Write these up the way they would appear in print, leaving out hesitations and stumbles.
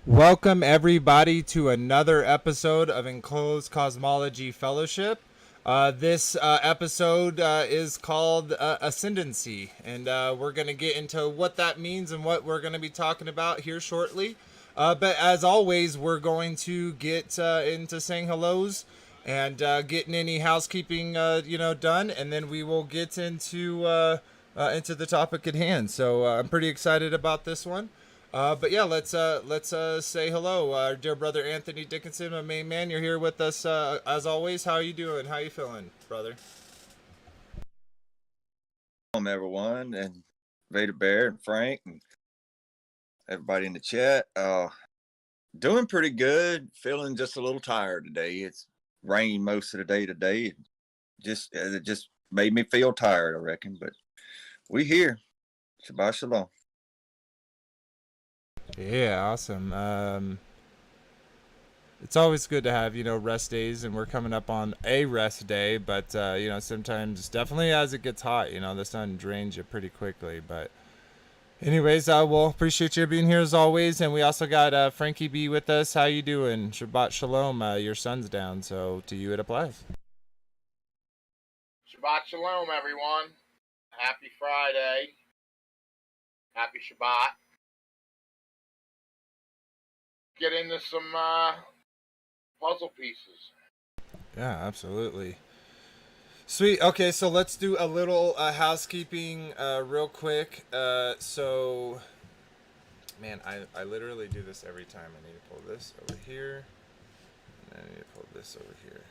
Welcome everybody to another episode of Enclosed Cosmology Fellowship. This episode is called Ascendancy, and we're going to get into what that means and what we're going to be talking about here shortly. But as always, we're going to get into saying hellos and getting any housekeeping done, and then we will get into the topic at hand. So I'm pretty excited about this one. But yeah, let's say hello. Our dear brother Anthony Dickinson, my main man. You're here with us as always. How are you doing? How are you feeling, brother? Everyone, and Vader Bear and Frank and everybody in the chat. Doing pretty good. Feeling just a little tired today. It's rained most of the day today. It just made me feel tired, I reckon. But we here. Shabbat shalom. Yeah, awesome. It's always good to have, rest days, and we're coming up on a rest day, but, sometimes definitely as it gets hot, the sun drains you pretty quickly. But anyways, we'll appreciate you being here as always. And we also got Frankie B with us. How you doing? Shabbat shalom. Your sun's down, so to you it applies. Shabbat shalom, everyone. Happy Friday. Happy Shabbat. Get into some puzzle pieces. Yeah, absolutely. Sweet. Okay, so let's do a little housekeeping real quick. So, man, I literally do this every time. I need to pull this over here, and I need to pull this over here.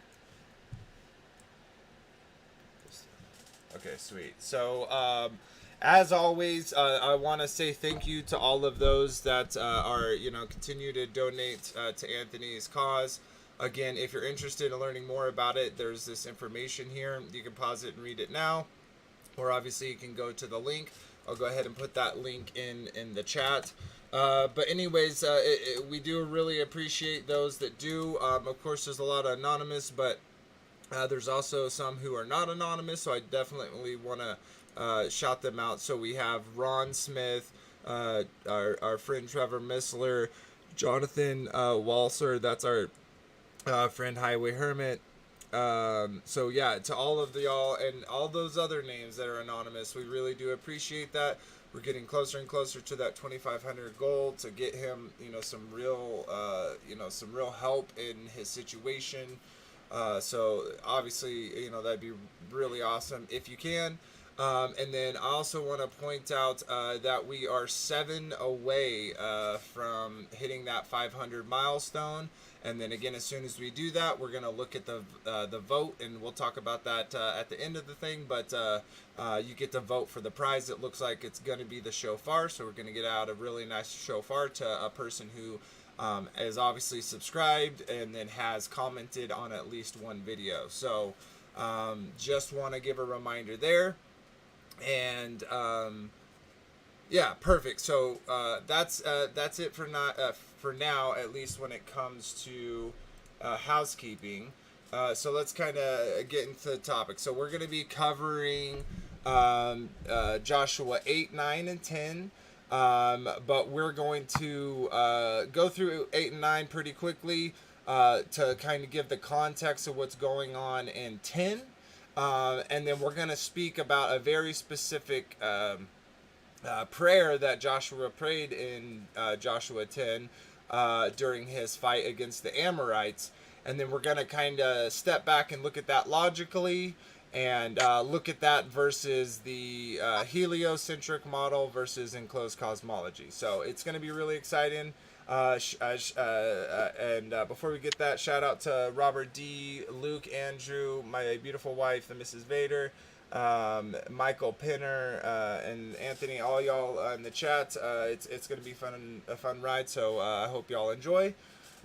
Okay, sweet. So, as always, I want to say thank you to all of those that are, continue to donate to Anthony's cause. Again, if you're interested in learning more about it, there's this information here. You can pause it and read it now, or obviously you can go to the link. I'll go ahead and put that link in the chat. But anyways, we do really appreciate those that do. Of course, there's a lot of anonymous, but there's also some who are not anonymous, so I definitely want to shout them out. So we have Ron Smith, our friend Trevor Missler, Jonathan Walser, that's our friend Highway Hermit. So yeah, to all of y'all and all those other names that are anonymous, we really do appreciate that. We're getting closer and closer to that 2,500 goal to get him, some real help in his situation. So obviously, that'd be really awesome if you can. And then I also want to point out that we are 7 away from hitting that 500 milestone. And then again, as soon as we do that, we're going to look at the vote, and we'll talk about that at the end of the thing. But you get to vote for the prize. It looks like it's going to be the shofar, so we're going to get out a really nice shofar to a person who is obviously subscribed and then has commented on at least one video. So just want to give a reminder there. And yeah, perfect. So that's it for now, at least when it comes to housekeeping. So let's kind of get into the topic. So we're going to be covering Joshua 8, 9, and 10. But we're going to go through 8 and 9 pretty quickly to kind of give the context of what's going on in 10. And then we're going to speak about a very specific prayer that Joshua prayed in Joshua 10 during his fight against the Amorites. And then we're going to kind of step back and look at that logically and look at that versus the heliocentric model versus enclosed cosmology. So it's going to be really exciting. And before we get that, shout out to Robert D, Luke, Andrew, my beautiful wife, the Mrs. Vader, Michael Pinner, and Anthony, all y'all in the chat. It's going to be a fun ride. So I hope y'all enjoy.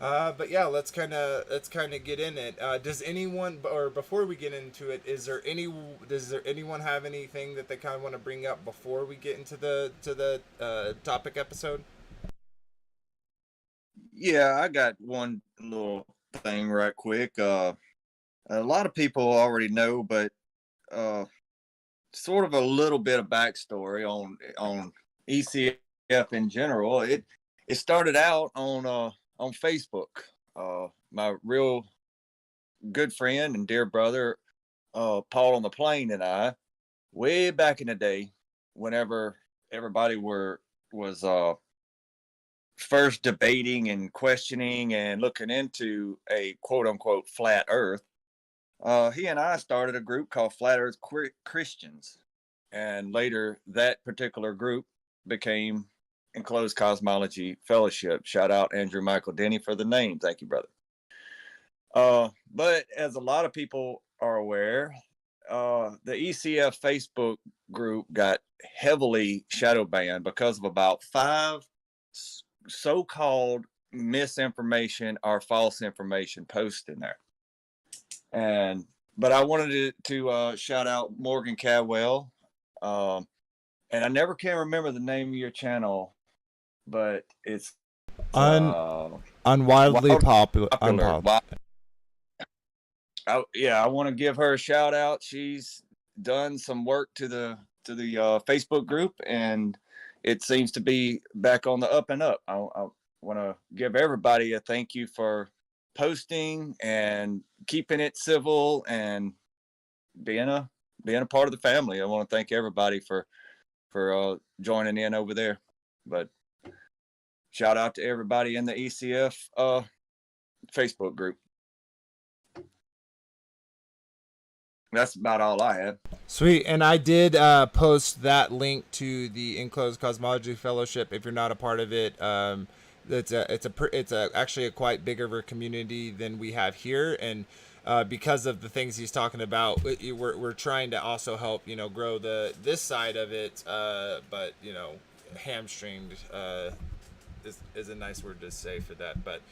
But yeah, let's kind of get in it. Does anyone, or before we get into it, does there anyone have anything that they kind of want to bring up before we get into the topic episode? Yeah, I got one little thing right quick. A lot of people already know, but sort of a little bit of backstory on ECF in general. It started out on Facebook. My real good friend and dear brother, Paul on the Plane, and I, way back in the day, whenever everybody was first debating and questioning and looking into a quote unquote flat Earth, he and I started a group called Flat Earth Christians, and later that particular group became Enclosed Cosmology Fellowship. Shout out Andrew Michael Denny for the name. Thank you, brother. But as a lot of people are aware, the ECF Facebook group got heavily shadow banned because of about 5 so-called misinformation or false information posts in there. But I wanted to shout out Morgan Cadwell, and I never can remember the name of your channel, but it's Unwildly popular. I want to give her a shout out. She's done some work to the Facebook group, and it seems to be back on the up and up. I want to give everybody a thank you for posting and keeping it civil and being a part of the family. I want to thank everybody for joining in over there. But shout out to everybody in the ECF Facebook group. That's about all I had. Sweet. And I did post that link to the Enclosed Cosmology Fellowship. If you're not a part of it, it's actually a quite bigger of a community than we have here, and because of the things he's talking about, we're trying to also help grow this side of it, but hamstringed is a nice word to say for that. But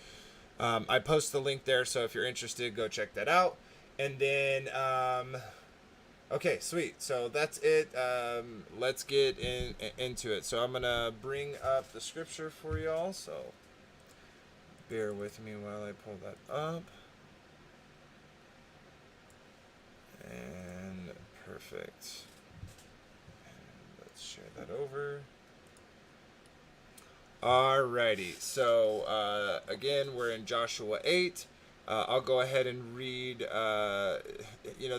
I post the link there, so if you're interested, go check that out. And then okay, sweet. So that's it. Let's get into it. So I'm gonna bring up the scripture for y'all. So bear with me while I pull that up. And perfect. And let's share that over. Alrighty. So again, we're in Joshua 8. I'll go ahead and read.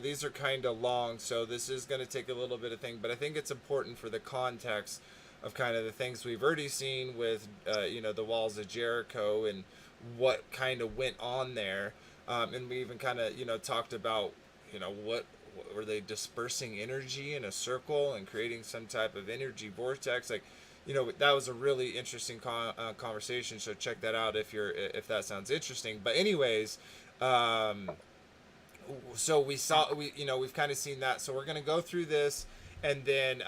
These are kind of long, so this is going to take a little bit of thing, but I think it's important for the context of kind of the things we've already seen with, the walls of Jericho and what kind of went on there. And we even kind of, talked about, what were they dispersing energy in a circle and creating some type of energy vortex? Like, that was a really interesting conversation. So check that out if that sounds interesting. But anyways, so we've kind of seen that. So we're gonna go through this, and then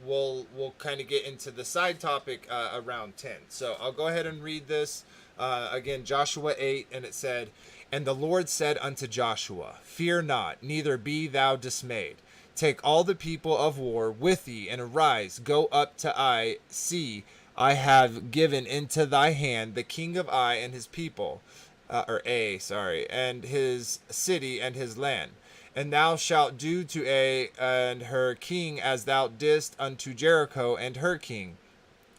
we'll kind of get into the side topic around 10. So I'll go ahead and read this again. Joshua 8, and it said, "And the Lord said unto Joshua, Fear not, neither be thou dismayed. Take all the people of war with thee, and arise, go up to Ai. See, I have given into thy hand the king of Ai and his people, and his city and his land. And thou shalt do to Ai and her king as thou didst unto Jericho and her king.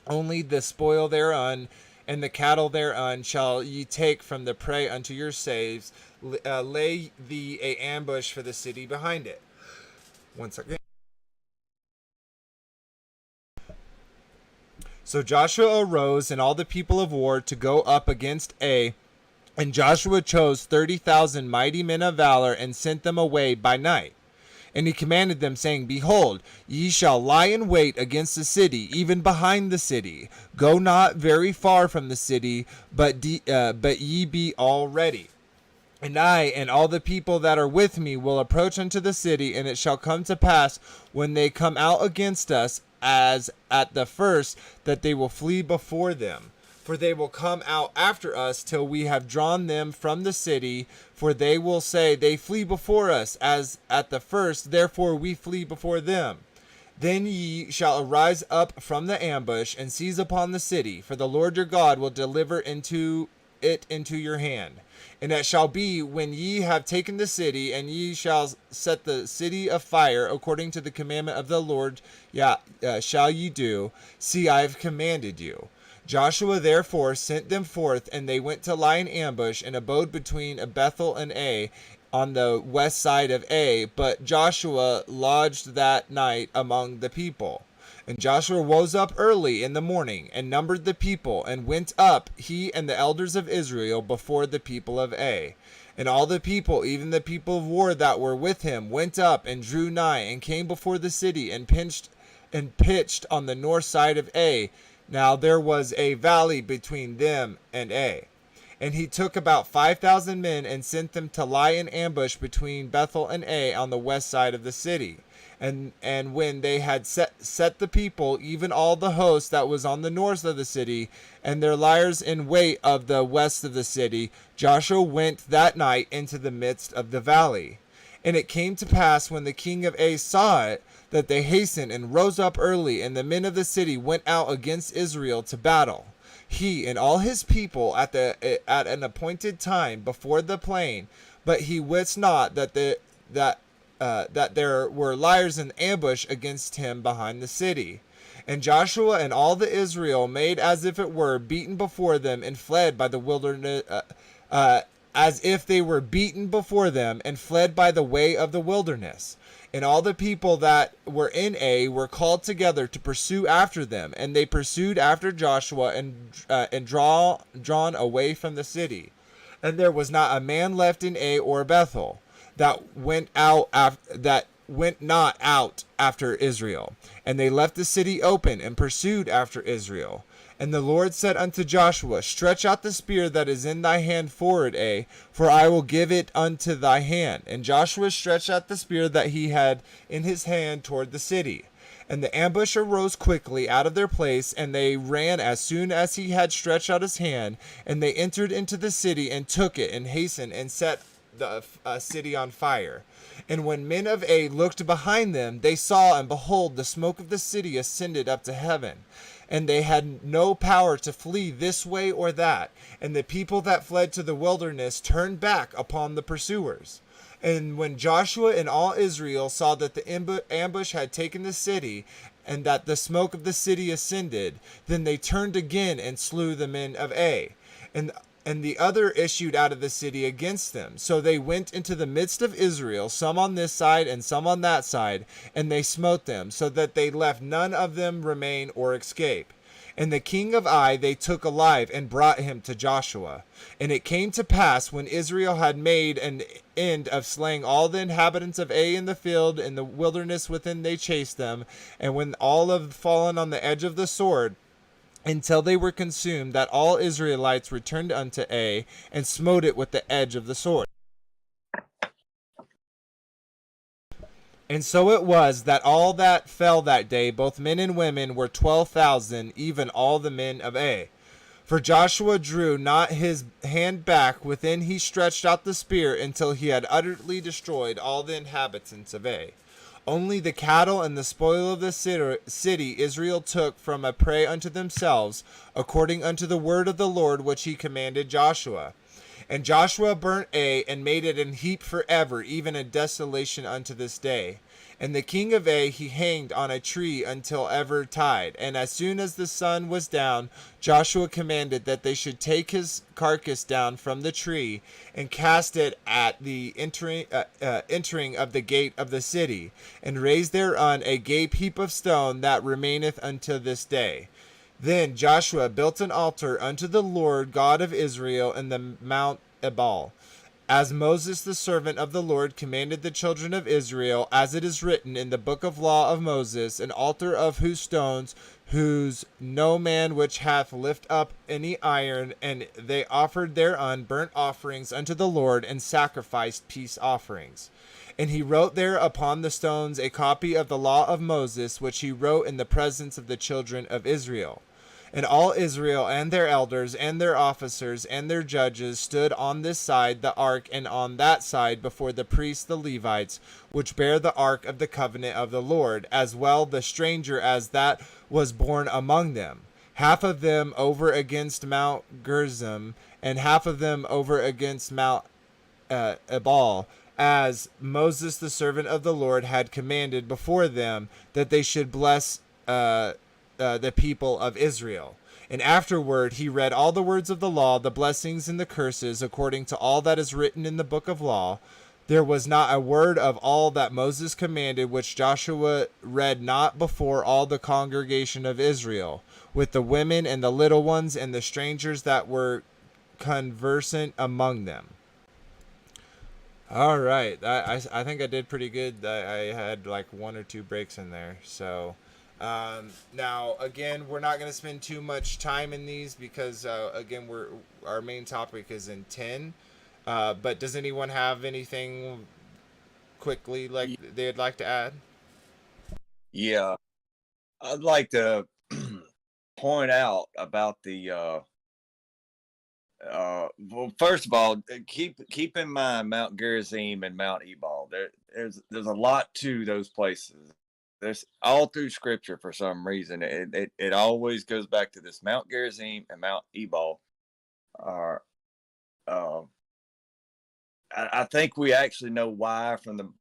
Only the spoil thereon and the cattle thereon shall ye take from the prey unto your saves. Lay thee a ambush for the city behind it. One second. So Joshua arose and all the people of war to go up against Ai. And Joshua chose 30,000 mighty men of valor and sent them away by night. And he commanded them, saying, Behold, ye shall lie in wait against the city, even behind the city. Go not very far from the city, but ye be all ready. And I and all the people that are with me will approach unto the city, and it shall come to pass, when they come out against us, as at the first, that they will flee before them. For they will come out after us till we have drawn them from the city. For they will say, They flee before us, as at the first, therefore we flee before them. Then ye shall arise up from the ambush, and seize upon the city, for the Lord your God will deliver into your hand. And it shall be, when ye have taken the city, and ye shall set the city afire, according to the commandment of the Lord, shall ye do. See, I have commanded you. Joshua therefore sent them forth, and they went to lie in ambush, and abode between Bethel and Ai, on the west side of Ai. But Joshua lodged that night among the people. And Joshua rose up early in the morning, and numbered the people, and went up, he and the elders of Israel, before the people of Ai. And all the people, even the people of war that were with him, went up and drew nigh, and came before the city, and pitched on the north side of Ai. Now there was a valley between them and Ai. And he took about 5,000 men, and sent them to lie in ambush between Bethel and Ai on the west side of the city. And when they had set the people, even all the host that was on the north of the city, and their liers in wait of the west of the city, Joshua went that night into the midst of the valley. And it came to pass, when the king of Ai saw it, that they hastened and rose up early, and the men of the city went out against Israel to battle. He and all his people at an appointed time before the plain, but he wist not that there were liers in ambush against him behind the city. And Joshua and all the Israel made as if it were beaten before them, and fled by the wilderness, as if they were beaten before them, and fled by the way of the wilderness. And all the people that were in Ai were called together to pursue after them, and they pursued after Joshua, and drawn away from the city. And there was not a man left in Ai or Bethel that went not out after Israel. And they left the city open, and pursued after Israel. And the Lord said unto Joshua, Stretch out the spear that is in thy hand forward, Ai, for I will give it unto thy hand. And Joshua stretched out the spear that he had in his hand toward the city. And the ambush arose quickly out of their place, and they ran as soon as he had stretched out his hand. And they entered into the city, and took it, and hastened, and set the city on fire. And when men of Ai looked behind them, they saw, and behold, the smoke of the city ascended up to heaven. And they had no power to flee this way or that. And the people that fled to the wilderness turned back upon the pursuers. And when Joshua and all Israel saw that the ambush had taken the city, and that the smoke of the city ascended, then they turned again and slew the men of Ai. And the other issued out of the city against them. So they went into the midst of Israel, some on this side and some on that side, and they smote them, so that they left none of them remain or escape. And the king of Ai they took alive, and brought him to Joshua. And it came to pass, when Israel had made an end of slaying all the inhabitants of Ai in the field, in the wilderness within they chased them, and when all have fallen on the edge of the sword, until they were consumed, that all Israelites returned unto Ai, and smote it with the edge of the sword. And so it was that all that fell that day, both men and women, were 12,000, even all the men of Ai. For Joshua drew not his hand back, within he stretched out the spear, until he had utterly destroyed all the inhabitants of Ai. Only the cattle and the spoil of the city Israel took from a prey unto themselves, according unto the word of the Lord which he commanded Joshua. And Joshua burnt Ai, and made it an heap forever, even a desolation unto this day. And the king of Ai he hanged on a tree until ever tide. And as soon as the sun was down, Joshua commanded that they should take his carcass down from the tree and cast it at the entering of the gate of the city, and raise thereon a gap heap of stone that remaineth unto this day. Then Joshua built an altar unto the Lord God of Israel in the Mount Ebal, as Moses the servant of the Lord commanded the children of Israel, as it is written in the book of law of Moses, an altar of whose stones, whose no man which hath lift up any iron, and they offered thereon burnt offerings unto the Lord, and sacrificed peace offerings. And he wrote there upon the stones a copy of the law of Moses, which he wrote in the presence of the children of Israel. And all Israel and their elders and their officers and their judges stood on this side the ark, and on that side before the priests the Levites, which bear the ark of the covenant of the Lord, as well the stranger as that was born among them. Half of them over against Mount Gerizim, and half of them over against Mount Ebal, as Moses the servant of the Lord had commanded before them, that they should bless the people of Israel. And afterward he read all the words of the law, the blessings and the curses, according to all that is written in the book of law. There was not a word of all that Moses commanded which Joshua read not before all the congregation of Israel, with the women and the little ones and the strangers that were conversant among them. All right, I think I did pretty good. I had like one or two breaks in there. So now again, we're not going to spend too much time in these because again, our main topic is in 10. But does anyone have anything quickly like they'd like to add? Yeah, I'd like to point out about the well, first of all, keep in mind Mount Gerizim and Mount Ebal. There's a lot to those places. There's all through Scripture for some reason. It always goes back to this Mount Gerizim and Mount Ebal. Are I think we actually know why from the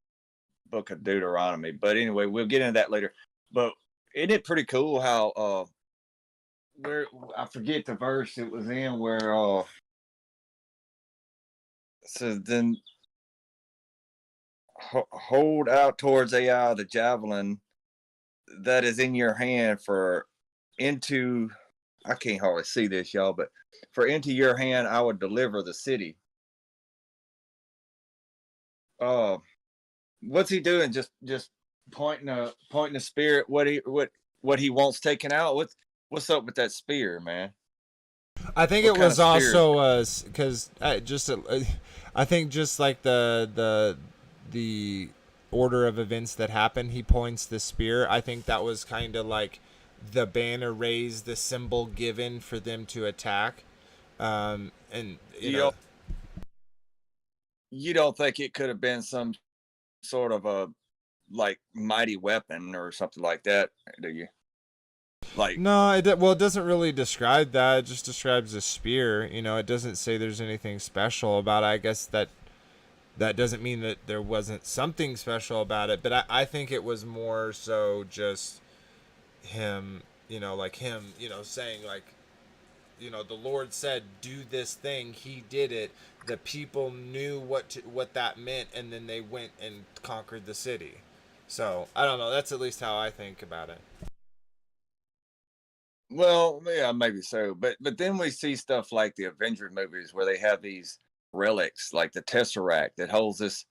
book of Deuteronomy. But anyway, we'll get into that later. But isn't it pretty cool how where I forget the verse it was in where so then hold out towards Ai the javelin that is in your hand for into I can't hardly see this, y'all, but for into your hand I would deliver the city. What's he doing? Just pointing a spear at what he wants taken out. What's up with that spear, man? I think What it kind was of spear? also because I think just like the order of events that happened, he points the spear. I think that was kind of like the banner raised, the symbol given for them to attack. And You don't think it could have been some sort of a like mighty weapon or something like that, do you? Like, no, it doesn't really describe that. It just describes a spear. It doesn't say there's anything special about it. I guess that doesn't mean that there wasn't something special about it, but I think it was more so just him, like him, saying like, the Lord said, do this thing. He did it. The people knew what that meant, and then they went and conquered the city. So I don't know. That's at least how I think about it. well, yeah, maybe so. But then we see stuff like the Avengers movies where they have these relics, like the Tesseract that holds this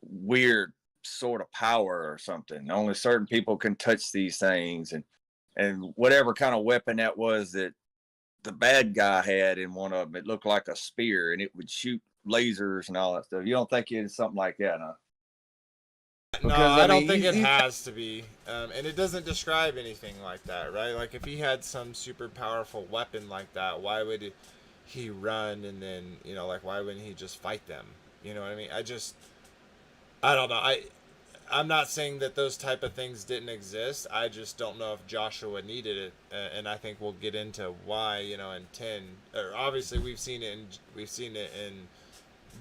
weird sort of power or something. Only certain people can touch these things, and whatever kind of weapon that was that the bad guy had in one of them, it looked like a spear and it would shoot lasers and all that stuff. You don't think it's something like that, huh? No, Because I I don't mean, think it has to be. And it doesn't describe anything like that, right? Like, if he had some super powerful weapon like that, why would he run and then, like, why wouldn't he just fight them? You know what I mean? I don't know. I'm not saying that those type of things didn't exist. I just don't know if Joshua needed it, and I think we'll get into why. You know, in 10, or obviously we've seen it in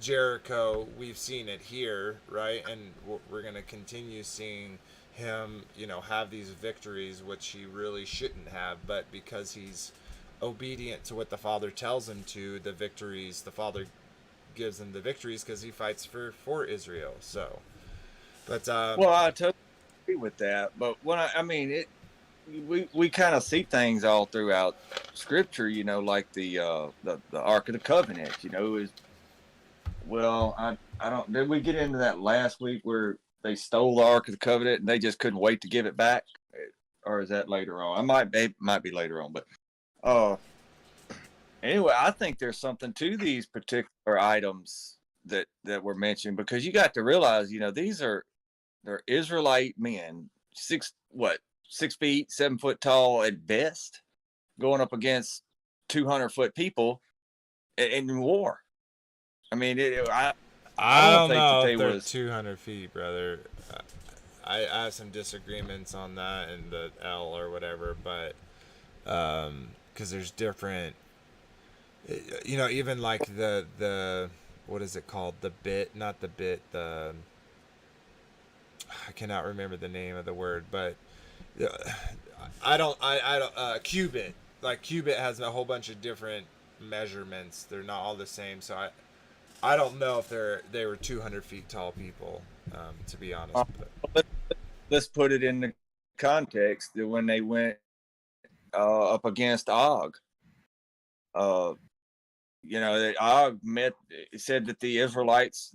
Jericho. We've seen it here, right? And we're gonna continue seeing him, you know, have these victories, which he really shouldn't have, but because he's obedient to what the Father tells him to, the victories, the Father gives him the victories because he fights for Israel. So, but Well, I totally agree with that. But when I mean it, we kind of see things all throughout Scripture. You know, like the Ark of the Covenant. You know, is well, I don't. Did we get into that last week where they stole the Ark of the Covenant and they just couldn't wait to give it back, or is that later on? It might be later on, but anyway, I think there's something to these particular items that were mentioned, because you got to realize, you know, they're Israelite men, 6 feet, 7 foot tall at best, going up against 200-foot people in war. I mean, I don't think know that if they're was 200 feet, brother. I have some disagreements on that and the L or whatever, but because there's different, you know, even like the what is it called? The bit, not the bit. I cannot remember the name of the word, but I don't. Cubit. Like cubit has a whole bunch of different measurements. They're not all the same, so I don't know if they were 200 feet tall people, to be honest. let's put it in the context that when they went up against Og, you know, that Og said that the Israelites'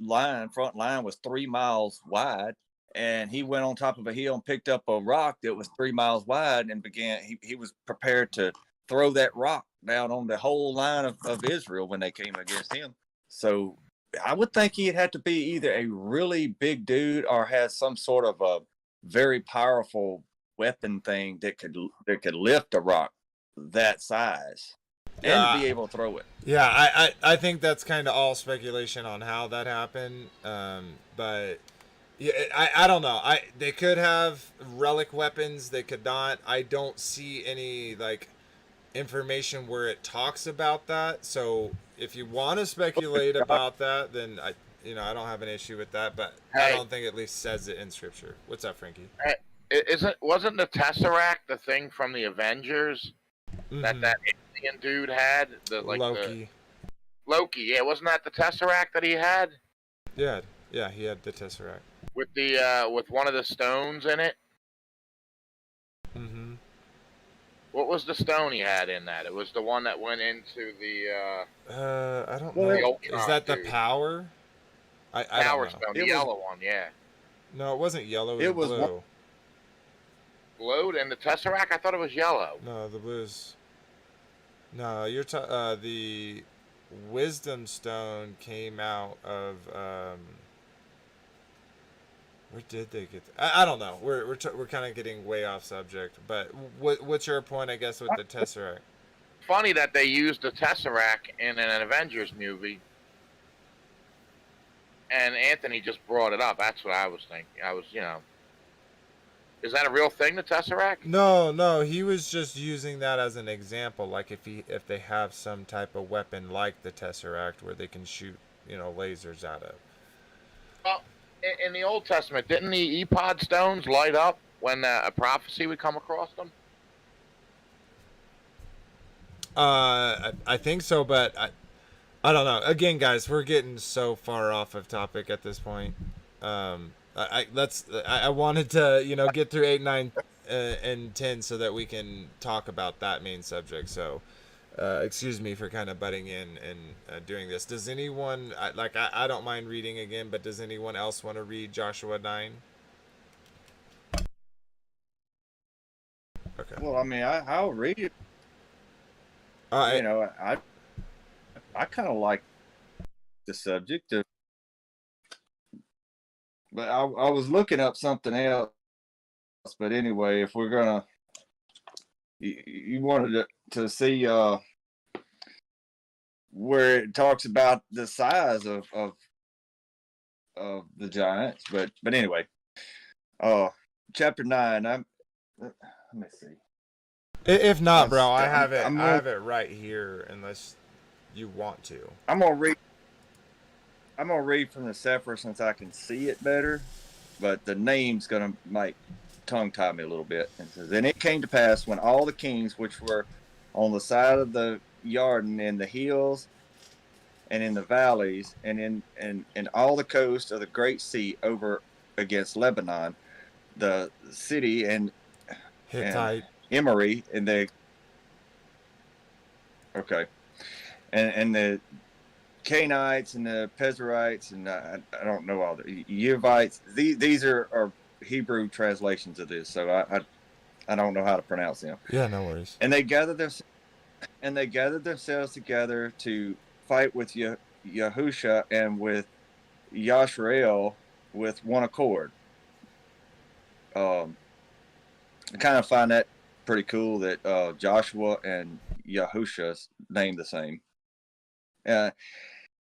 front line was 3 miles wide, and he went on top of a hill and picked up a rock that was 3 miles wide and he was prepared to throw that rock down on the whole line of Israel when they came against him. So I would think he'd have to be either a really big dude or has some sort of a very powerful weapon thing that could lift a rock that size and be able to throw it. Yeah, I think that's kind of all speculation on how that happened. But yeah, I don't know. They could have relic weapons. They could not. I don't see any like information where it talks about that. So if you want to speculate about that, then I don't have an issue with that. But I don't think it at least says it in Scripture. What's up, Frankie? Wasn't the Tesseract the thing from the Avengers that alien dude had? Loki. Loki, yeah, wasn't that the Tesseract that he had? Yeah, he had the Tesseract with with one of the stones in it. Mm-hmm. What was the stone he had in that? It was the one that went into the. I don't know. Is that the power? I power don't know. stone, the yellow one, yeah. No, it wasn't yellow. It was blue. Blue and the Tesseract. I thought it was yellow. No, the blue's. No, you're the Wisdom Stone came out of. Where did they get? I don't know. We're kind of getting way off subject. But what's your point? I guess with the Tesseract. Funny that they used the Tesseract in an Avengers movie, and Anthony just brought it up. That's what I was thinking. I was, is that a real thing, the Tesseract? No. He was just using that as an example. Like if they have some type of weapon like the Tesseract where they can shoot, lasers out of. Well, in the Old Testament, didn't the Ephod stones light up when a prophecy would come across them? I think so, but I don't know. Again, guys, we're getting so far off of topic at this point. I wanted to get through 8, 9, and 10 so that we can talk about that main subject. So, excuse me for kind of butting in and doing this. Does anyone I don't mind reading again, but does anyone else want to read Joshua 9? Okay. Well, I mean, I'll read it. I kind of like the subject of, but I was looking up something else. But anyway, if we're gonna, you wanted to see where it talks about the size of the giants, but anyway, chapter 9. Let me see. If not, bro, I I'm, have it. I'm I gonna, have it right here. Unless you want to. I'm gonna read. I'm gonna read from the Sefer since I can see it better, but the name's gonna might tongue tie me a little bit. And it says, and it came to pass when all the kings which were on the side of the Jordan in the hills and in the valleys and in all the coast of the great sea over against Lebanon, the city and Hittite. Emory and the okay and the Canaanites and the Pezerites and I don't know all the Yevites. These are Hebrew translations of this, so I don't know how to pronounce them. Yeah, no worries. And they gathered themselves together to fight with Yahusha and with Yashrael with one accord. I kind of find that pretty cool that Joshua and Yahusha's named the same. And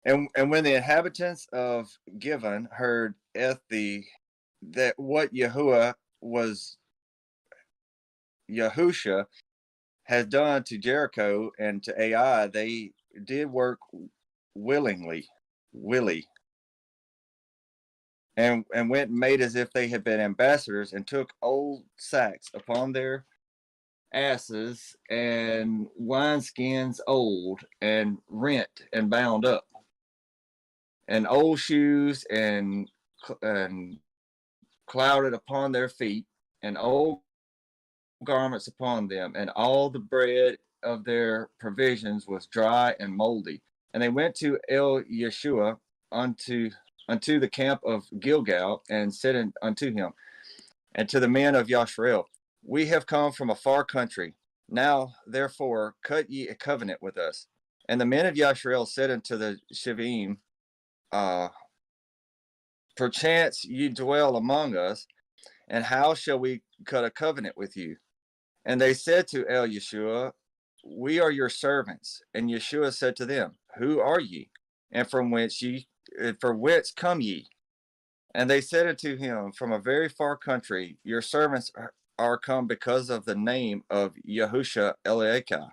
when the inhabitants of Gibeon heard that what Yahusha had done to Jericho and to Ai, they did work willy, and went and made as if they had been ambassadors, and took old sacks upon their asses and wineskins old and rent and bound up, and old shoes and clouded upon their feet, and old garments upon them, and all the bread of their provisions was dry and moldy. And they went to El Yeshua unto the camp of Gilgal, and said unto him, and to the men of Yashrael, we have come from a far country. Now, therefore, cut ye a covenant with us. And the men of Yashrael said unto the Shivim, perchance ye dwell among us, and how shall we cut a covenant with you? And they said to El Yeshua, we are your servants. And Yeshua said to them, who are ye? And from whence come ye? And they said unto him, from a very far country, your servants are come because of the name of Yahusha Eliakah.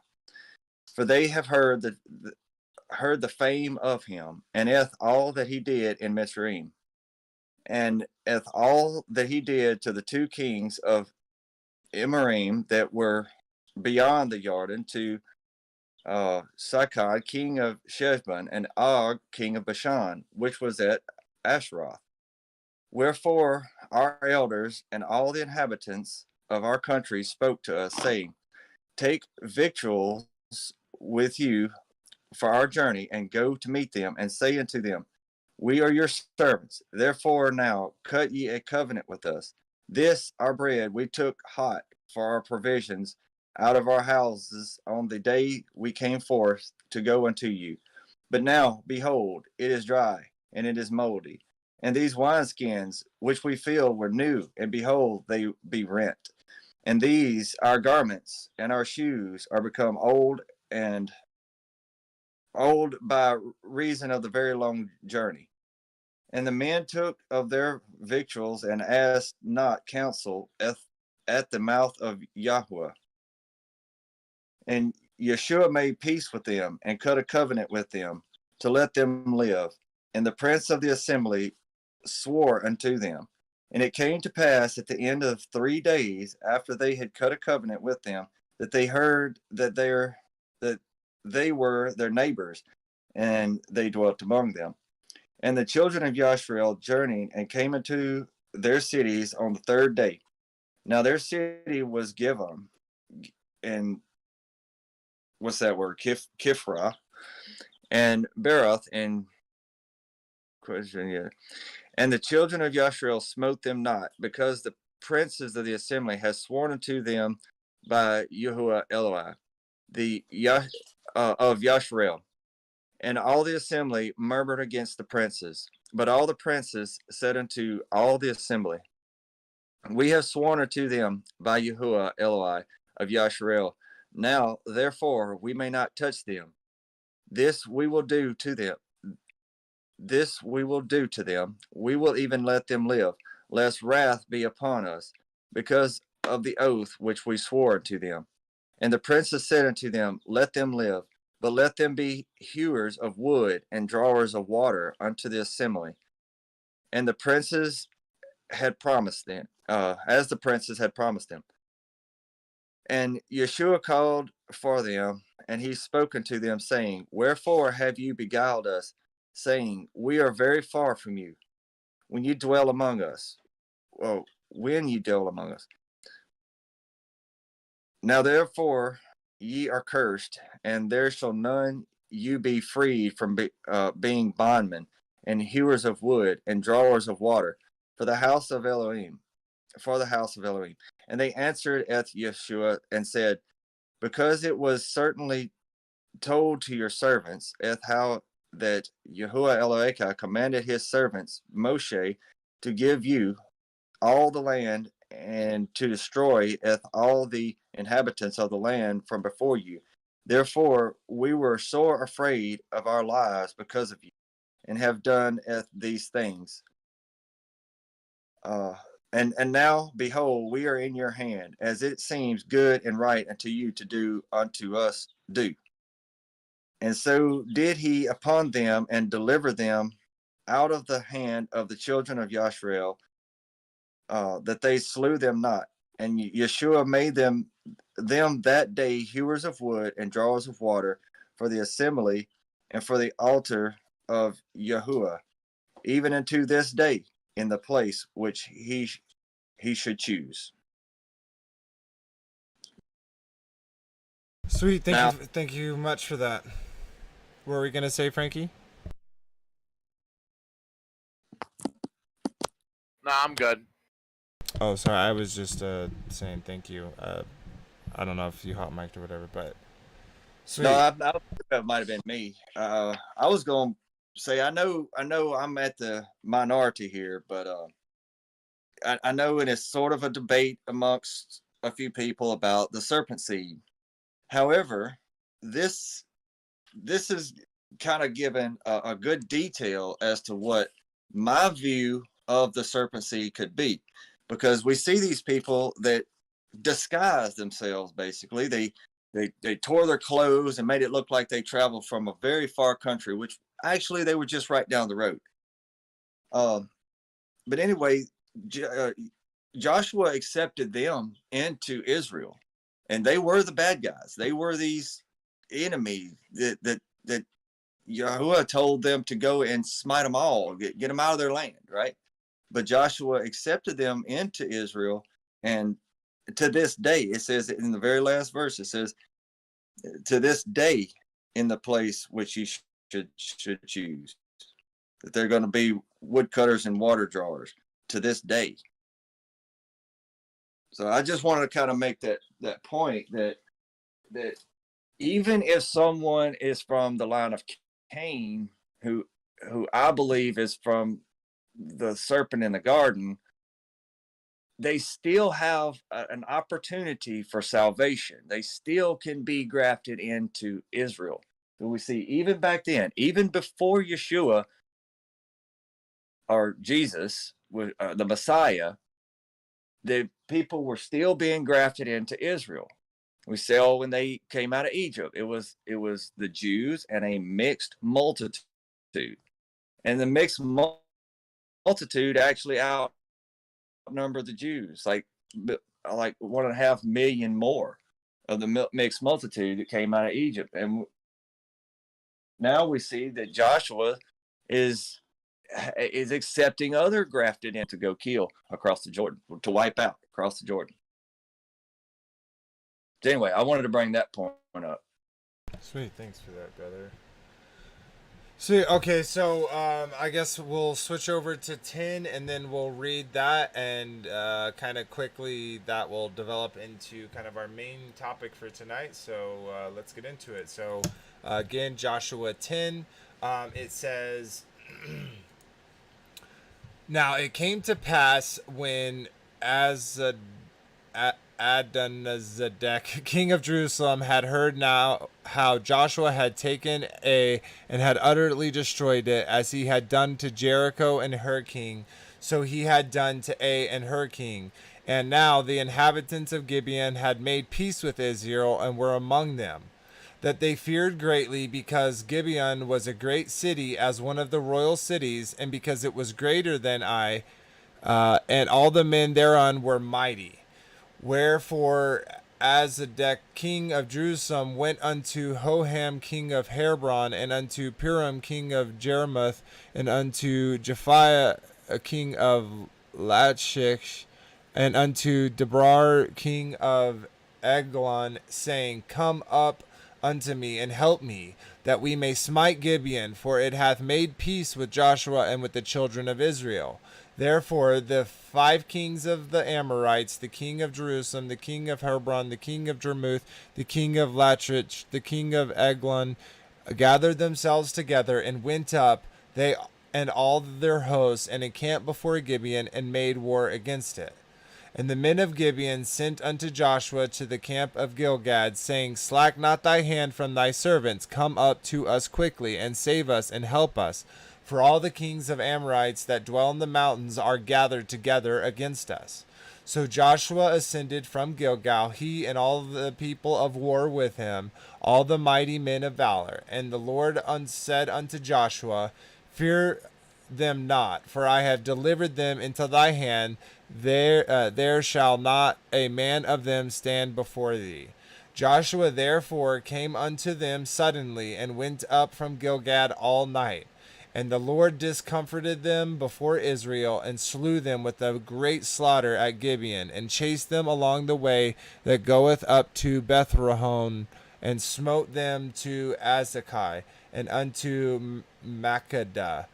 For they have heard the fame of him, and all that he did in Mitzrayim, and all that he did to the two kings of Emorim that were beyond the Jordan, to Sihon, king of Heshbon, and Og, king of Bashan, which was at Ashroth. Wherefore our elders and all the inhabitants of our country spoke to us, saying, take victuals with you for our journey, and go to meet them, and say unto them, we are your servants. Therefore now cut ye a covenant with us. This our bread we took hot for our provisions out of our houses on the day we came forth to go unto you. But now, behold, it is dry, and it is moldy. And these wineskins which we fill were new, and behold, they be rent. And these our garments and our shoes are become old by reason of the very long journey. And the men took of their victuals, and asked not counsel at the mouth of Yahweh. And Yeshua made peace with them, and cut a covenant with them, to let them live. And the prince of the assembly swore unto them. And it came to pass at the end of 3 days, after they had cut a covenant with them, that they heard that they were their neighbors, and they dwelt among them. And the children of Yashrael journeyed, and came into their cities on the 3rd day. Now their city was Gibeon, and what's that word? Kifra, and Beroth, and and the children of Yashrael smote them not, because the princes of the assembly had sworn unto them by Yahuwah Eloi, of Yashrael. And all the assembly murmured against the princes. But all the princes said unto all the assembly, we have sworn unto them by Yahuwah Eloi of Yashrael. Now, therefore, we may not touch them. This we will do to them. We will even let them live. lest wrath be upon us, because of the oath which we swore unto them. And the princes said unto them, Let them live, but let them be hewers of wood and drawers of water unto the assembly. And the princes had promised them, as the princes had promised them. And Yeshua called for them, and he spoke unto them, saying, Wherefore have you beguiled us, saying, We are very far from you, when you dwell among us? Well, when you dwell among us. Now therefore ye are cursed, and there shall none you be freed from being bondmen, and hewers of wood, and drawers of water, for the house of Elohim. And they answered Yeshua and said, Because it was certainly told to your servants, how that Yahuwah Eloheka commanded his servants Moshe to give you all the land and to destroy all the inhabitants of the land from before you. Therefore we were sore afraid of our lives because of you, and have done these things. And now, behold, we are in your hand, as it seems good and right unto you to do unto us do. And so did he upon them, and deliver them out of the hand of the children of Yashrael, that they slew them not. And Yeshua made them that day hewers of wood and drawers of water for the assembly and for the altar of Yahuwah, even unto this day, in the place which he should choose. Sweet, thank you much for that. What were we gonna say, Frankie? No, I'm good. Oh, sorry, I was just saying thank you. I don't know if you hot mic'd or whatever, but sweet. No, I think that might have been me. I was going to say, I know I'm at the minority here, but I know it is sort of a debate amongst a few people about the serpent seed. However, this is kind of given a good detail as to what my view of the serpent seed could be, because we see these people that disguise themselves. Basically, they tore their clothes and made it look like they traveled from a very far country, which actually they were just right down the road. But anyway, Joshua accepted them into Israel, and they were the bad guys. They were these enemies that Yahuwah told them to go and smite them all, get them out of their land, right? But Joshua accepted them into Israel, and to this day, it says in the very last verse, it says, to this day, in the place which you should choose, that they're going to be woodcutters and water drawers to this day. So I just wanted to kind of make that point that even if someone is from the line of Cain, who I believe is from the serpent in the garden, they still have an opportunity for salvation. They still can be grafted into Israel. So we see even back then, even before Yeshua or Jesus, the Messiah, the people were still being grafted into Israel. We saw when they came out of Egypt, it was the Jews and a mixed multitude, and the mixed multitude actually outnumbered the Jews, like 1.5 million more of the mixed multitude that came out of Egypt. And now we see that Joshua is accepting other grafted in to go kill across the Jordan, to wipe out across the Jordan. So anyway, I wanted to bring that point up. Sweet, thanks for that, brother. Sweet. Okay, so I guess we'll switch over to 10, and then we'll read that, and kind of quickly that will develop into kind of our main topic for tonight. So let's get into it. So again, Joshua 10, it says, Now it came to pass when Adonizedek, king of Jerusalem, had heard now how Joshua had taken and had utterly destroyed it, as he had done to Jericho and her king, So he had done to Ai and her king. And now the inhabitants of Gibeon had made peace with Israel and were among them. That they feared greatly, because Gibeon was a great city, as one of the royal cities, and because it was greater than Ai, and all the men thereon were mighty. Wherefore Azadek king of Jerusalem went unto Hoham king of Hebron, and unto Piram king of Jermuth, and unto Japhiah king of Lachish, and unto Debrar king of Eglon, saying, Come up unto me, and help me, that we may smite Gibeon, for it hath made peace with Joshua and with the children of Israel. Therefore the 5 kings of the Amorites, the king of Jerusalem, the king of Hebron, the king of Jarmuth, the king of Lachish, the king of Eglon, gathered themselves together and went up, they and all their hosts, and encamped before Gibeon, and made war against it. And the men of Gibeon sent unto Joshua to the camp of Gilgad, saying, Slack not thy hand from thy servants, come up to us quickly, and save us, and help us. For all the kings of Amorites that dwell in the mountains are gathered together against us. So Joshua ascended from Gilgal, he and all the people of war with him, all the mighty men of valor. And the Lord said unto Joshua, Fear them not, for I have delivered them into thy hand. There shall not a man of them stand before thee. Joshua therefore came unto them suddenly, and went up from Gilgad all night. And the Lord discomforted them before Israel, and slew them with a great slaughter at Gibeon, and chased them along the way that goeth up to Bethrahon, and smote them to Azekah, and unto Makkedah.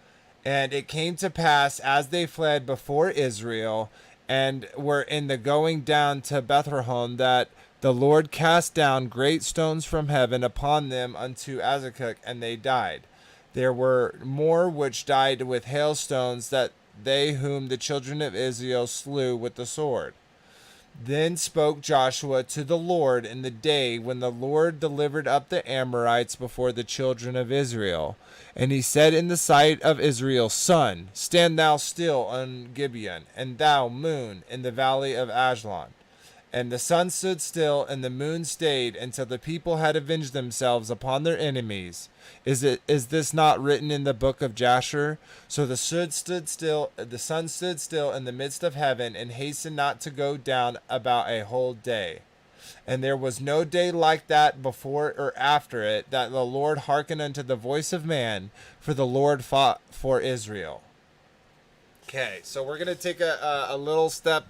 And it came to pass, as they fled before Israel, and were in the going down to Bethrahon, that the Lord cast down great stones from heaven upon them unto Azekah, and they died. There were more which died with hailstones, that they whom the children of Israel slew with the sword. Then spoke Joshua to the Lord in the day when the Lord delivered up the Amorites before the children of Israel. And he said in the sight of Israel, Sun, stand thou still on Gibeon, and thou, moon, in the valley of Ajalon. And the sun stood still, and the moon stayed, until the people had avenged themselves upon their enemies. Is this not written in the book of Jasher? So the sun stood still in the midst of heaven, and hastened not to go down about a whole day. And there was no day like that before or after it, that the Lord hearkened unto the voice of man, for the Lord fought for Israel. Okay, so we're going to take a little sidestep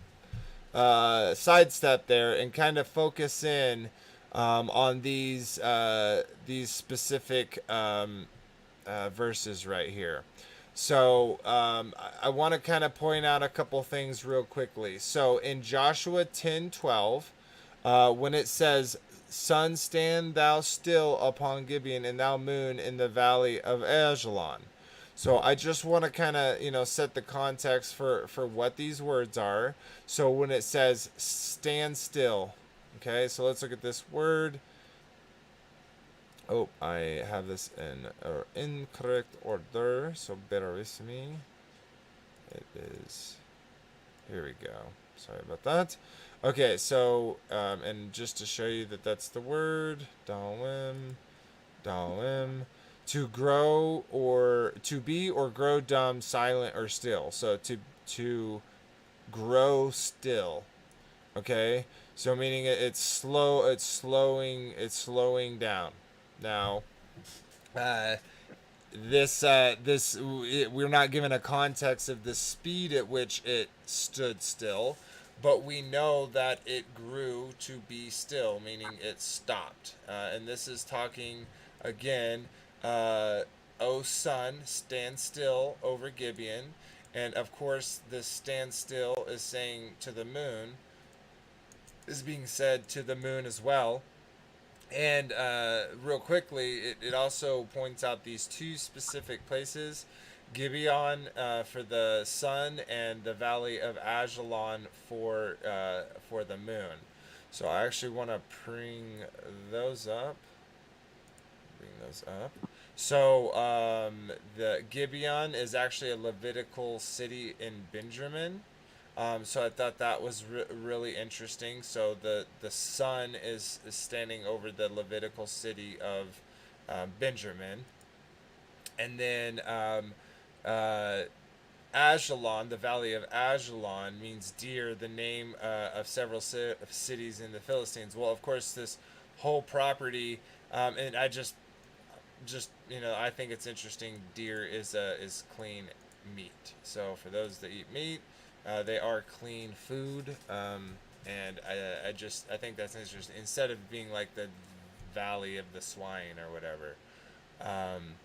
there, and kind of focus in on these specific verses right here. So I want to kind of point out a couple things real quickly. So in Joshua 10:12, when it says, Sun, stand thou still upon Gibeon, and thou, moon, in the valley of Ajalon. So I just want to kind of, set the context for what these words are. So when it says stand still, okay, so let's look at this word. Oh, I have this in incorrect order, so bear with me. It is, here we go. Sorry about that. Okay, so, and just to show you that that's the word, dalim, to grow or to be or grow dumb, silent, or still. So to grow still. Okay, so meaning it's slow, it's slowing down. Now, we're not given a context of the speed at which it stood still, but we know that it grew to be still, meaning it stopped. And this is talking again, O sun, stand still over Gibeon. And of course, this stand still is saying to the moon, is being said to the moon as well. And real quickly, it also points out these 2 specific places, Gibeon for the sun, and the valley of Ajalon for the moon. So I actually want to bring those up. So the Gibeon is actually a Levitical city in Benjamin. So I thought that was really interesting. So the sun is standing over the Levitical city of Benjamin, and then uh, Ajalon, the valley of Ajalon, means deer, the name of several cities in the Philistines. Well, of course, this whole property, and I think it's interesting. Deer is clean meat. So for those that eat meat, they are clean food. And I think that's interesting. Instead of being like the valley of the swine or whatever. Um,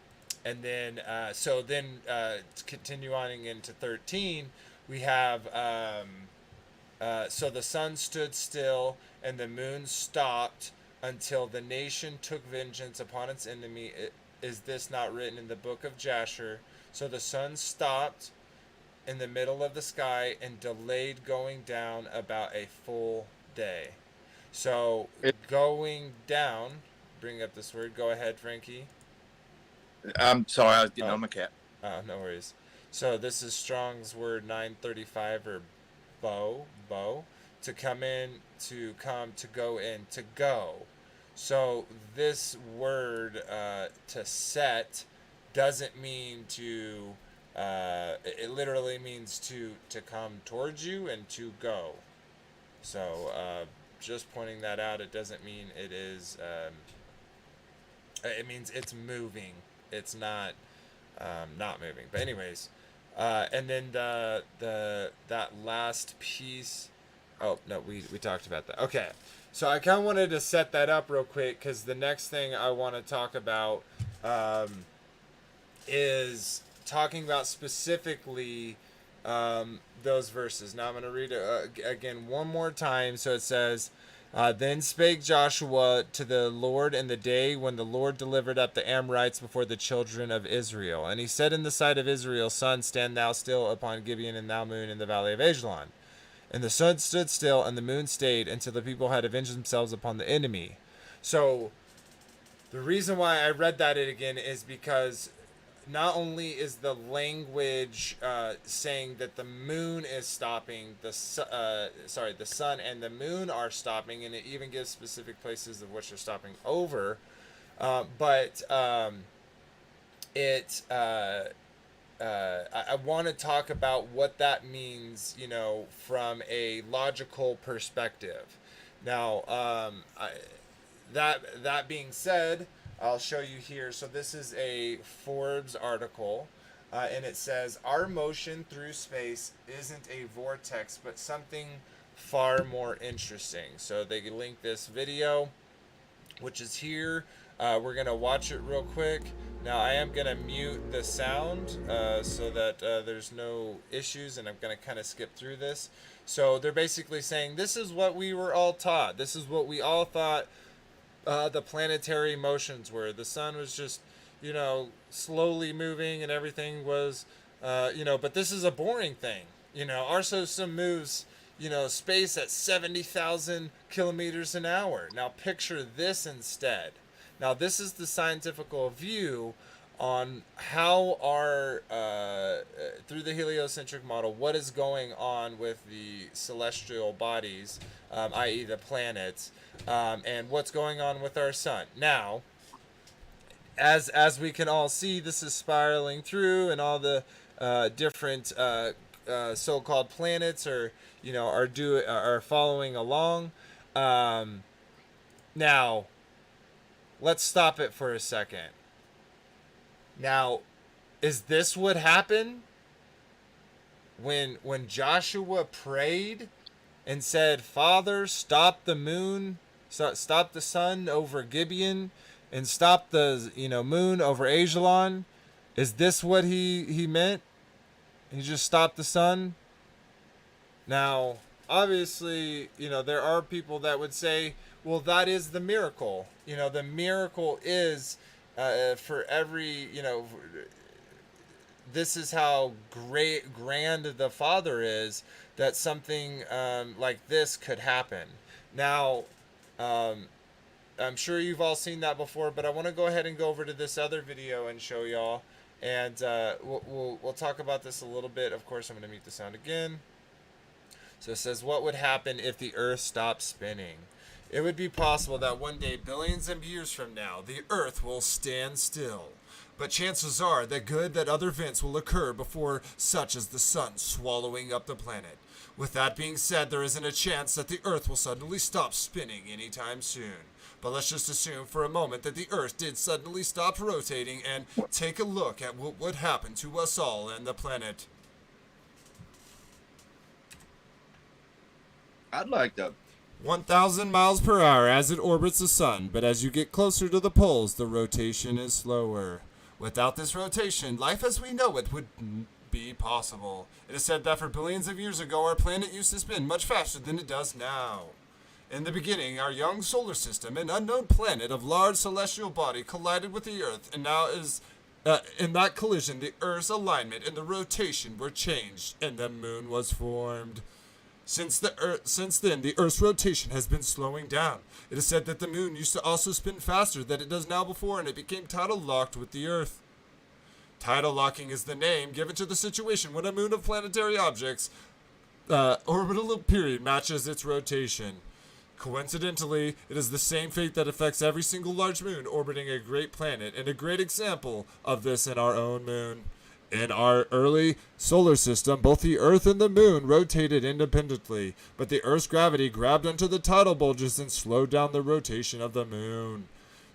and then continue on into 13, we have so the sun stood still and the moon stopped until the nation took vengeance upon its enemy. Is this not written in the book of Jasher? So the sun stopped in the middle of the sky and delayed going down about a full day. So going down, bring up this word. Go ahead, Frankie. I'm sorry, I was getting on my cat. No worries. So this is Strong's word 935, or bow, to come in, to come, to go in, to go. So this word to set doesn't mean to. It literally means to come towards you and to go. So just pointing that out. It doesn't mean it is. It means it's moving. It's not moving. But anyways, and then that last piece. Oh no, we talked about that. Okay, so I kind of wanted to set that up real quick because the next thing I want to talk about is talking about specifically those verses. Now I'm going to read it again one more time. So it says, then spake Joshua to the Lord in the day when the Lord delivered up the Amorites before the children of Israel. And he said in the sight of Israel, Sun, stand thou still upon Gibeon, and thou moon in the valley of Ajalon. And the sun stood still, and the moon stayed, until the people had avenged themselves upon the enemy. So the reason why I read that again is because not only is the language saying that the moon is stopping, the sun and the moon are stopping, and it even gives specific places of which they're stopping over, but I want to talk about what that means, from a logical perspective. Now, that being said, I'll show you here. So this is a Forbes article, and it says, our motion through space isn't a vortex, but something far more interesting. So they link this video, which is here. We're going to watch it real quick. Now I am going to mute the sound so that there's no issues, and I'm going to kind of skip through this. So they're basically saying this is what we were all taught. This is what we all thought the planetary motions were. The sun was just, slowly moving, and everything was, but this is a boring thing. Our system moves, space at 70,000 kilometers an hour. Now picture this instead. Now this is the scientific view on how our, through the heliocentric model, what is going on with the celestial bodies, i.e. the planets, and what's going on with our sun. Now, as we can all see, this is spiraling through, and all the different so-called planets are following along. Now, let's stop it for a second. Now, is this what happened when Joshua prayed and said, Father, stop the moon, stop the sun over Gibeon, and stop the moon over Ajalon? Is this what he meant? He just stopped the sun? Now, obviously, there are people that would say, well, that is the miracle. The miracle is for every, this is how grand the Father is, that something like this could happen. Now, I'm sure you've all seen that before, but I want to go ahead and go over to this other video and show y'all. And we'll talk about this a little bit. Of course, I'm going to mute the sound again. So it says, what would happen if the Earth stopped spinning? It would be possible that one day, billions of years from now, the Earth will stand still. But chances are that other events will occur before, such as the sun swallowing up the planet. With that being said, there isn't a chance that the Earth will suddenly stop spinning anytime soon. But let's just assume for a moment that the Earth did suddenly stop rotating and take a look at what would happen to us all and the planet. I'd like to 1,000 miles per hour as it orbits the sun, but as you get closer to the poles, the rotation is slower. Without this rotation, life as we know it wouldn't be possible. It is said that for billions of years ago, our planet used to spin much faster than it does now. In the beginning, our young solar system, an unknown planet of large celestial body, collided with the Earth, and now is in that collision, the Earth's alignment and the rotation were changed, and the moon was formed. Since then, the Earth's rotation has been slowing down. It is said that the moon used to also spin faster than it does now before, and it became tidal locked with the Earth. Tidal locking is the name given to the situation when a moon of planetary objects' orbital period matches its rotation. Coincidentally, it is the same fate that affects every single large moon orbiting a great planet, and a great example of this in our own moon. In our early solar system, both the Earth and the moon rotated independently, but the Earth's gravity grabbed onto the tidal bulges and slowed down the rotation of the moon.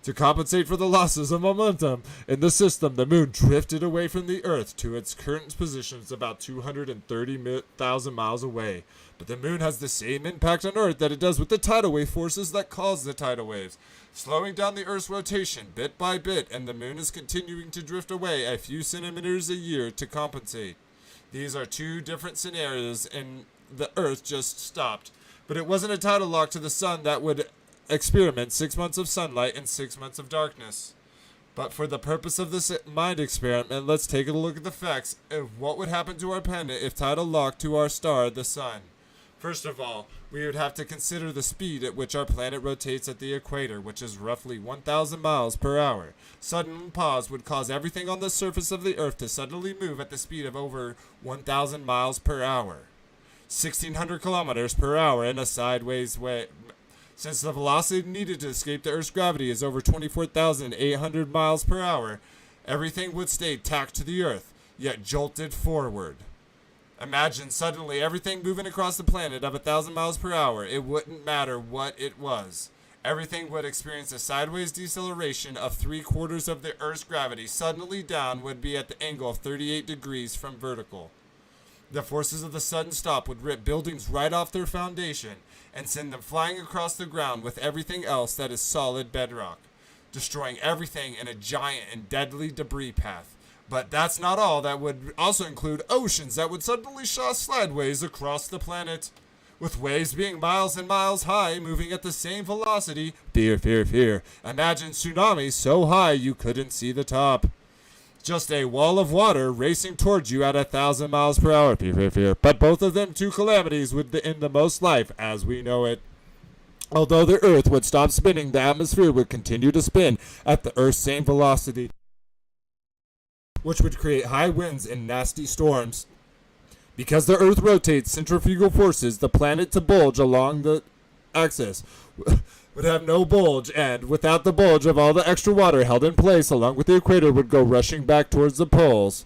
To compensate for the losses of momentum in the system, the moon drifted away from the Earth to its current positions about 230,000 miles away. But the moon has the same impact on Earth that it does with the tidal wave forces that cause the tidal waves, slowing down the Earth's rotation bit by bit, and the moon is continuing to drift away a few centimeters a year to compensate. These are two different scenarios, and the Earth just stopped. But it wasn't a tidal lock to the sun that would experiment 6 months of sunlight and 6 months of darkness. But for the purpose of this mind experiment, let's take a look at the facts of what would happen to our planet if tidal locked to our star, the sun. First of all, we would have to consider the speed at which our planet rotates at the equator, which is roughly 1,000 miles per hour. Sudden pause would cause everything on the surface of the Earth to suddenly move at the speed of over 1,000 miles per hour. 1,600 kilometers per hour in a sideways way. Since the velocity needed to escape the Earth's gravity is over 24,800 miles per hour, everything would stay tacked to the Earth, yet jolted forward. Imagine suddenly everything moving across the planet of 1,000 miles per hour. It wouldn't matter what it was. Everything would experience a sideways deceleration of 3/4 of the Earth's gravity. Suddenly down would be at the angle of 38 degrees from vertical. The forces of the sudden stop would rip buildings right off their foundation and send them flying across the ground with everything else that is solid bedrock, destroying everything in a giant and deadly debris path. But that's not all. That would also include oceans that would suddenly shot sideways across the planet, with waves being miles and miles high, moving at the same velocity. Fear, fear, fear. Imagine tsunamis so high you couldn't see the top. Just a wall of water racing towards you at 1,000 miles per hour. Fear, fear, fear. But both of them two calamities would end the most life as we know it. Although the Earth would stop spinning, the atmosphere would continue to spin at the Earth's same velocity, which would create high winds and nasty storms. Because the Earth rotates centrifugal forces the planet to bulge along the axis would have no bulge, and without the bulge of all the extra water held in place along with the equator would go rushing back towards the poles.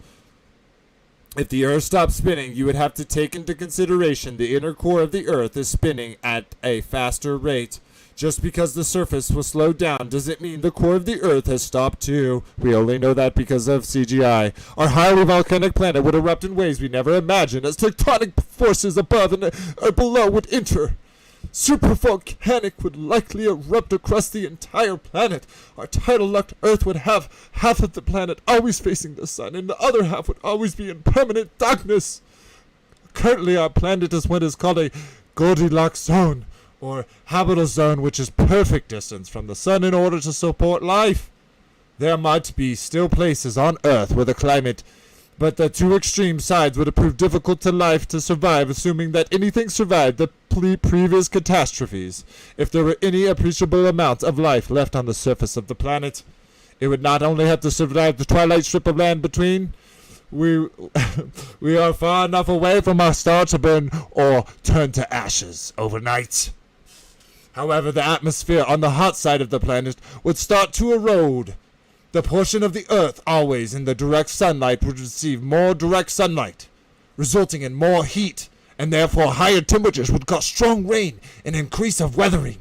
If the Earth stopped spinning, you would have to take into consideration the inner core of the Earth is spinning at a faster rate. Just because the surface was slowed down doesn't mean the core of the Earth has stopped too. We only know that because of CGI. Our highly volcanic planet would erupt in ways we never imagined as tectonic forces above and below would enter. Supervolcanic would likely erupt across the entire planet. Our tidal-locked Earth would have half of the planet always facing the sun, and the other half would always be in permanent darkness. Currently, our planet is what is called a Goldilocks zone, or habitable zone, which is perfect distance from the sun in order to support life. There might be still places on Earth where the climate But the two extreme sides would have proved difficult to life to survive, assuming that anything survived the previous catastrophes. If there were any appreciable amount of life left on the surface of the planet, it would not only have to survive the twilight strip of land between. We are far enough away from our star to burn or turn to ashes overnight. However, the atmosphere on the hot side of the planet would start to erode. The portion of the Earth always in the direct sunlight would receive more direct sunlight, resulting in more heat, and therefore higher temperatures would cause strong rain and increase of weathering.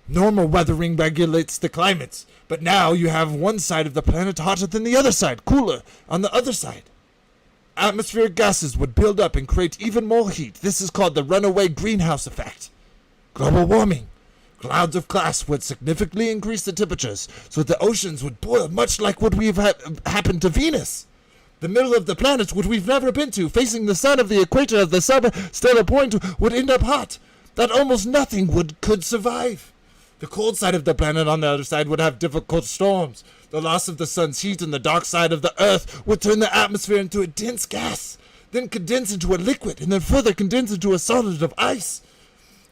Normal weathering regulates the climates, but now you have one side of the planet hotter than the other side, cooler on the other side. Atmospheric gases would build up and create even more heat. This is called the runaway greenhouse effect. Global warming. Clouds of glass would significantly increase the temperatures, so the oceans would boil much like what we've happened to Venus. The middle of the planet, which we've never been to, facing the sun of the equator of the stellar point, would end up hot, that almost nothing could survive. The cold side of the planet on the other side would have difficult storms. The loss of the sun's heat and the dark side of the Earth would turn the atmosphere into a dense gas, then condense into a liquid, and then further condense into a solid of ice.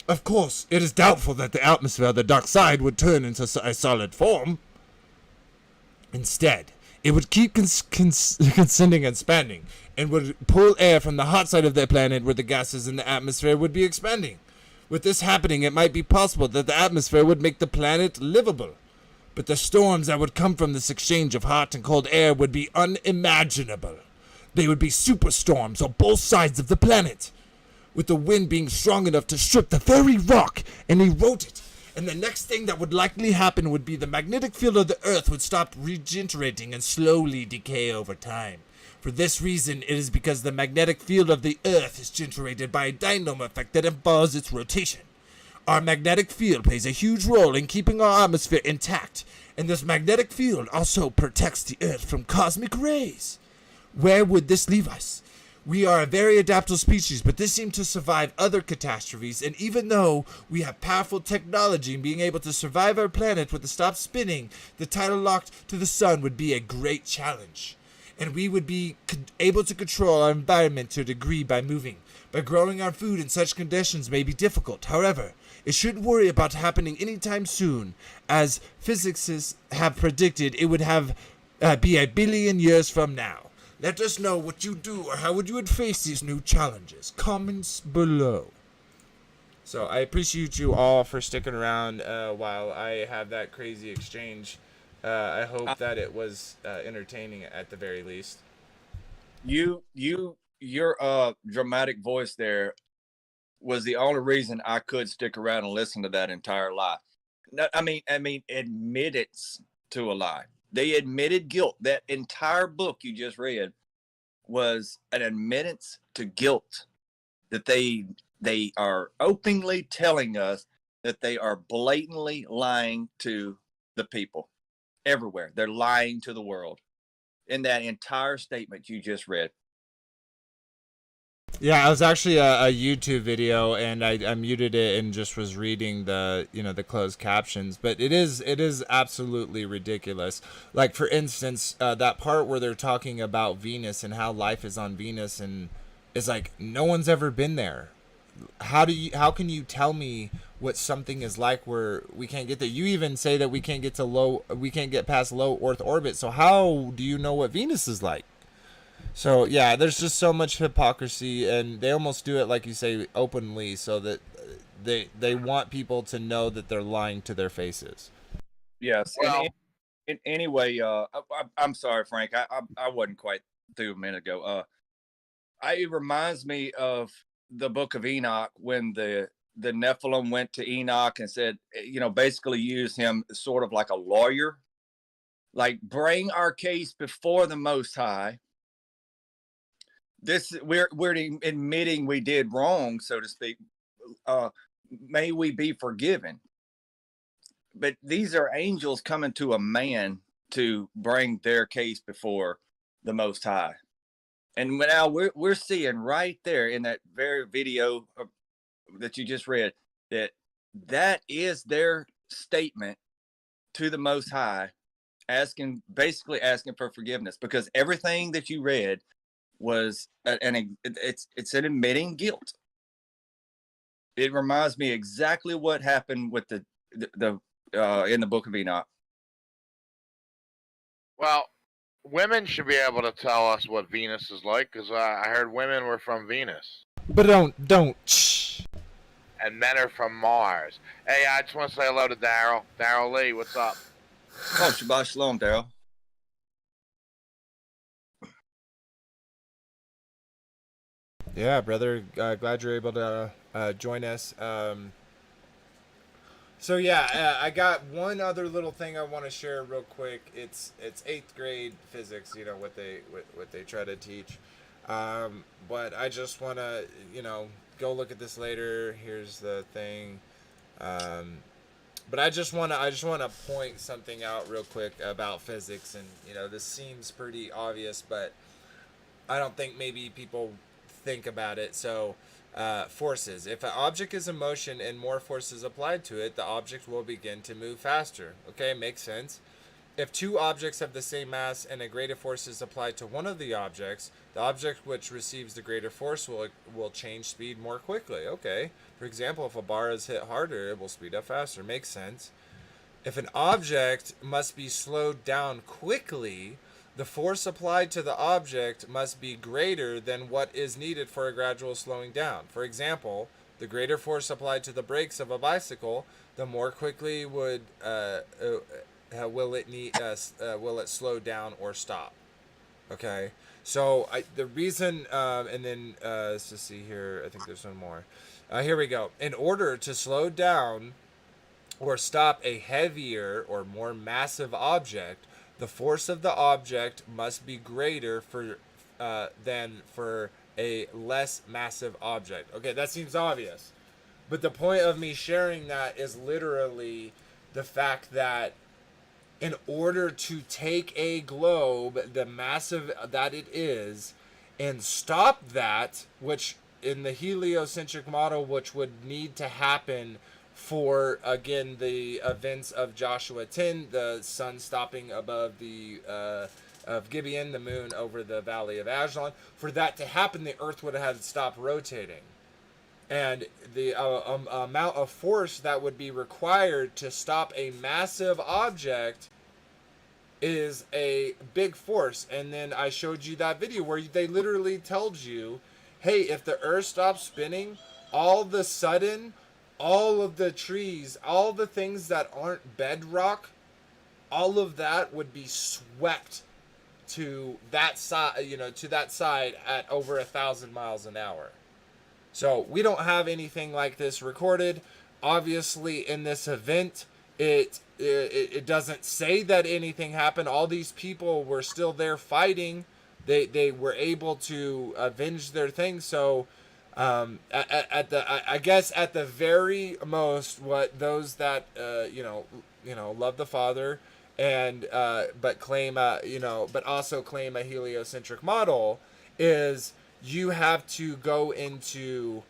Of course, it is doubtful that the atmosphere of the dark side would turn into a solid form. Instead, it would keep condensing and expanding, and would pull air from the hot side of the planet where the gases in the atmosphere would be expanding. With this happening, it might be possible that the atmosphere would make the planet livable. But the storms that would come from this exchange of hot and cold air would be unimaginable. They would be superstorms on both sides of the planet, with the wind being strong enough to strip the very rock and erode it. And the next thing that would likely happen would be the magnetic field of the Earth would stop regenerating and slowly decay over time. For this reason, it is because the magnetic field of the Earth is generated by a dynamo effect that involves its rotation. Our magnetic field plays a huge role in keeping our atmosphere intact, and this magnetic field also protects the Earth from cosmic rays. Where would this leave us? We are a very adaptable species, but this seemed to survive other catastrophes, and even though we have powerful technology in being able to survive our planet with the stop spinning, the tidal lock to the sun would be a great challenge. And we would be able to control our environment to a degree by moving. But growing our food in such conditions may be difficult. However, it shouldn't worry about happening anytime soon. As physicists have predicted, it would be 1 billion years from now. Let us know what you do or how you would face these new challenges. Comments below. So I appreciate you all for sticking around while I have that crazy exchange. I hope that it was entertaining at the very least. Your dramatic voice there was the only reason I could stick around and listen to that entire lie. I mean, admittance to a lie. They admitted guilt. That entire book you just read was an admittance to guilt. That they are openly telling us that they are blatantly lying to the people everywhere. They're lying to the world in that entire statement you just read. Yeah, it was actually a YouTube video, and I muted it and just was reading the closed captions. But it is absolutely ridiculous. Like, for instance, that part where they're talking about Venus and how life is on Venus, and it's like no one's ever been there. How can you tell me what something is like where we can't get there? You even say that we can't get past low Earth orbit. So how do you know what Venus is like? So yeah, there's just so much hypocrisy, and they almost do it, like you say, openly, so that they want people to know that they're lying to their faces. Yes. Well, anyway, I'm sorry, Frank. I wasn't quite through a minute ago. It reminds me of the Book of Enoch, when the Nephilim went to Enoch and said, basically used him sort of like a lawyer, like, bring our case before the Most High. We're admitting we did wrong, so to speak. May we be forgiven. But these are angels coming to a man to bring their case before the Most High. And now we're seeing right there in that very video that you just read that is their statement to the Most High, basically asking for forgiveness, because everything that you read was it's an admitting guilt. It reminds me exactly what happened with the in the Book of Enoch. Well, women should be able to tell us what Venus is like, because I heard women were from Venus. But don't. Shh. And men are from Mars. Hey, I just want to say hello to Daryl. Daryl Lee, what's up? Oh, Shabbat Shalom, Daryl. Yeah, brother. Glad you're able to join us. So yeah, I got one other little thing I want to share real quick. It's 8th grade physics, you know, what they try to teach. But I just want to, you know, go look at this later. Here's the thing. But I just want to point something out real quick about physics, and you know, this seems pretty obvious, but I don't think maybe people think about it. So forces. If an object is in motion and more force is applied to it, the object will begin to move faster. Okay, makes sense. If two objects have the same mass and a greater force is applied to one of the objects, the object which receives the greater force will change speed more quickly. Okay. For example, if a bar is hit harder, it will speed up faster. Makes sense. If an object must be slowed down quickly, the force applied to the object must be greater than what is needed for a gradual slowing down. For example, the greater force applied to the brakes of a bicycle, the more quickly will it slow down or stop. Okay, so the reason, and then let's just see here. I think there's one more. Here we go. In order to slow down or stop a heavier or more massive object, the force of the object must be greater than for a less massive object. Okay, that seems obvious. But the point of me sharing that is literally the fact that in order to take a globe, the massive that it is, and stop that, which in the heliocentric model, which would need to happen for, again, the events of Joshua 10, the sun stopping above the of Gibeon, the moon over the valley of Ajalon. For that to happen, the earth would have had to stop rotating. And the amount of force that would be required to stop a massive object is a big force. And then I showed you that video where they literally told you, hey, if the earth stops spinning, all of a sudden, all of the trees, all the things that aren't bedrock, all of that would be swept to that side, you know, to that side at over 1,000 miles an hour. So we don't have anything like this recorded. Obviously, in this event, it doesn't say that anything happened. All these people were still there fighting. They were able to avenge their thing. So I guess at the very most, what those that love the Father and but claim but also claim a heliocentric model is, you have to go into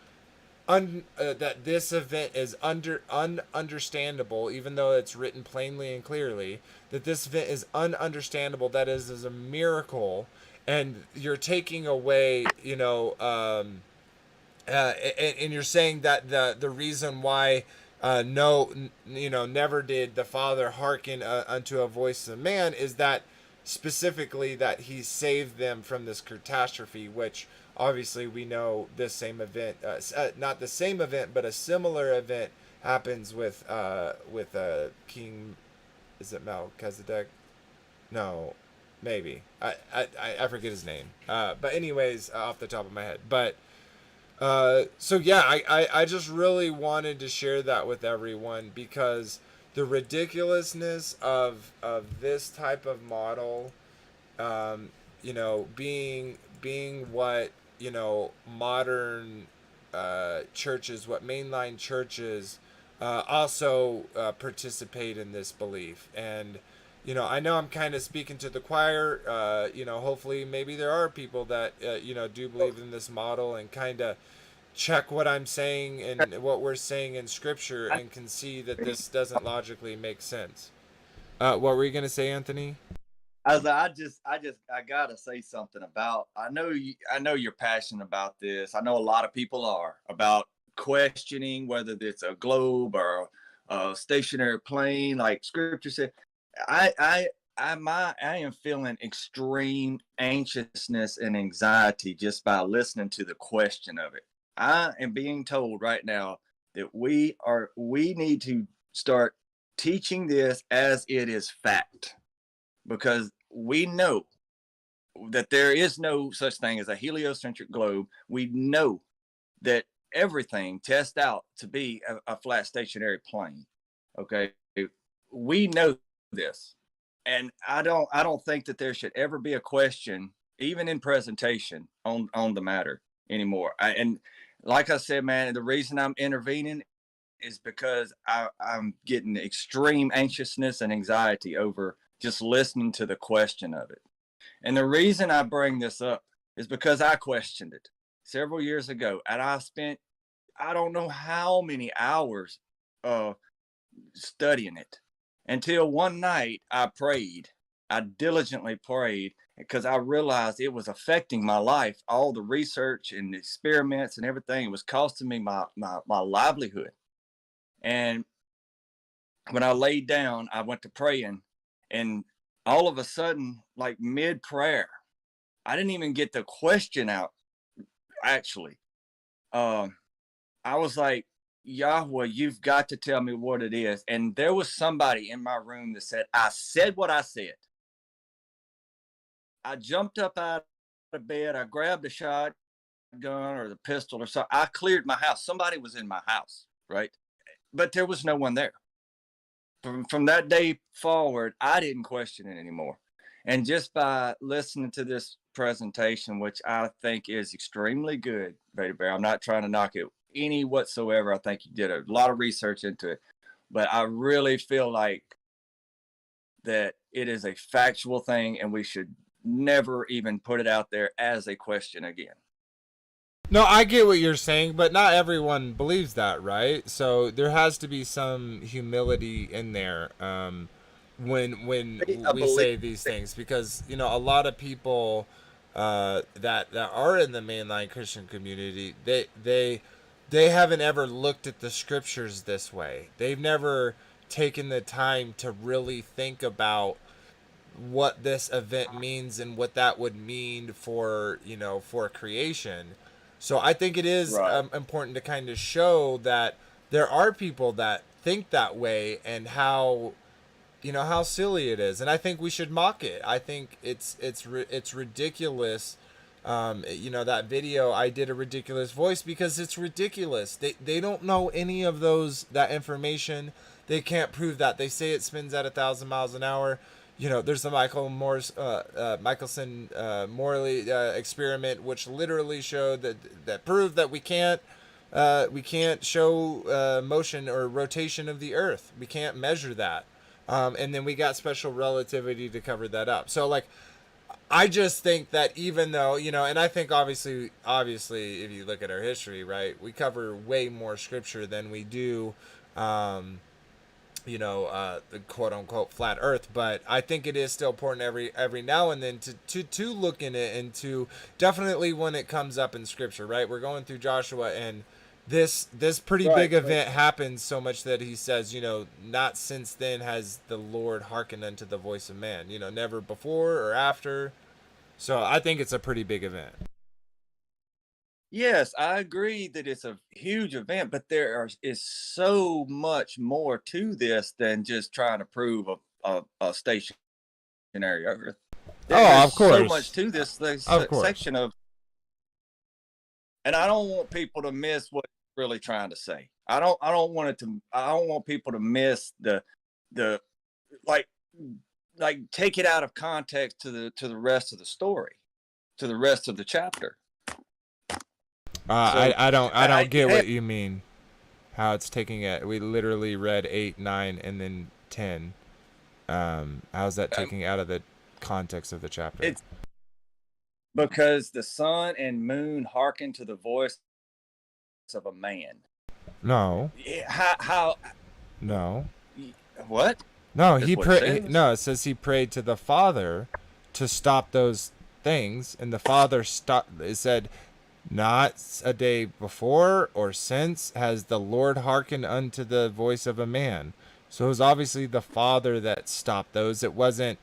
that this event is ununderstandable, even though it's written plainly and clearly that this event is ununderstandable. That is a miracle, and you're taking away, and you're saying that the reason why never did the Father hearken unto a voice of man is that specifically that he saved them from this catastrophe, which obviously we know this same event, not the same event, but a similar event happens with King, is it Melchizedek? No, maybe. I forget his name. But anyways, off the top of my head. But so yeah, I just really wanted to share that with everyone, because the ridiculousness of this type of model, being what, modern churches, what mainline churches also participate in this belief. And I know I'm kind of speaking to the choir. Hopefully maybe there are people that do believe in this model and kind of check what I'm saying and what we're saying in scripture and can see that this doesn't logically make sense. What were you going to say, Anthony? I gotta say something about. I know you're passionate about this. I know a lot of people are about questioning whether it's a globe or a stationary plane, like Scripture said. I I I am feeling extreme anxiousness and anxiety just by listening to the question of it. I am being told right now that we need to start teaching this as it is fact, because we know that there is no such thing as a heliocentric globe. We know that everything tests out to be a flat stationary plane. Okay, we know this, and I don't think that there should ever be a question, even in presentation, on the matter anymore. And like I said, man, the reason I'm intervening is because I'm getting extreme anxiousness and anxiety over just listening to the question of it. And the reason I bring this up is because I questioned it several years ago, and I spent I don't know how many hours uh, studying it until one night I prayed. I diligently prayed because I realized it was affecting my life. All the research and experiments and everything was costing me my livelihood. And when I laid down, I went to praying, and all of a sudden, like mid prayer, I didn't even get the question out. Actually, um, I was like, Yahweh, you've got to tell me what it is. And there was somebody in my room that said, I said what I said. I jumped up out of bed. I grabbed a shotgun or the pistol or something. I cleared my house. Somebody was in my house, right? But there was no one there. From that day forward, I didn't question it anymore. And just by listening to this presentation, which I think is extremely good, Vader Bear, I'm not trying to knock it any whatsoever. I think you did a lot of research into it, but I really feel like that it is a factual thing, and we should never even put it out there as a question again. No, I get what you're saying, but not everyone believes that, right? So there has to be some humility in there when we say these things, because you know a lot of people that are in the mainline Christian community, they haven't ever looked at the scriptures this way. They've never taken the time to really think about what this event means and what that would mean for, you know, for creation. So I think it is Right. important to kind of show that there are people that think that way, and how, you know, how silly it is. And I think we should mock it. I think it's ridiculous. You know, that video, I did a ridiculous voice because it's ridiculous. They don't know any of that information. They can't prove that. They say it spins at 1,000 miles an hour. You know, there's the Michelson Morley experiment, which literally showed that proved that we can't show motion or rotation of the Earth. We can't measure that. And then we got special relativity to cover that up. So like, I just think that even though, you know, and I think obviously, if you look at our history, right, we cover way more scripture than we do, the quote unquote flat Earth. But I think it is still important every now and then to look in it, and to definitely when it comes up in scripture, right? We're going through Joshua, and this pretty big event happens so much that he says, you know, not since then has the Lord hearkened unto the voice of man, you know, never before or after. So I think it's a pretty big event. Yes, I agree that it's a huge event, but is so much more to this than just trying to prove a stationary Earth. Oh, of There's so course. much to this Of course. section of, and I don't want people to miss what it's really trying to say. I don't want people to miss the like take it out of context to the rest of the story, to the rest of the chapter. I don't get what you mean. How it's taking it? We literally read 8, 9, and then 10. How's that taking out of the context of the chapter? It's because the sun and moon hearken to the voice of a man. No. How? No. What? No, That's he what it prayed. says. No, it says he prayed to the Father to stop those things, and the Father stopped. It said, "Not a day before or since has the Lord hearkened unto the voice of a man." So it was obviously the Father that stopped those. It wasn't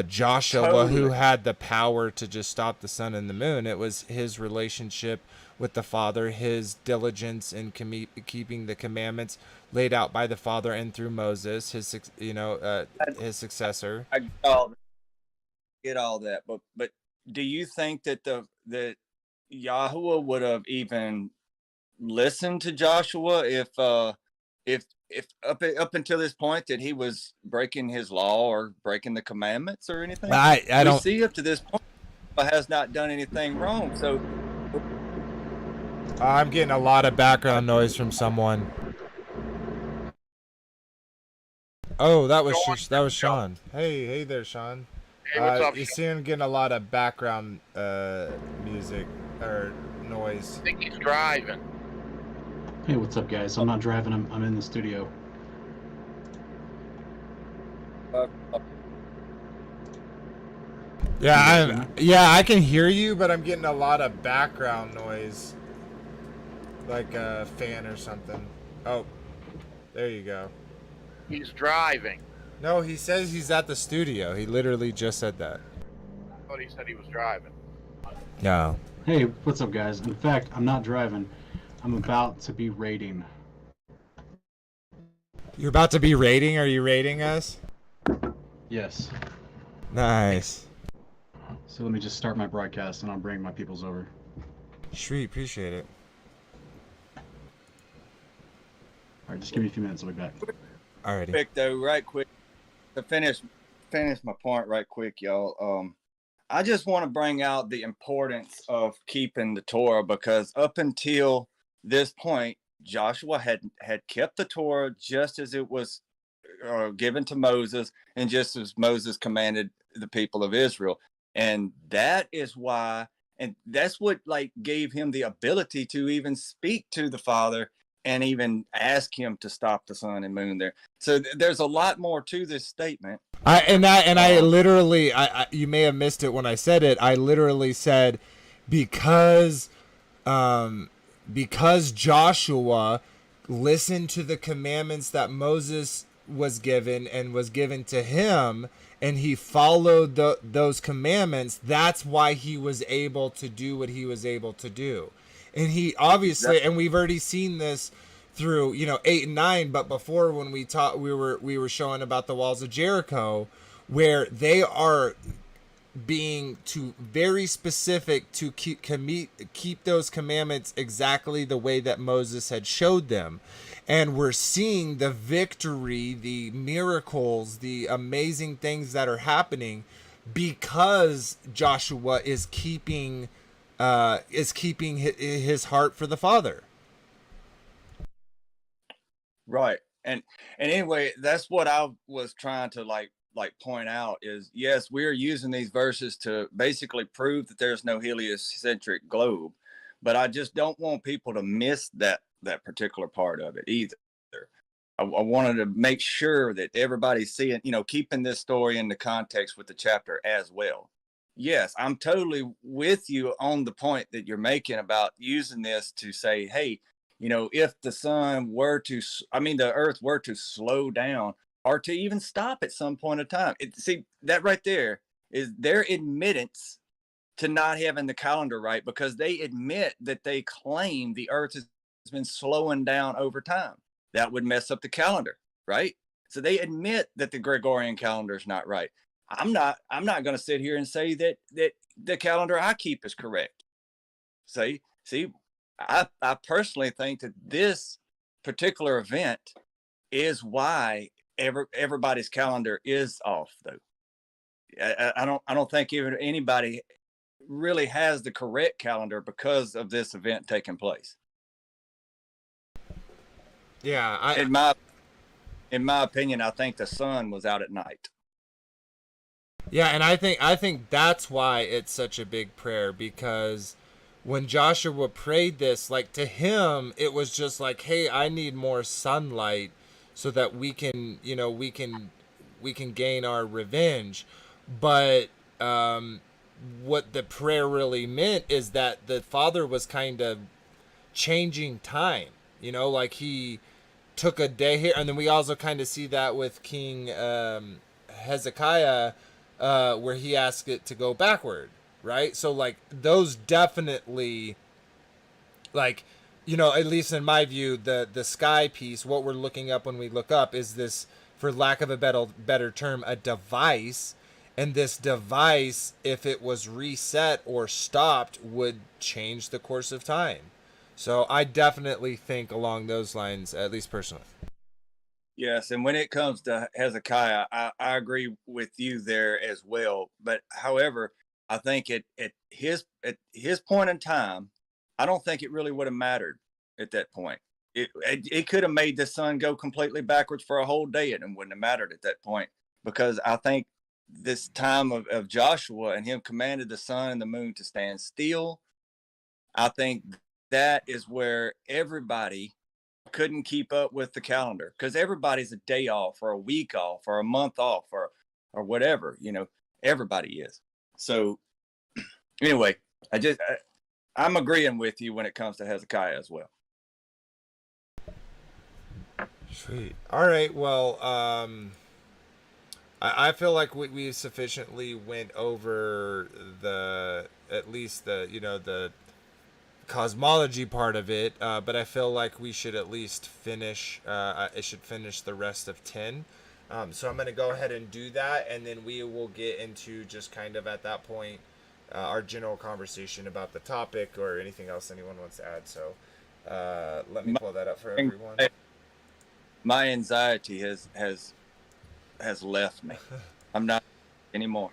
Joshua who Totally. had the power to just stop the sun and the moon. It was his relationship with the Father, his diligence in keeping the commandments laid out by the Father and through Moses, his successor. I get all that, but do you think that that Yahweh would have even listened to Joshua if up until this point that he was breaking his law or breaking the commandments or anything? I We don't. see up to this point has not done anything wrong. So I'm getting a lot of background noise from someone. Oh, that was Sean. Hey there, Sean. Hey, what's up, You Sean? see him getting a lot of background music or I noise. think he's driving. Hey, what's up, guys? I'm not driving. I'm in the studio. uh, Yeah, I can hear you, but I'm getting a lot of background noise, like a fan or something. Oh, there you go. He's driving. No, he says he's at the studio. He literally just said that. I thought he said he was driving. No. Hey, what's up, guys? In fact, I'm not driving. I'm about to be raiding. You're about to be raiding? Are you raiding us? Yes. Nice. So let me just start my broadcast and I'll bring my peoples over. Sweet, appreciate it. Alright, just give me a few minutes. I'll be back. Alrighty. quick though, right quick to finish my point right quick, y'all. I just want to bring out the importance of keeping the Torah because up until this point, Joshua had kept the Torah just as it was given to Moses and just as Moses commanded the people of Israel. And that is why, and that's what like gave him the ability to even speak to the Father and even ask him to stop the sun and moon there. So there's a lot more to this statement. I literally, you may have missed it when I said it. I literally said because Joshua listened to the commandments that Moses was given and was given to him, and he followed those commandments, that's why he was able to do what he was able to do. And he obviously, and we've already seen this through 8 and 9, but before when we were showing about the walls of Jericho, where they are being too very specific to keep those commandments exactly the way that Moses had showed them. And we're seeing the victory, the miracles, the amazing things that are happening because Joshua is keeping his heart for the Father. Right. And anyway, that's what I was trying to like point out is yes, we're using these verses to basically prove that there's no heliocentric globe, but I just don't want people to miss that particular part of it either. I wanted to make sure that everybody's seeing, keeping this story in the context with the chapter as well. Yes, I'm totally with you on the point that you're making about using this to say, hey, if the the earth were to slow down or to even stop at some point in time, see that right there is their admittance to not having the calendar right because they admit that they claim the earth has been slowing down over time. That would mess up the calendar, right? So they admit that the Gregorian calendar is not right. I'm not going to sit here and say that the calendar I keep is correct. See, I personally think that this particular event is why everybody's calendar is off, though. I don't think even anybody really has the correct calendar because of this event taking place. Yeah, in my opinion, I think the sun was out at night. Yeah, and I think that's why it's such a big prayer, because when Joshua prayed this, like to him, it was just like, hey, I need more sunlight so that we can, you know, we can gain our revenge. But what the prayer really meant is that the father was kind of changing time, you know, like he took a day here. And then we also kind of see that with King Hezekiah, where he asked it to go backward, right? So like those definitely, like, you know, at least in my view, the sky piece, what we're looking up when we look up is this, for lack of a better term, a device. And this device, if it was reset or stopped, would change the course of time. So I definitely think along those lines, at least personally. Yes, and when it comes to Hezekiah, I agree with you there as well. But however, I think at his point in time, I don't think it really would have mattered at that point. It could have made the sun go completely backwards for a whole day, and it wouldn't have mattered at that point, because I think this time of Joshua and him commanded the sun and the moon to stand still. I think that is where everybody couldn't keep up with the calendar, because everybody's a day off or a week off or a month off or whatever, you know, everybody is. So anyway, I'm agreeing with you when it comes to Hezekiah as well. Sweet. All right. Well, I feel like we sufficiently went over at least the cosmology part of it, but I feel like we should at least finish. It should finish the rest of 10. So I'm going to go ahead and do that, and then we will get into just kind of at that point our general conversation about the topic or anything else anyone wants to add. So let me pull that up for everyone. My anxiety has left me. I'm not anymore.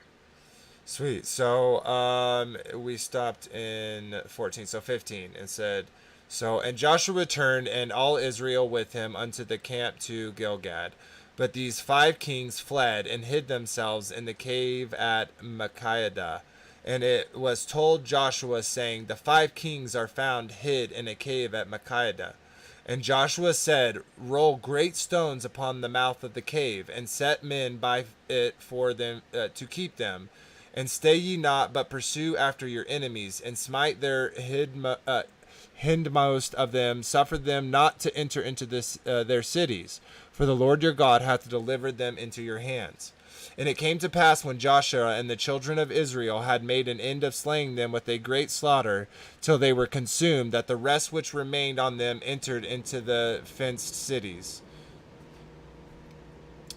Sweet. So we stopped in 14. So 15, and said, so, and Joshua returned and all Israel with him unto the camp to Gilgad. But these 5 kings fled and hid themselves in the cave at Makkedah. And it was told Joshua, saying, the 5 kings are found hid in a cave at Makkedah. And Joshua said, roll great stones upon the mouth of the cave, and set men by it for them to keep them. And stay ye not, but pursue after your enemies, and smite their hindmost of them, suffer them not to enter into their cities, for the Lord your God hath delivered them into your hands. And it came to pass, when Joshua and the children of Israel had made an end of slaying them with a great slaughter, till they were consumed, that the rest which remained on them entered into the fenced cities.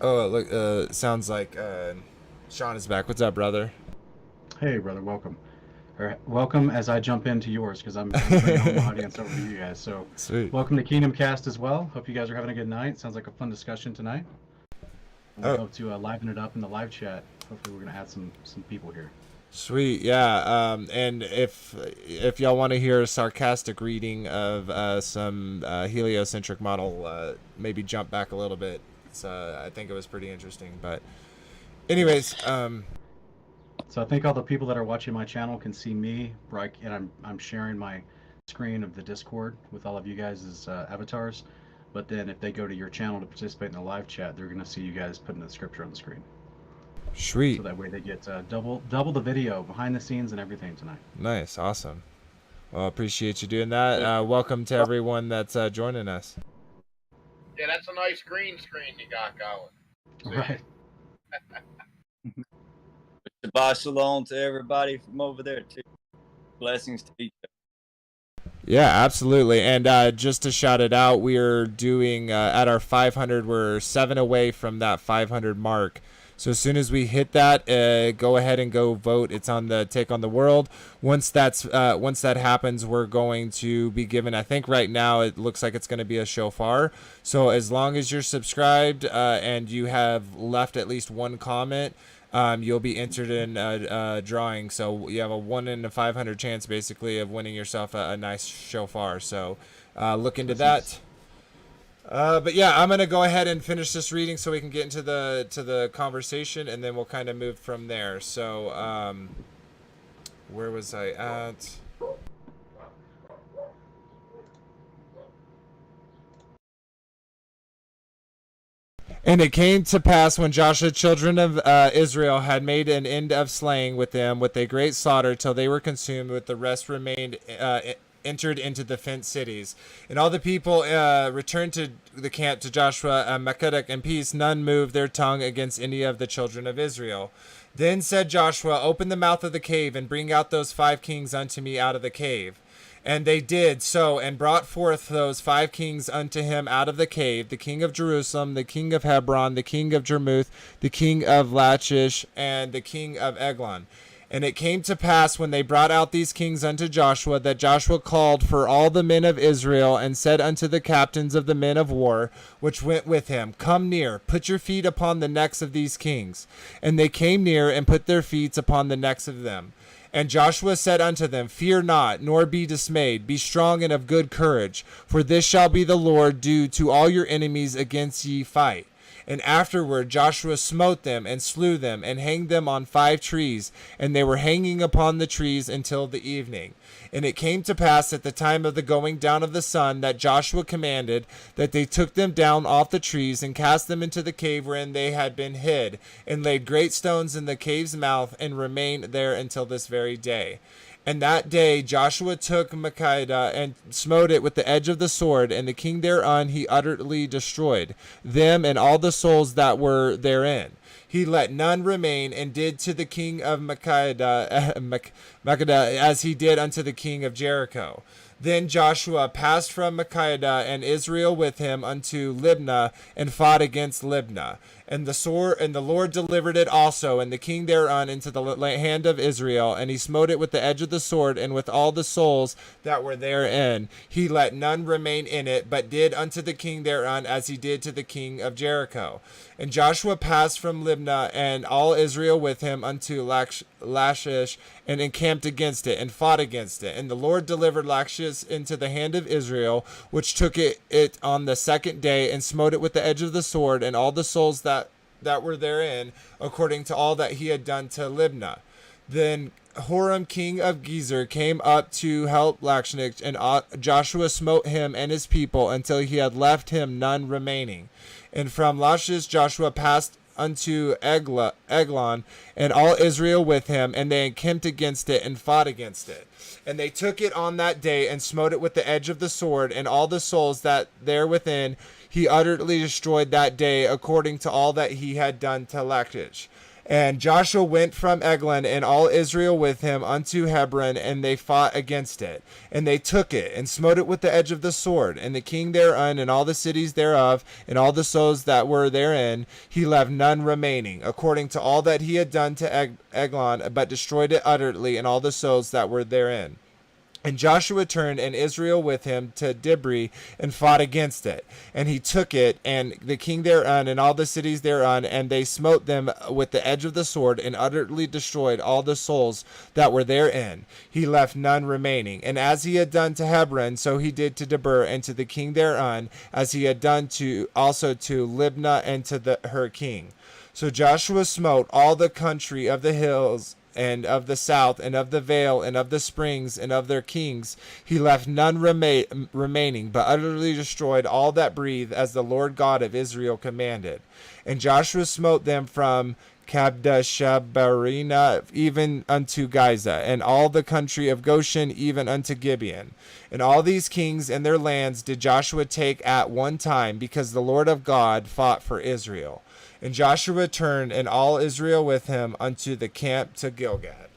Oh, look, sounds like Sean is back. What's up, brother? Hey, brother, welcome. Or welcome as I jump into yours, because I'm bringing home the audience over to you guys. So, Sweet. Welcome to Kingdom Cast as well. Hope you guys are having a good night. Sounds like a fun discussion tonight. We hope to liven it up in the live chat. Hopefully, we're gonna add some people here. Sweet, yeah. And if y'all want to hear a sarcastic reading of some heliocentric model, maybe jump back a little bit. I think it was pretty interesting. But anyways, So I think all the people that are watching my channel can see me, and I'm sharing my screen of the Discord with all of you guys' avatars. But then if they go to your channel to participate in the live chat, they're gonna see you guys putting the scripture on the screen. Sweet. So that way they get double the video, behind the scenes and everything tonight. Nice, awesome. Well, appreciate you doing that. Welcome to everyone that's joining us. Yeah, that's a nice green screen you got going. Right. Shabbat shalom to everybody from over there too. Blessings to each other. Yeah, absolutely. And just to shout it out, we are doing at our 500. We're 7 away from that 500 mark. So as soon as we hit that, go ahead and go vote. It's on the Take on the World. Once that happens, we're going to be given, I think right now it looks like it's going to be a shofar. So as long as you're subscribed and you have left at least one comment, you'll be entered in a drawing. So you have a 1 in a 500 chance basically of winning yourself a nice shofar. So look into that. But yeah, I'm gonna go ahead and finish this reading so we can get into the conversation, and then we'll kind of move from there. So where was I at? And it came to pass when Joshua, children of Israel, had made an end of slaying with them with a great slaughter till they were consumed, with the rest remained entered into the fenced cities. And all the people returned to the camp to Joshua and Makkedah in peace. None moved their tongue against any of the children of Israel. Then said Joshua, open the mouth of the cave and bring out those 5 kings unto me out of the cave. And they did so, and brought forth those 5 kings unto him out of the cave, the king of Jerusalem, the king of Hebron, the king of Jarmuth, the king of Lachish, and the king of Eglon. And it came to pass, when they brought out these kings unto Joshua, that Joshua called for all the men of Israel, and said unto the captains of the men of war, which went with him, come near, put your feet upon the necks of these kings. And they came near, and put their feet upon the necks of them. And Joshua said unto them, fear not, nor be dismayed. Be strong and of good courage, for this shall be the Lord do to all your enemies against ye fight. And afterward Joshua smote them, and slew them, and hanged them on 5 trees, and they were hanging upon the trees until the evening. And it came to pass at the time of the going down of the sun, that Joshua commanded that they took them down off the trees, and cast them into the cave wherein they had been hid, and laid great stones in the cave's mouth, and remained there until this very day. And that day Joshua took Makkedah, and smote it with the edge of the sword, and the king thereon he utterly destroyed, them and all the souls that were therein. He let none remain, and did to the king of Makkedah as he did unto the king of Jericho. Then Joshua passed from Makkedah, and Israel with him, unto Libnah, and fought against Libnah. And the Lord delivered it also, and the king thereon, into the hand of Israel. And he smote it with the edge of the sword, and with all the souls that were therein. He let none remain in it, but did unto the king thereon as he did to the king of Jericho. And Joshua passed from Libnah, and all Israel with him, unto Lachish, and encamped against it, and fought against it. And the Lord delivered Lachish into the hand of Israel, which took it on the 2nd day, and smote it with the edge of the sword, and all the souls that were therein, according to all that he had done to Libnah. Then Horam king of Gezer came up to help Lachish, and Joshua smote him and his people until he had left him none remaining. And from Lachish Joshua passed unto Eglon, and all Israel with him, and they encamped against it, and fought against it. And they took it on that day, and smote it with the edge of the sword, and all the souls that there within he utterly destroyed that day, according to all that he had done to Lachish. And Joshua went from Eglon, and all Israel with him, unto Hebron, and they fought against it. And they took it, and smote it with the edge of the sword. And the king thereon, and all the cities thereof, and all the souls that were therein, he left none remaining, according to all that he had done to Eglon, but destroyed it utterly, and all the souls that were therein. And Joshua turned, and Israel with him, to Dibri, and fought against it. And he took it, and the king thereon, and all the cities thereon, and they smote them with the edge of the sword, and utterly destroyed all the souls that were therein. He left none remaining. And as he had done to Hebron, so he did to Debir, and to the king thereon, as he had done also to Libnah, and to her king. So Joshua smote all the country of the hills, and of the south, and of the vale, and of the springs, and of their kings. He left none remaining, but utterly destroyed all that breathe, as the Lord God of Israel commanded. And Joshua smote them from Kabdeshabarina even unto Giza, and all the country of Goshen even unto Gibeon. And all these kings and their lands did Joshua take at one time, because the Lord of God fought for Israel. And Joshua turned, and all Israel with him, unto the camp to Gilgad.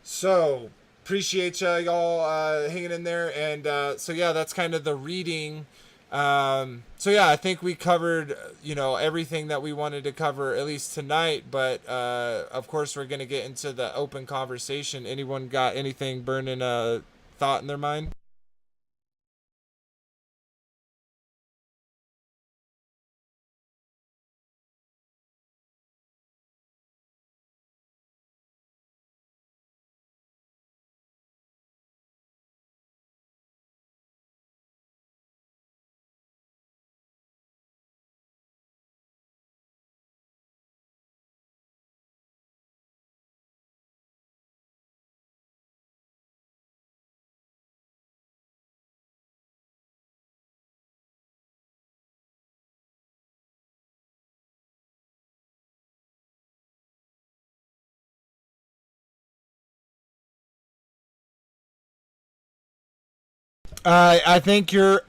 So, appreciate y'all hanging in there. And so, yeah, that's kind of the reading. So, yeah, I think we covered, everything that we wanted to cover, at least tonight. But, of course, we're going to get into the open conversation. Anyone got anything burning a thought in their mind? I think you're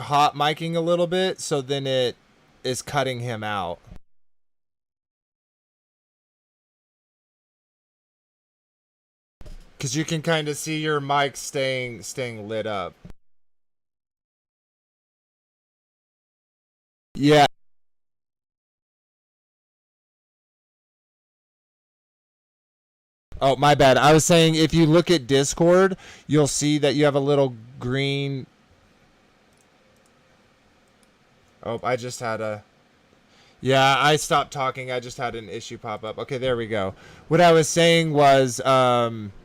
hot micing a little bit, so then it is cutting him out. Because you can kind of see your mic staying lit up. Yeah. Oh, my bad. I was saying if you look at Discord, you'll see that you have a little green. Oh, I just had a. Yeah, I stopped talking. I just had an issue pop up. Okay, there we go. What I was saying was,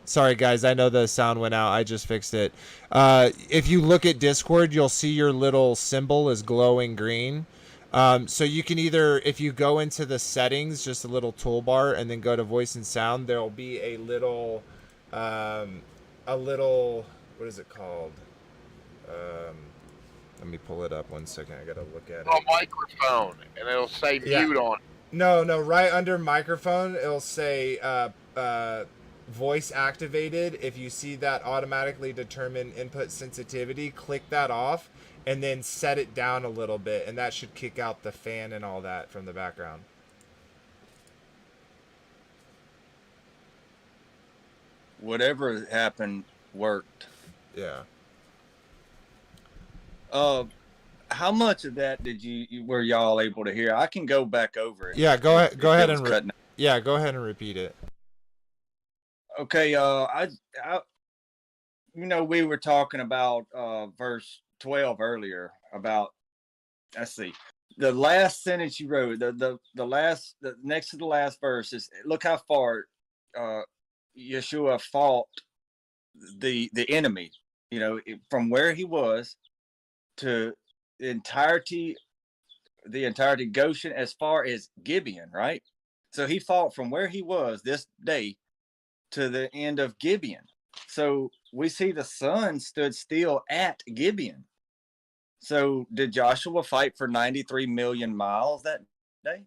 sorry guys, I know the sound went out. I just fixed it. If you look at Discord, you'll see your little symbol is glowing green. So you can either, if you go into the settings, just a little toolbar, and then go to voice and sound, there'll be a little, what is it called? Um, Let me pull it up 1 second. I gotta look at it. A microphone, and it'll say mute on. No, right under microphone, it'll say voice activated. If you see that automatically determine input sensitivity, click that off, and then set it down a little bit, and that should kick out the fan and all that from the background. Whatever happened worked. Yeah. How much of that were y'all able to hear? I can go back over it. Yeah, go ahead. Go ahead and go ahead and repeat it. Okay. We were talking about verse 12 earlier about. Let's see. The last sentence you wrote, the next to the last verse is, look how far Yeshua fought the enemy. From where he was to the entirety Goshen as far as Gibeon, right? So he fought from where he was this day to the end of Gibeon. So we see the sun stood still at Gibeon. So did Joshua fight for 93 million miles that day?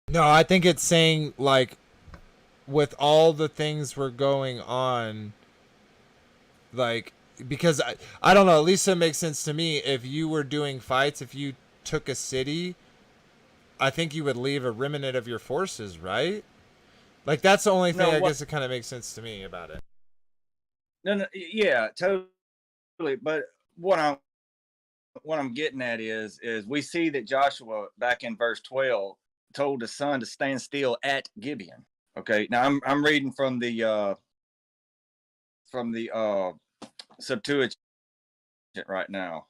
No, I think it's saying, like, with all the things were going on, like, because I don't know, at least it makes sense to me. If you were doing fights, if you took a city, I think you would leave a remnant of your forces, right? Like, that's the only thing I guess it kind of makes sense to me about it. No, yeah, totally. But what I'm getting at is we see that Joshua back in verse 12 told the sun to stand still at Gibeon. Okay, now I'm reading from the Septuagint right now.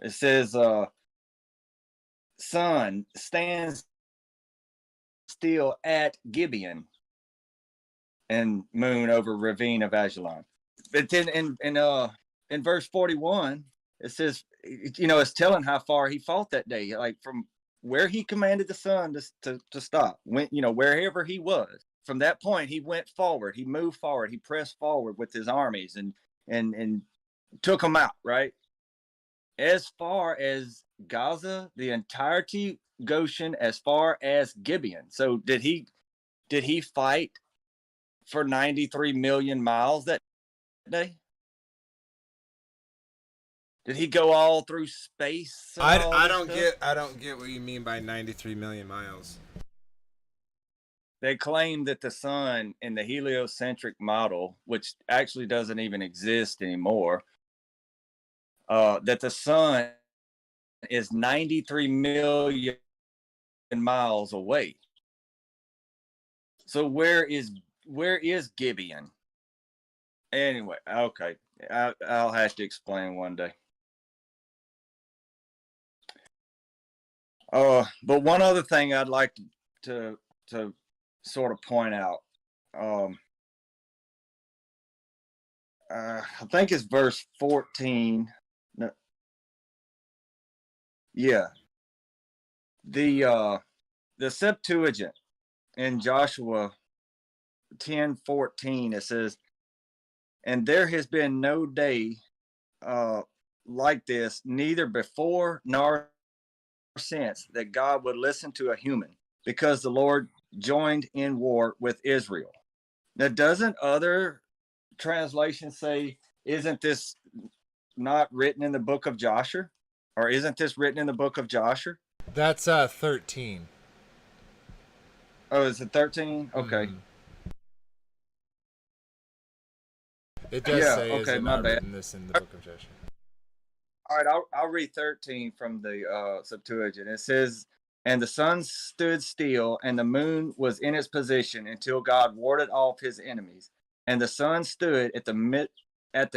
It says, sun stands still at Gibeon, and moon over ravine of Ajalon. But then in verse 41, it says, it's telling how far he fought that day, like from where he commanded the sun to stop, wherever he was. From that point, he went forward. He moved forward. He pressed forward with his armies and took them out, right? As far as Gaza, the entirety Goshen, as far as Gibeon. So did he fight for 93 million miles that day? Did he go all through space? I don't get what you mean by 93 million miles. They claim that the sun in the heliocentric model, which actually doesn't even exist anymore, that the sun is 93 million miles away. So where is Gibeon? Anyway, okay, I'll have to explain one day. But one other thing I'd like to sort of point out, I think it's verse 14. No, yeah, the Septuagint in Joshua 10:14, it says, and there has been no day like this, neither before nor since, that God would listen to a human, because the Lord joined in war with Israel. Now, doesn't other translations say, isn't this not written in the book of Joshua? Or isn't this written in the book of Joshua? That's 13. Oh, is it 13? Okay. Mhm. It does Yeah, say, is okay, it my not bad. written this in the book of Joshua? All right, I'll read 13 from the Septuagint. It says, and the sun stood still, and the moon was in its position until God warded off his enemies. And the sun stood at the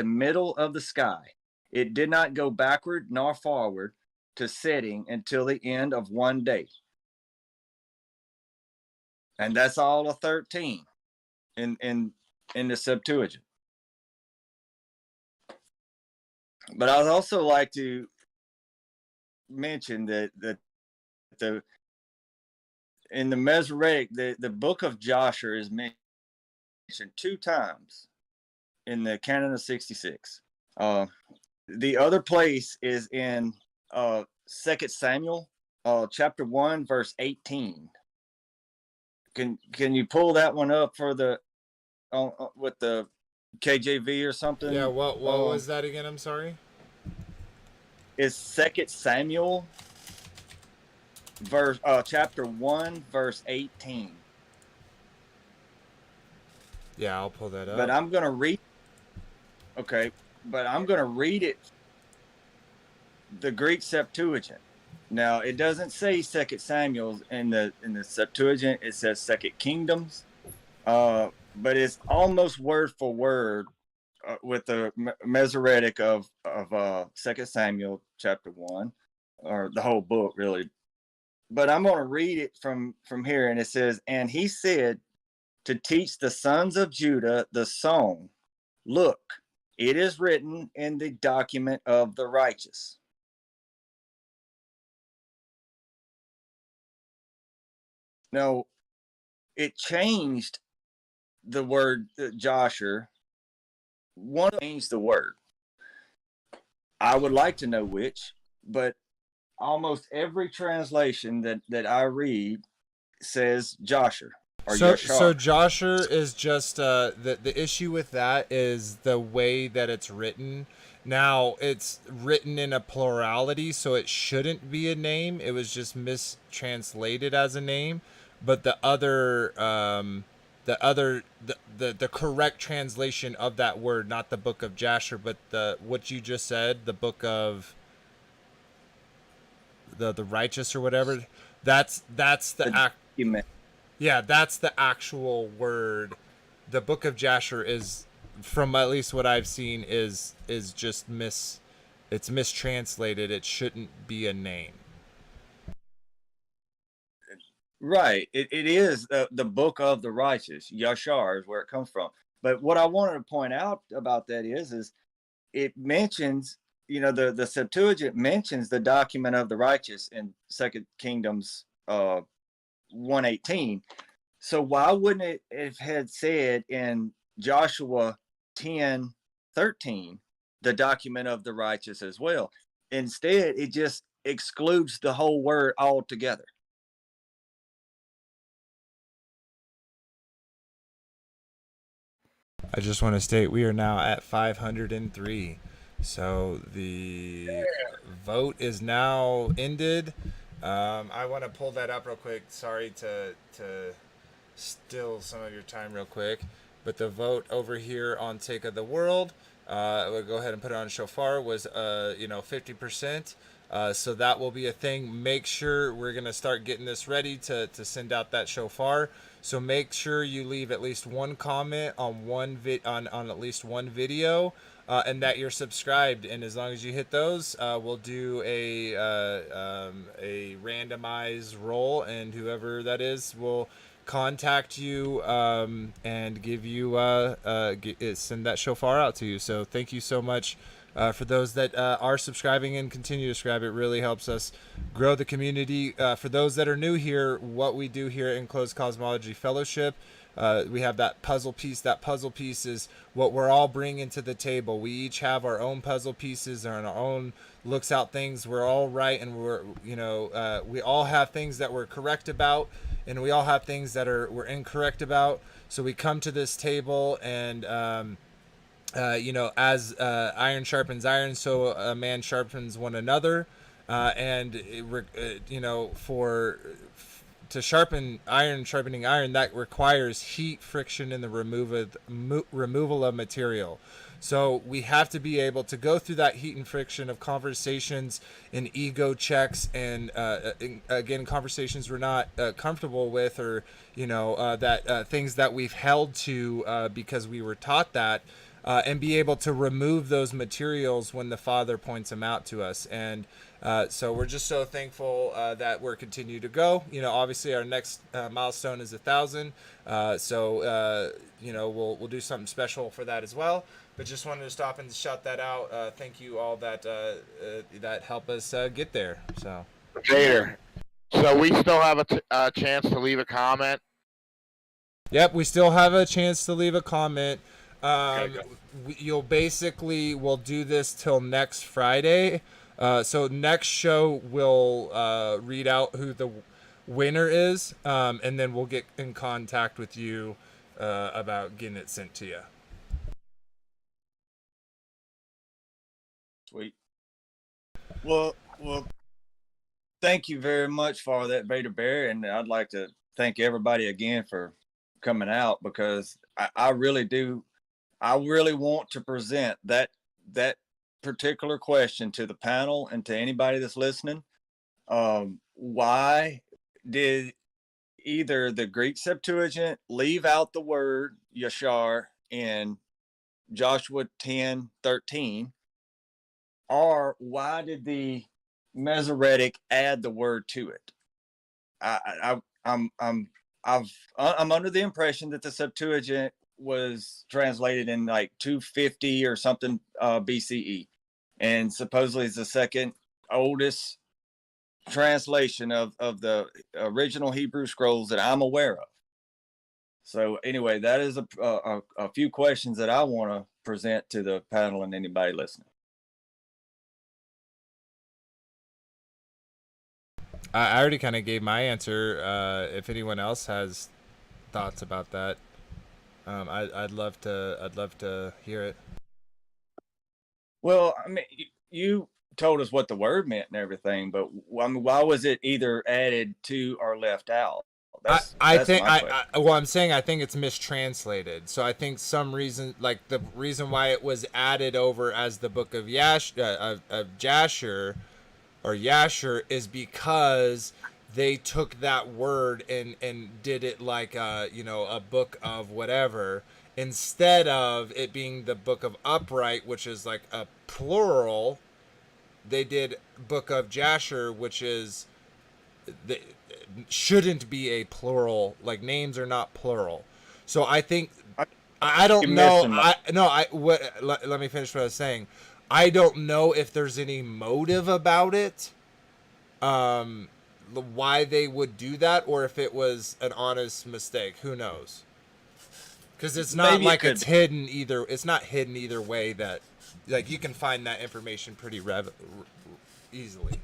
middle of the sky. It did not go backward nor forward to setting until the end of one day. And that's all of 13 in the Septuagint. But I'd also like to mention that the in the Masoretic, the book of Joshua is mentioned 2 times in the canon of 66. The other place is in 2 Samuel chapter 1 verse 18. Can you pull that one up for the with the KJV or something? Yeah, what was that again? I'm sorry. It's 2 Samuel chapter 1 verse 18. Yeah, I'll pull that up. But I'm going to read it the Greek Septuagint. Now, it doesn't say 2 Samuel in the Septuagint. It says 2 Kingdoms. But it's almost word for word with the Masoretic of 2 Samuel chapter 1, or the whole book really. But I'm going to read it from here, and it says, and he said to teach the sons of Judah the song, look, it is written in the document of the righteous. Now, it changed the word Joshua. One changed the word. I would like to know which, but almost every translation that I read says Joshua. So Joshua is just the issue with that is the way that it's written. Now it's written in a plurality, so it shouldn't be a name. It was just mistranslated as a name. But the correct translation of that word, not the book of Jasher, but what you just said, the book of the righteous or whatever. That's the yeah, that's the actual word. The book of Jasher is, from at least what I've seen, is just it's mistranslated. It shouldn't be a name. Right. It is the book of the righteous. Yashar is where it comes from. But what I wanted to point out about that is it mentions, the Septuagint mentions the document of the righteous in 2 Kingdoms 1:18. So why wouldn't it have had said in Joshua 10:13 the document of the righteous as well? Instead, it just excludes the whole word altogether. I just want to state we are now at 503. So the vote is now ended. I want to pull that up real quick. Sorry to steal some of your time real quick. But the vote over here on Take of the World, we'll go ahead and put it on shofar, was 50%. So that will be a thing. Make sure we're going to start getting this ready to send out that shofar. So make sure you leave at least one comment on on at least one video, and that you're subscribed. And as long as you hit those, we'll do a randomized roll, and whoever that is will contact you and give you send that shofar out to you. So thank you so much. For those that are subscribing and continue to subscribe, it really helps us grow the community. For those that are new here, what we do here in Closed Cosmology Fellowship, we have that puzzle piece. That puzzle piece is what we're all bringing to the table. We each have our own puzzle pieces and our own looks out things. We're all right, and we all have things that we're correct about, and we all have things that we're incorrect about. So we come to this table and as iron sharpens iron, so a man sharpens one another, and for to sharpen iron, sharpening iron, that requires heat, friction, and the removal of material. So we have to be able to go through that heat and friction of conversations and ego checks, and again, conversations we're not comfortable with, or that things that we've held to because we were taught that. And be able to remove those materials when the Father points them out to us. And so we're just so thankful that we're continue to go. Obviously our next milestone is 1,000. So we'll do something special for that as well. But just wanted to stop and shout that out. Thank you all that help us get there. So Vader. So we still have a chance to leave a comment. Yep, we still have a chance to leave a comment. Okay, We'll do this till next Friday. So next show we'll read out who the winner is, and then we'll get in contact with you about getting it sent to you. Sweet. Well, thank you very much for that, Vader Bear, and I'd like to thank everybody again for coming out, because I really do. I really want to present that particular question to the panel and to anybody that's listening. Why did either the Greek Septuagint leave out the word Yashar in Joshua 10:13, or why did the Masoretic add the word to it? I'm under the impression that the Septuagint was translated in like 250 or something BCE, and supposedly is the second oldest translation of the original Hebrew scrolls that I'm aware of. So anyway, that is a few questions that I want to present to the panel and anybody listening. I already kind of gave my answer. If anyone else has thoughts about that, I'd love to hear it. Well, I mean, you told us what the word meant and everything, but I mean, why was it either added to or left out? I'm saying I think it's mistranslated. So I think some reason, like the reason why it was added over as the book of Jasher or Yasher is because they took that word and did it like a book of whatever, instead of it being the book of upright, which is like a plural. They did book of Jasher, which is shouldn't be a plural. Like names are not plural. So I think I don't know. Let me finish what I was saying. I don't know if there's any motive about it, why they would do that, or if it was an honest mistake. Who knows? Because it's not like it's hidden either. It's not hidden either way. That like you can find that information pretty easily.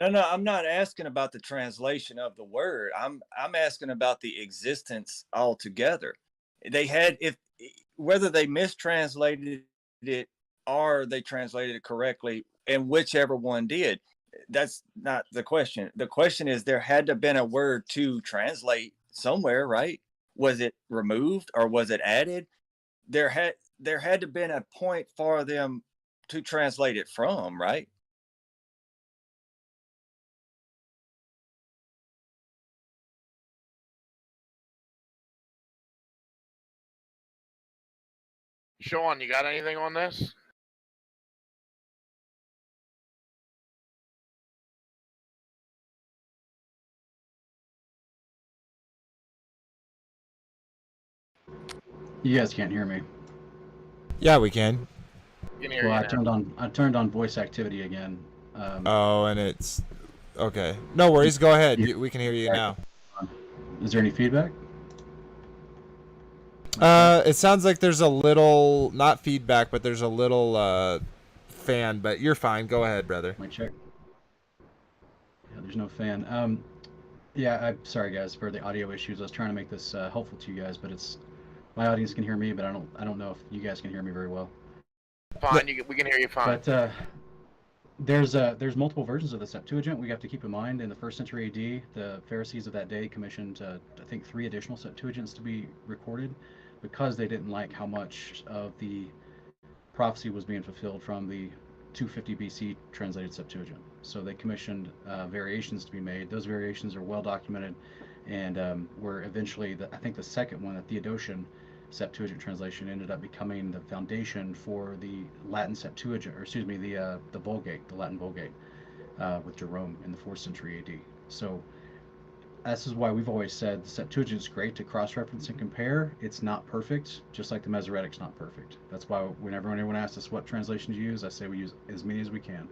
No, I'm not asking about the translation of the word. I'm asking about the existence altogether. They had, if whether they mistranslated it or they translated it correctly, and whichever one did, that's not the question. The question is, there had to have been a word to translate somewhere, right? Was it removed or was it added? There had to have been a point for them to translate it from, right? Sean, you got anything on this? You guys can't hear me. Yeah, we can. You can hear Well, you I turned on voice activity again. And it's okay. No worries. Go ahead. We can hear you now. Is there any feedback? It sounds like there's a little, not feedback, but there's a little fan. But you're fine. Go ahead, brother. Might check. Yeah, there's no fan. Yeah, I'm sorry guys for the audio issues. I was trying to make this helpful to you guys, but it's my audience can hear me, but I don't know if you guys can hear me very well. Fine, we can hear you fine. But there's multiple versions of the Septuagint. We have to keep in mind in the first century AD, the Pharisees of that day commissioned I think 3 additional Septuagints to be recorded because they didn't like how much of the prophecy was being fulfilled from the 250 BC translated Septuagint. So they commissioned variations to be made. Those variations are well documented, and were eventually, I think the second one, the Theodotian Septuagint translation, ended up becoming the foundation for the Latin Septuagint, or excuse me, the Vulgate, the Latin Vulgate, with Jerome in the 4th century AD. So this is why we've always said the Septuagint is great to cross-reference and compare. It's not perfect, just like the Masoretic's not perfect. That's why whenever anyone asks us what translation to use, I say we use as many as we can.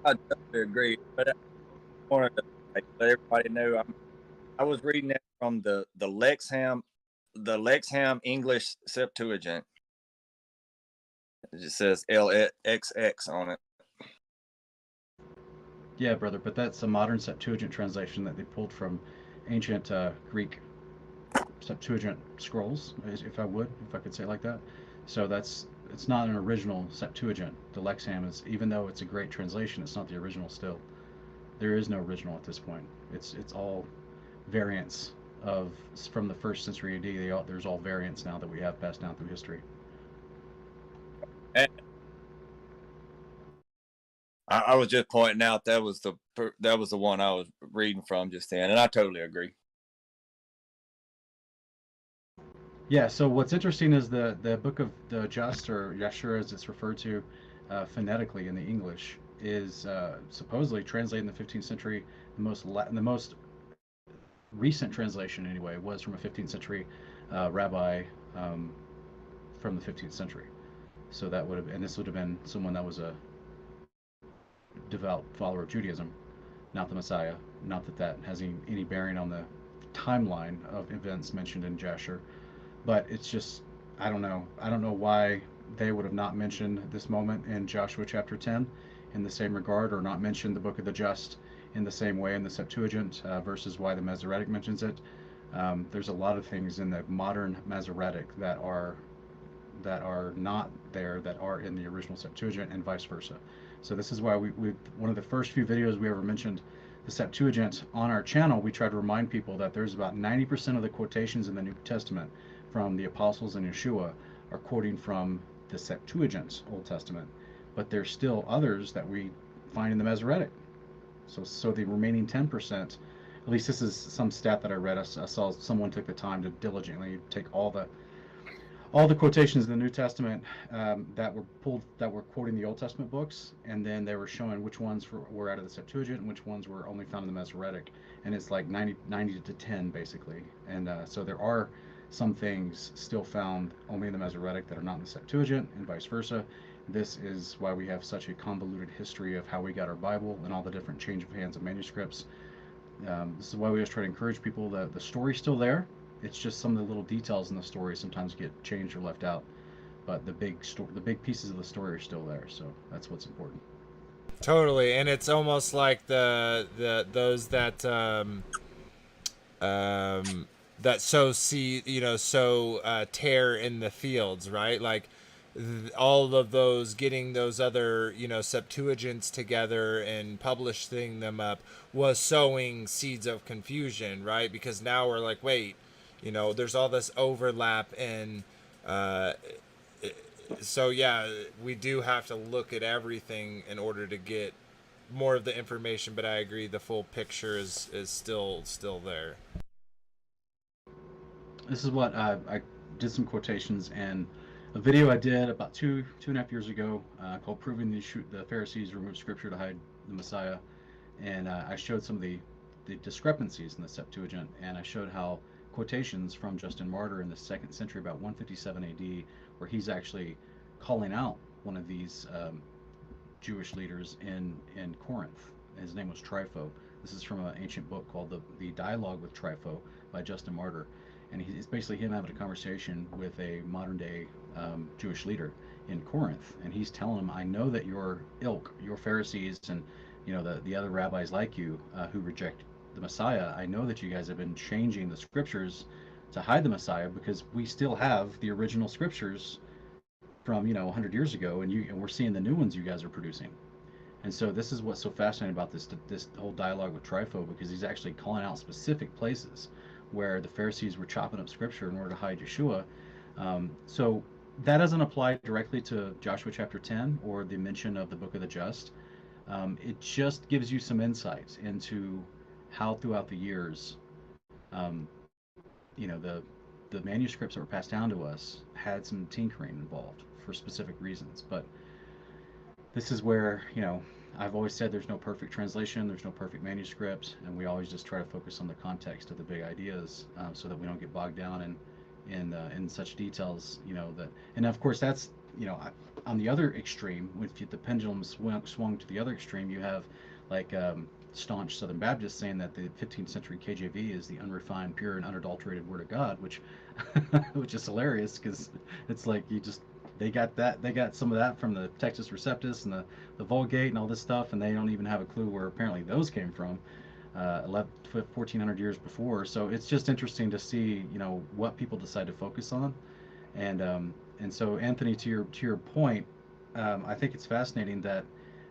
I totally agree, but I wanted to let everybody know I was reading that from the Lexham English Septuagint. It just says LXX on it. Yeah, brother, but that's a modern Septuagint translation that they pulled from ancient Greek Septuagint scrolls, if I could say it like that. So it's not an original Septuagint. The Lexham is, even though it's a great translation, it's not the original still. There is no original at this point. It's all variants of from the 1st century AD. There's all variants now that we have passed down through history. And I was just pointing out that was the one I was reading from just then, and I totally agree. Yeah, so what's interesting is the Book of the Just, or Yashur as it's referred to phonetically in the English, is supposedly translated in the 15th century. The most recent translation, anyway, was from a 15th century rabbi from the 15th century. So that would have, and this would have been someone that was a devout follower of Judaism, not the Messiah. Not that that has any bearing on the timeline of events mentioned in Jasher, but it's just, I don't know why they would have not mentioned this moment in Joshua chapter 10 in the same regard, or not mentioned the Book of the Just in the same way in the Septuagint versus why the Masoretic mentions it. There's a lot of things in the modern Masoretic that are not there that are in the original Septuagint, and vice versa. So this is why we one of the first few videos we ever mentioned the Septuagint on our channel, we try to remind people that there's about 90% of the quotations in the New Testament from the apostles and Yeshua are quoting from the Septuagint Old Testament, but there's still others that we find in the Masoretic. So the remaining 10%, at least this is some stat that I read. I saw someone took the time to diligently take all the quotations in the New Testament that were quoting the Old Testament books, and then they were showing which ones were out of the Septuagint and which ones were only found in the Masoretic, and it's like 90 to 10 basically. And so there are some things still found only in the Masoretic that are not in the Septuagint, and vice versa. This is why we have such a convoluted history of how we got our Bible and all the different change of hands of manuscripts. This is why we always try to encourage people that the story's still there. It's just some of the little details in the story sometimes get changed or left out, but the big pieces of the story are still there. So that's what's important. Totally, and it's almost like those that that sow seed, sow tear in the fields, right? Like all of those, getting those other Septuagints together and publishing them up was sowing seeds of confusion, right? Because now we're like, wait, there's all this overlap, and so yeah, we do have to look at everything in order to get more of the information. But I agree, the full picture is still there. This is what I did some quotations in a video I did about two and a half years ago called "Proving the Pharisees Removed Scripture to Hide the Messiah," and I showed some of the discrepancies in the Septuagint, and I showed how quotations from Justin Martyr in the 2nd century, about 157 AD, where he's actually calling out one of these Jewish leaders in Corinth. His name was Trypho. This is from an ancient book called the Dialogue with Trypho by Justin Martyr, and it's basically him having a conversation with a modern day Jewish leader in Corinth, and he's telling him, I know that your ilk, your Pharisees, and the other rabbis like you who reject the Messiah, I know that you guys have been changing the scriptures to hide the Messiah, because we still have the original scriptures from 100 years ago, and we're seeing the new ones you guys are producing. And so this is what's so fascinating about this whole dialogue with Trypho, because he's actually calling out specific places where the Pharisees were chopping up scripture in order to hide Yeshua. So that doesn't apply directly to Joshua chapter 10 or the mention of the Book of the Just. It just gives you some insight into how throughout the years, um, the manuscripts that were passed down to us had some tinkering involved for specific reasons. But this is where, I've always said there's no perfect translation, there's no perfect manuscript, and we always just try to focus on the context of the big ideas, so that we don't get bogged down in such details, that. And of course, that's, on the other extreme, if the pendulum swung to the other extreme, you have like staunch Southern Baptists saying that the 15th century KJV is the unrefined, pure, and unadulterated Word of God, which which is hilarious, because it's like they got some of that from the Textus Receptus and the Vulgate and all this stuff, and they don't even have a clue where apparently those came from 1400 years before. So it's just interesting to see what people decide to focus on. And so, Anthony, to your point, I think it's fascinating that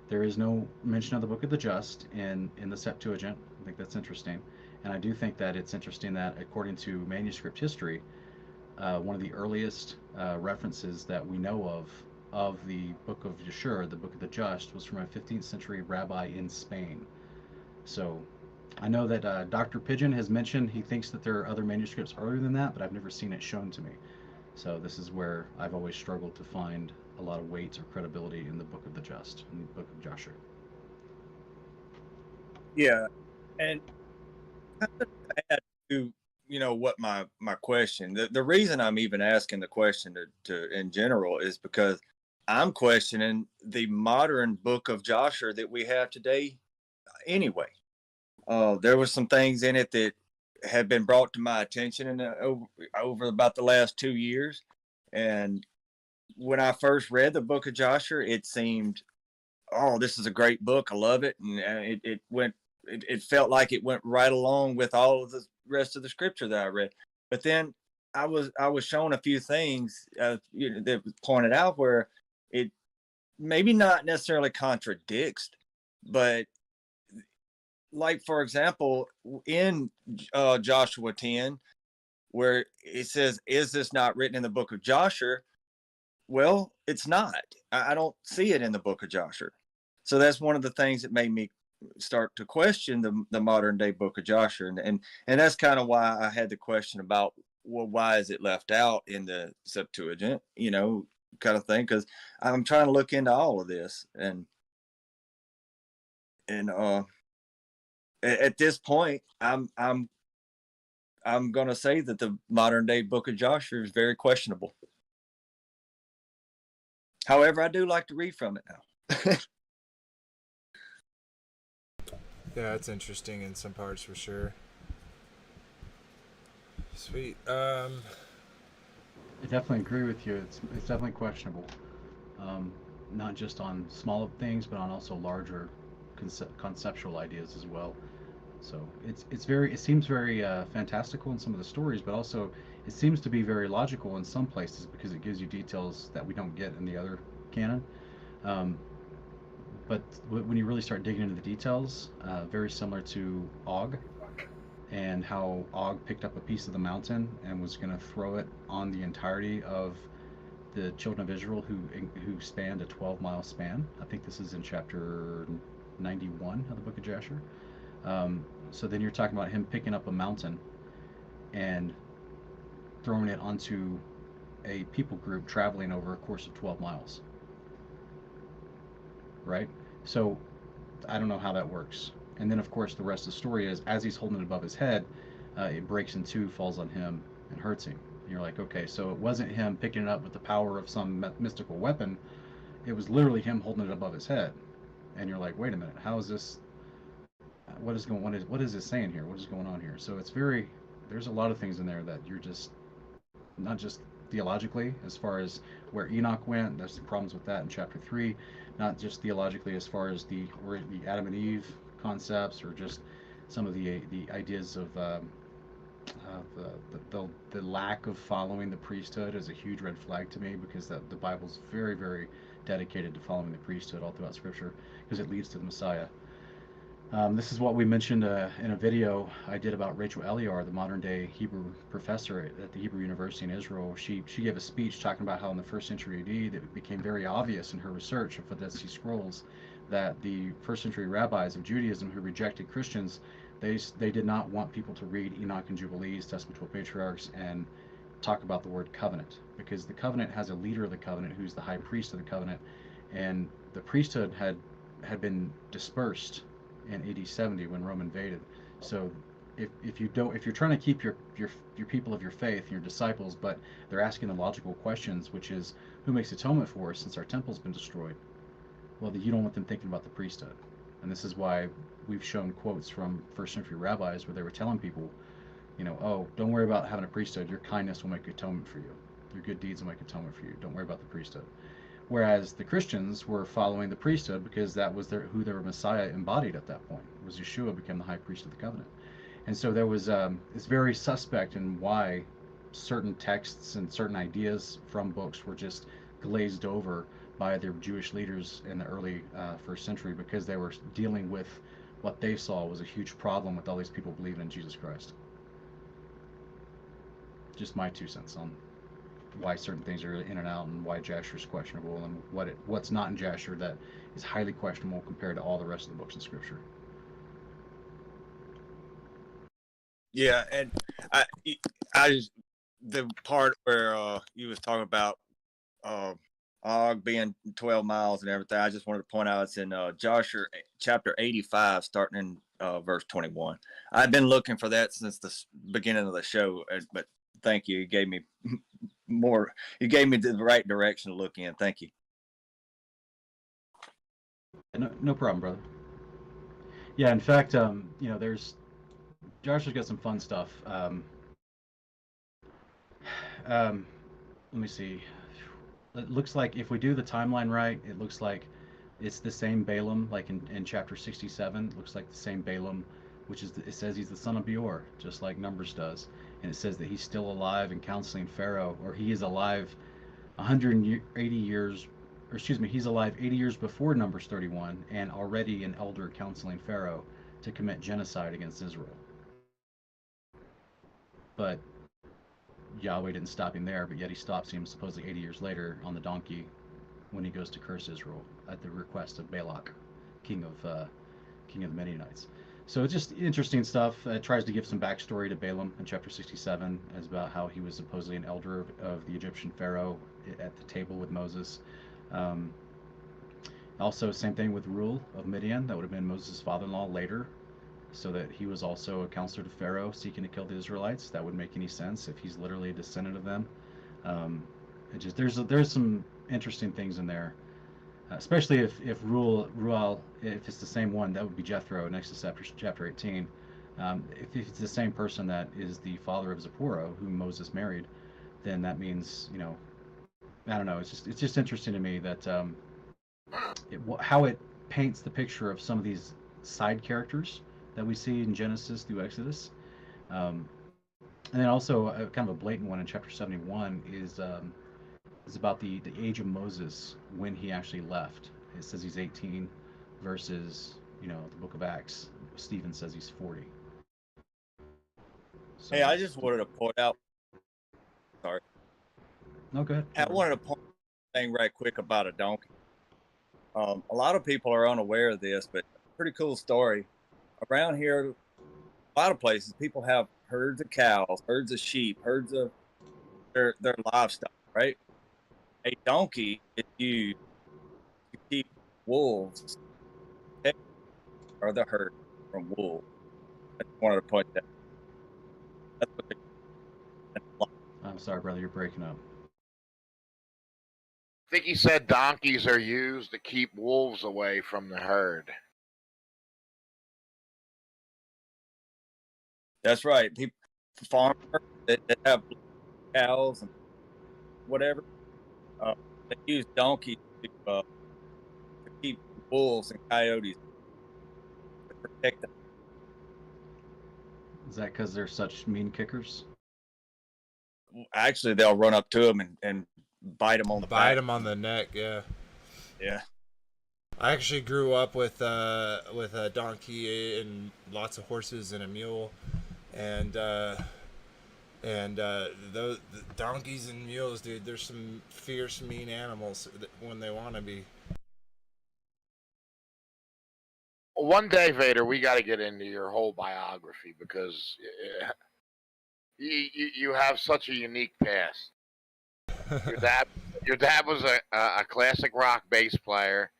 there is no mention of the Book of the Just in the Septuagint. I think that's interesting, and I do think that it's interesting that, according to manuscript history, one of the earliest references that we know of the Book of Yeshua, the Book of the Just, was from a 15th century rabbi in Spain. So I know that Dr. Pigeon has mentioned he thinks that there are other manuscripts earlier than that, but I've never seen it shown to me. So this is where I've always struggled to find a lot of weight or credibility in the Book of the Just, in the Book of Joshua. Yeah, and kind of to add to what my question, the reason I'm even asking the question to in general is because I'm questioning the modern Book of Joshua that we have today. Anyway, there was some things in it that had been brought to my attention in over about the last 2 years, and when I first read the Book of Joshua, it seemed, oh, this is a great book. I love it, and it felt like it went right along with all of the rest of the scripture that I read. But then I was shown a few things that was pointed out where it maybe not necessarily contradicts, but like, for example, in Joshua 10, where it says, "Is this not written in the Book of Joshua?" Well, it's not. I don't see it in the Book of Joshua. So that's one of the things that made me start to question the modern day Book of Joshua, and that's kind of why I had the question about, well, why is it left out in the Septuagint, kind of thing, because I'm trying to look into all of this, and at this point, I'm going to say that the modern day Book of Joshua is very questionable. However, I do like to read from it now. Yeah, it's interesting in some parts for sure. Sweet. I definitely agree with you. It's definitely questionable, not just on small things, but on also larger conceptual ideas as well. So it seems very fantastical in some of the stories, but also it seems to be very logical in some places, because it gives you details that we don't get in the other canon. But when you really start digging into the details, very similar to Og, and how Og picked up a piece of the mountain and was going to throw it on the entirety of the children of Israel, who spanned a 12-mile span. I think this is in chapter 91 of the Book of Joshua. So then you're talking about him picking up a mountain and throwing it onto a people group traveling over a course of 12 miles. Right? So I don't know how that works. And then, of course, the rest of the story is, as he's holding it above his head, it breaks in two, falls on him, and hurts him. And you're like, okay, so it wasn't him picking it up with the power of some mystical weapon. It was literally him holding it above his head. And you're like, wait a minute, how is this? What is this saying here? What is going on here? So there's a lot of things in there that you're just, not just theologically, as far as where Enoch went, there's some problems with that in chapter 3, not just theologically as far as the Adam and Eve concepts, or just some of the ideas of The lack of following the priesthood is a huge red flag to me, because the Bible's very, very dedicated to following the priesthood all throughout Scripture, because it leads to the Messiah. This is what we mentioned in a video I did about Rachel Eliar, the modern day Hebrew professor at the Hebrew University in Israel. She gave a speech talking about how in the first century AD that it became very obvious in her research of the Dead Sea Scrolls that the first century rabbis of Judaism who rejected Christians, they did not want people to read Enoch and Jubilees, Testament 12 Patriarchs, and talk about the word covenant, because the covenant has a leader of the covenant who's the high priest of the covenant, and the priesthood had been dispersed in AD 70 when Rome invaded. So if you're trying to keep your people of your faith, your disciples, but they're asking the logical questions, which is who makes atonement for us since our temple's been destroyed? Well, you don't want them thinking about the priesthood. And this is why we've shown quotes from first century rabbis where they were telling people, oh, don't worry about having a priesthood. Your kindness will make atonement for you. Your good deeds will make atonement for you. Don't worry about the priesthood. Whereas the Christians were following the priesthood because that was who their Messiah embodied at that point. It was Yeshua became the high priest of the covenant. And so there was it's very suspect in why certain texts and certain ideas from books were just glazed over by their Jewish leaders in the early first century, because they were dealing with what they saw was a huge problem with all these people believing in Jesus Christ. Just my 2 cents on why certain things are in and out, and why Jasher is questionable, and what's not in Jasher that is highly questionable compared to all the rest of the books in Scripture. Yeah, and I just, the part where you was talking about Og being 12 miles and everything, I just wanted to point out it's in Joshua chapter 85, starting in verse 21. I've been looking for that since the beginning of the show, but thank you. You gave me more. You gave me the right direction to look in. Thank you. No problem, brother. Yeah, in fact, there's Joshua's got some fun stuff. Let me see. It looks like if we do the timeline right, it looks like it's the same Balaam, like in chapter 67. It looks like the same Balaam, which is it says he's the son of Beor, just like Numbers does, and it says that he's still alive and counseling Pharaoh, or he is alive 180 years, or excuse me, he's alive 80 years before Numbers 31, and already an elder counseling Pharaoh to commit genocide against Israel. But Yahweh didn't stop him there, but yet he stops him supposedly 80 years later on the donkey when he goes to curse Israel at the request of Balak, king of the Midianites. So it's just interesting stuff. It tries to give some backstory to Balaam in chapter 67, as about how he was supposedly an elder of the Egyptian pharaoh at the table with Moses. Also, same thing with Reuel of Midian. That would have been Moses' father-in-law later, so that he was also a counselor to Pharaoh seeking to kill the Israelites. That wouldn't make any sense if he's literally a descendant of them. There's some interesting things in there, especially if Reuel, if it's the same one, that would be Jethro next to chapter 18. If it's the same person that is the father of Zipporah, whom Moses married, then that means, I don't know. It's just interesting to me that how it paints the picture of some of these side characters that we see in Genesis through Exodus. And then also kind of a blatant one in chapter 71 is about the age of Moses when he actually left. It says he's 18 versus, the book of Acts, Stephen says he's 40. So, hey, I just wanted to point out. Sorry. No, go ahead. I wanted to point out a thing right quick about a donkey. A lot of people are unaware of this, but pretty cool story. Around here, a lot of places, people have herds of cows, herds of sheep, herds of their livestock, right? A donkey is used to keep wolves or the herd from wolves. I just wanted to point that. That's what I'm sorry, brother, you're breaking up. I think he said donkeys are used to keep wolves away from the herd. That's right. People, farmers that have cows and whatever, they use donkeys to keep wolves and coyotes, to protect them. that because they're such mean kickers? Actually, they'll run up to them and bite them on the Bite back. him on the neck. Yeah. Yeah. I actually grew up with a donkey and lots of horses and a mule, and the donkeys and mules, dude, they're some fierce, mean animals when they want to be. One day, Vader, we got to get into your whole biography because you have such a unique past. Your dad was a classic rock bass player.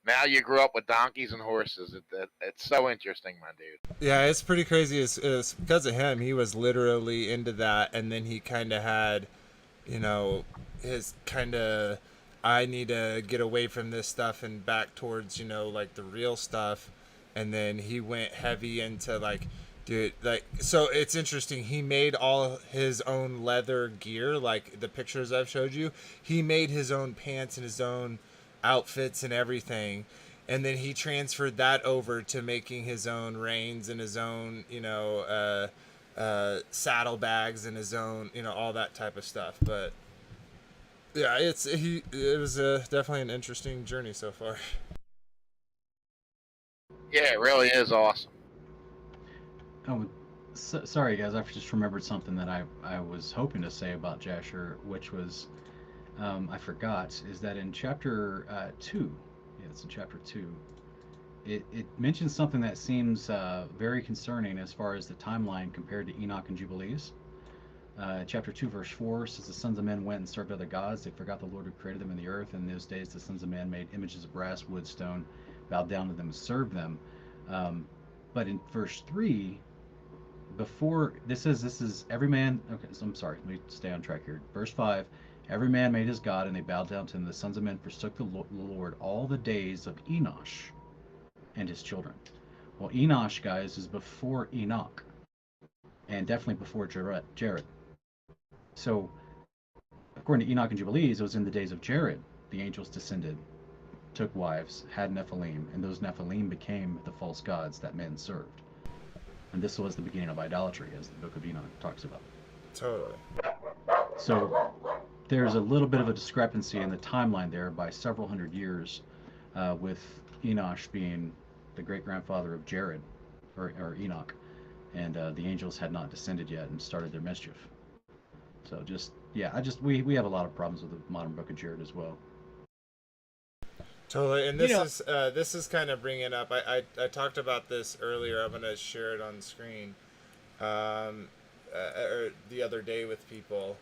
Now you grew up with donkeys and horses. It's so interesting, my dude. Yeah, it's pretty crazy. It's because of him. He was literally into that, and then he kind of had, his kind of, I need to get away from this stuff and back towards, like the real stuff. And then he went heavy into like, dude, like, so it's interesting. He made all his own leather gear, like the pictures I've showed you. He made his own pants and his own outfits and everything, and then he transferred that over to making his own reins and his own saddle bags and his own all that type of stuff. But yeah, it was definitely an interesting journey so far. Yeah, it really is awesome. Oh, sorry guys, I just remembered something that I was hoping to say about Jasher, which was I forgot, is that in chapter 2, yeah, it's in chapter 2, it mentions something that seems very concerning as far as the timeline compared to Enoch and Jubilees. Chapter 2, verse 4 says, the sons of men went and served other gods. They forgot the Lord who created them in the earth. In those days, the sons of men made images of brass, wood, stone, bowed down to them and served them. But in verse 3, before this is every man. Okay, so I'm sorry, let me stay on track here. Verse 5, every man made his god, and they bowed down to him. The sons of men forsook the Lord all the days of Enosh and his children. Well, Enosh, guys, is before Enoch, and definitely before Jared. So, according to Enoch and Jubilees, it was in the days of Jared. The angels descended, took wives, had Nephilim, and those Nephilim became the false gods that men served. And this was the beginning of idolatry, as the book of Enoch talks about. Totally. So there's a little bit of a discrepancy in the timeline there by several hundred years, with Enosh being the great-grandfather of Jared, or Enoch, and the angels had not descended yet and started their mischief. So we have a lot of problems with the modern book of Jared as well. Totally, and this is kind of bringing up. I talked about this earlier. I'm gonna share it on screen, or the other day with people,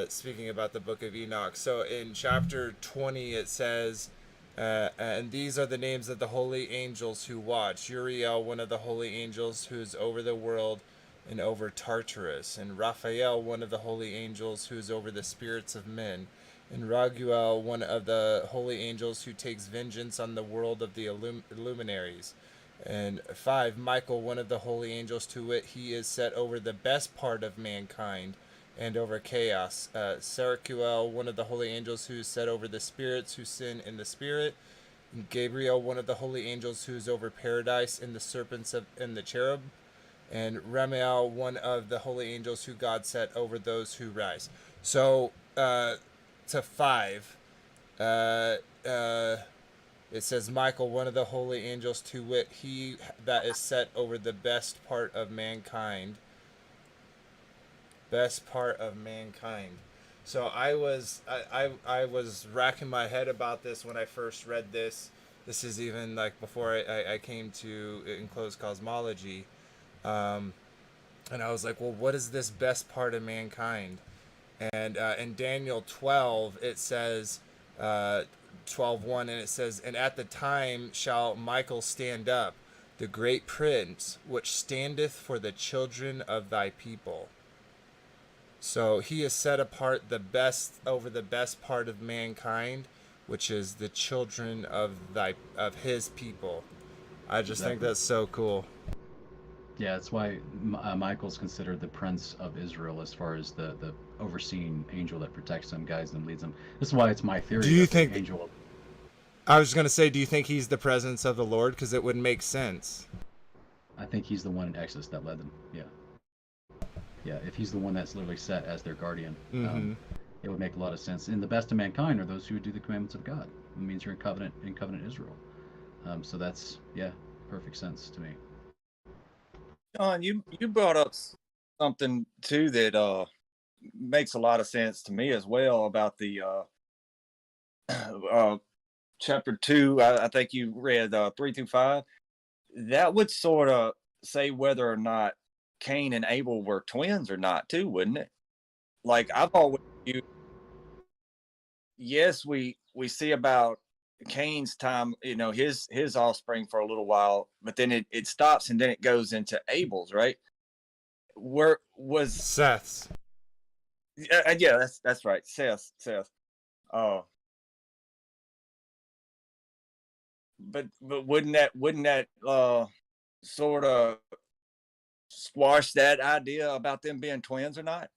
speaking about the book of Enoch. So in chapter 20, it says, and these are the names of the holy angels who watch. Uriel, one of the holy angels who's over the world and over Tartarus, and Raphael, one of the holy angels who's over the spirits of men, and Raguel, one of the holy angels who takes vengeance on the world of the luminaries. And 5, Michael, one of the holy angels, to wit, he is set over the best part of mankind and over chaos. Seracuel, one of the holy angels who is set over the spirits who sin in the spirit. And Gabriel, one of the holy angels who is over paradise and the serpents and the cherub. And Ramiel, one of the holy angels who God set over those who rise. So, to 5, it says, Michael, one of the holy angels, to wit, he that is set over the best part of mankind. Best part of mankind. So I was racking my head about this when I first read this. This is even like before I came to enclosed cosmology. And I was like, well, what is this best part of mankind? And in Daniel 12, it says, 12:1, and it says, and at the time shall Michael stand up, the great prince, which standeth for the children of thy people. So he is set apart over the best part of mankind, which is the children of his people. I just think that's so cool. Yeah, that's why Michael's considered the Prince of Israel as far as the overseeing angel that protects them, guides them, leads them. This is why it's my theory. Do you think angel? I was going to say, do you think he's the presence of the Lord? Because it would make sense. I think he's the one in Exodus that led them. Yeah. Yeah, if he's the one that's literally set as their guardian, it would make a lot of sense. And the best of mankind are those who would do the commandments of God. It means you're in covenant Israel. So that's, yeah, perfect sense to me. John, you brought up something too that makes a lot of sense to me as well about the chapter 2. I think you read 3 through 5. That would sort of say whether or not Cain and Abel were twins or not too, wouldn't it? Like I've always viewed, yes, we see about Cain's time, his offspring for a little while, but then it stops and then it goes into Abel's, right? Where was Seth's? Yeah, that's right. Seth. Oh, but wouldn't that sort of squash that idea about them being twins or not?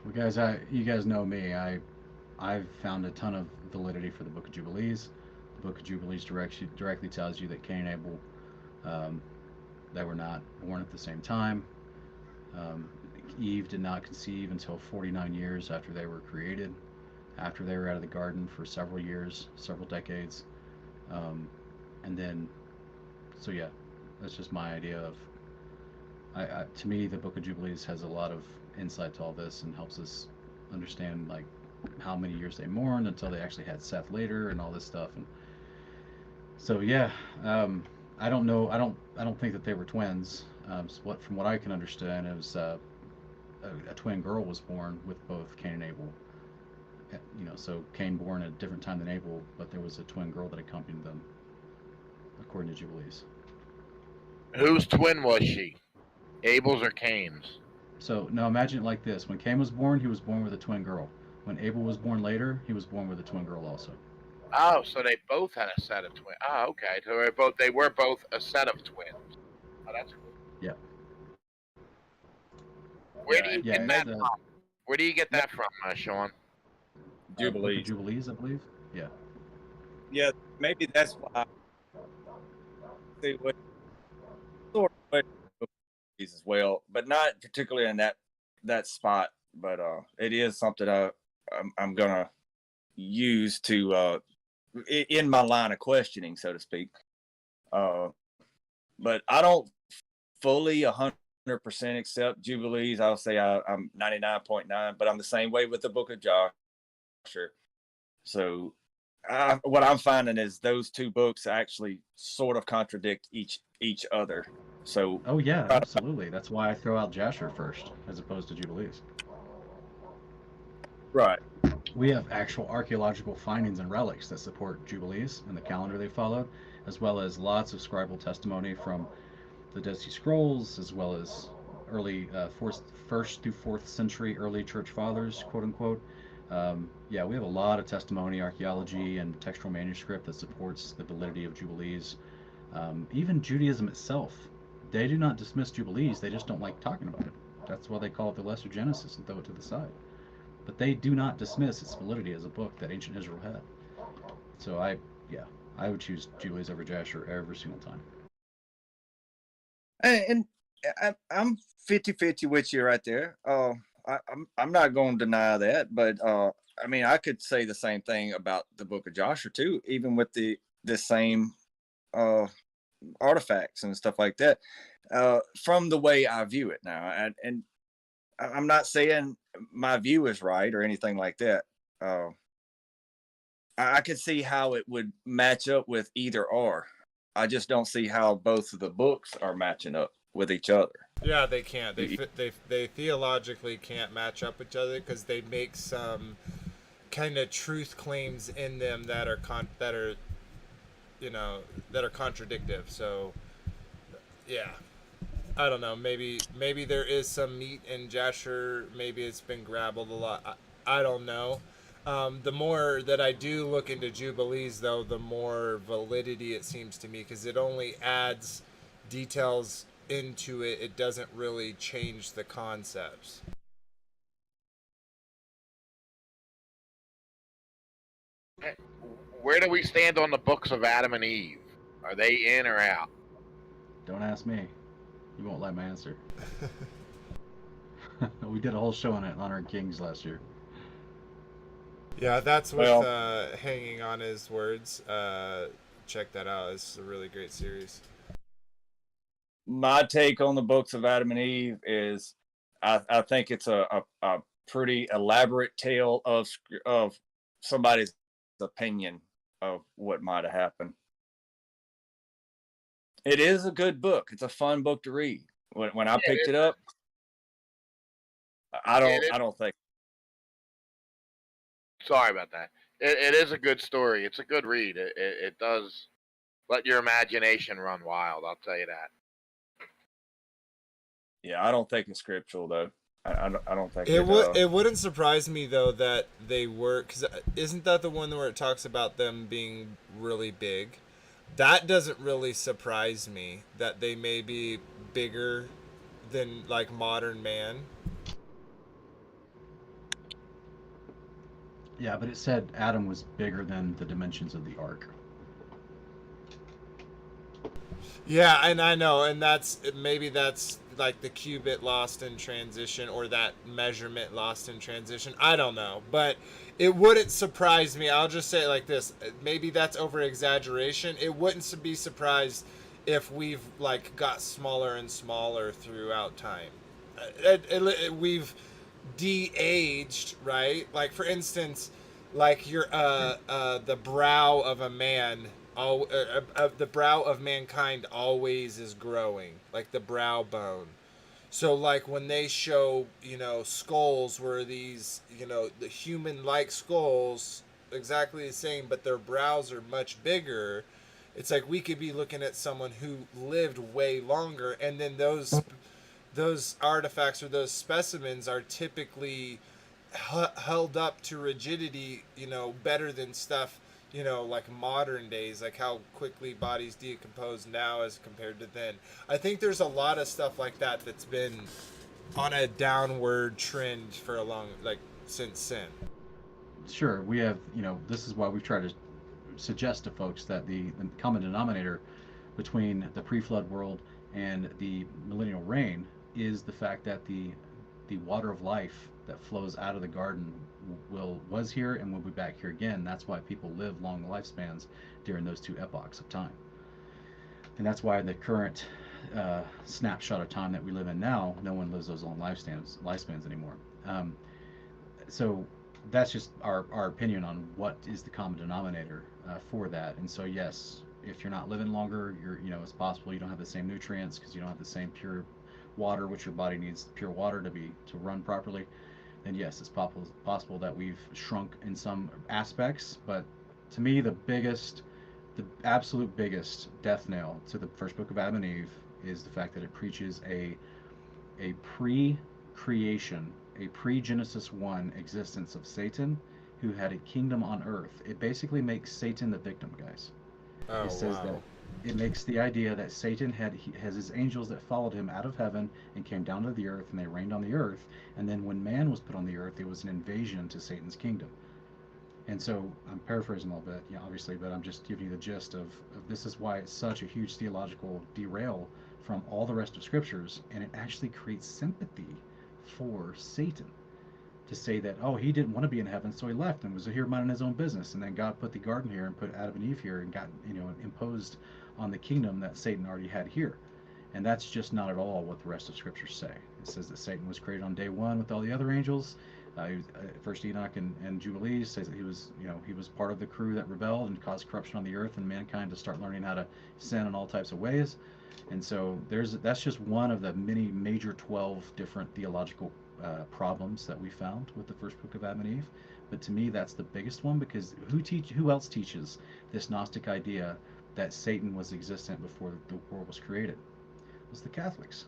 Well, guys, you guys know me. I've found a ton of validity for the Book of Jubilees. The Book of Jubilees directly tells you that Cain and Abel, they were not born at the same time. Eve did not conceive until 49 years after they were created, after they were out of the garden for several years, several decades. And then, so yeah, that's just my idea of, to me, the Book of Jubilees has a lot of insight to all this and helps us understand like how many years they mourned until they actually had Seth later and all this stuff. And so yeah, I don't know. I don't think that they were twins. So from what I can understand, it was a twin girl was born with both Cain and Abel. So Cain born at a different time than Abel, but there was a twin girl that accompanied them, according to Jubilees. Whose twin was she? Abel's or Cain's? So now imagine it like this: when Cain was born, he was born with a twin girl. When Abel was born later, he was born with a twin girl also. Oh, so they both had a set of twins. Oh, okay. So they were both a set of twins. Oh, that's cool. Yeah. Where do you get that from? Where do you get that from, Sean? Jubilees. Jubilees, I believe. Yeah. Yeah, maybe that's why. See what sort of as well, but not particularly in that spot. But it is something I'm gonna use to in my line of questioning, so to speak. But I don't fully 100% accept Jubilees. I'll say I'm 99.9, but I'm the same way with the Book of Joshua. So what I'm finding is those two books actually sort of contradict each other. So oh yeah, absolutely. That's why I throw out Jasher first as opposed to Jubilees. Right. We have actual archaeological findings and relics that support Jubilees and the calendar they followed, as well as lots of scribal testimony from the Dead Sea Scrolls, as well as early first through fourth century early church fathers, quote unquote. Yeah, we have a lot of testimony, archaeology, and textual manuscript that supports the validity of Jubilees. Even Judaism itself, they do not dismiss Jubilees, they just don't like talking about it. That's why they call it the Lesser Genesis and throw it to the side. But they do not dismiss its validity as a book that ancient Israel had. So I would choose Jubilees over Jasher every single time. And I'm 50-50 with you right there. I'm not going to deny that, but I mean, I could say the same thing about the Book of Joshua too, even with the same artifacts and stuff like that. From the way I view it now, and I'm not saying my view is right or anything like that. I could see how it would match up with either or. I just don't see how both of the books are matching up with each other. Yeah, they can't. They theologically can't match up with each other because they make some kind of truth claims in them that are contradictive. So, yeah, I don't know. Maybe there is some meat in Jasher. Maybe it's been grabbled a lot. I don't know. The more that I do look into Jubilees, though, the more validity it seems to me, because it only adds details into it. It doesn't really change the concepts. Where do we stand on the books of Adam and Eve? Are they in or out? Don't ask me. You won't like my answer. We did a whole show on it, Honoring Kings, last year. Yeah, that's with Well, Hanging on His Words. Check that out. It's a really great series. my take on the books of Adam and Eve is I think it's a pretty elaborate tale of somebody's opinion of what might have happened. It is a good book. It's a fun book to read. When I picked it up, I don't think. Sorry about that. It is a good story. It's a good read. It does let your imagination run wild. I'll tell you that. Yeah, I don't think it's scriptural though. I don't think It wouldn't surprise me though that they were, because isn't that the one where it talks about them being really big? That doesn't really surprise me that they may be bigger than like modern man. Yeah, but it said Adam was bigger than the dimensions of the ark. Yeah, and I know, and maybe that's like the cubit lost in transition, or that measurement lost in transition. I don't know, but it wouldn't surprise me. I'll just say it like this: maybe that's over exaggeration. It wouldn't be surprised if we've like got smaller and smaller throughout time. We've de-aged, right? Like for instance, like your the brow of a man, the brow of mankind always is growing, like the brow bone. So like when they show, skulls where these, the human like skulls exactly the same, but their brows are much bigger. It's like we could be looking at someone who lived way longer, and then those artifacts or those specimens are typically held up to rigidity, better than stuff, like modern days, like how quickly bodies decompose now as compared to then. I think there's a lot of stuff like that that's been on a downward trend for a long, like since sin. Sure, we have, this is why we've tried to suggest to folks that the common denominator between the pre-flood world and the millennial reign is the fact that the water of life that flows out of the garden was here and will be back here again. That's why people live long lifespans during those two epochs of time, and that's why the current snapshot of time that we live in now, no one lives those long lifespans anymore. So that's just our opinion on what is the common denominator for that. And so yes, if you're not living longer, it's possible you don't have the same nutrients because you don't have the same pure water, which your body needs pure water to run properly. Then yes, it's possible that we've shrunk in some aspects. But to me, the absolute biggest death nail to the first book of Adam and Eve is the fact that it preaches a pre-creation, a pre-Genesis 1 existence of Satan who had a kingdom on earth. It basically makes Satan the victim, guys. Oh It says wow. that it makes the idea that Satan has his angels that followed him out of heaven and came down to the earth, and they reigned on the earth. And then when man was put on the earth, it was an invasion to Satan's kingdom. And so I'm paraphrasing a little bit, obviously, but I'm just giving you the gist of this is why it's such a huge theological derail from all the rest of scriptures, and it actually creates sympathy for Satan to say that, oh, he didn't want to be in heaven, so he left and was here minding his own business, and then God put the garden here and put Adam and Eve here and got imposed on the kingdom that Satan already had here. And that's just not at all what the rest of scriptures say. It says that Satan was created on day one with all the other angels. First Enoch and Jubilees says that he was part of the crew that rebelled and caused corruption on the earth and mankind to start learning how to sin in all types of ways. And so that's just one of the many major 12 different theological problems that we found with the first book of Adam and Eve. But to me, that's the biggest one, because who else teaches this Gnostic idea that Satan was existent before the world was created? It's the Catholics.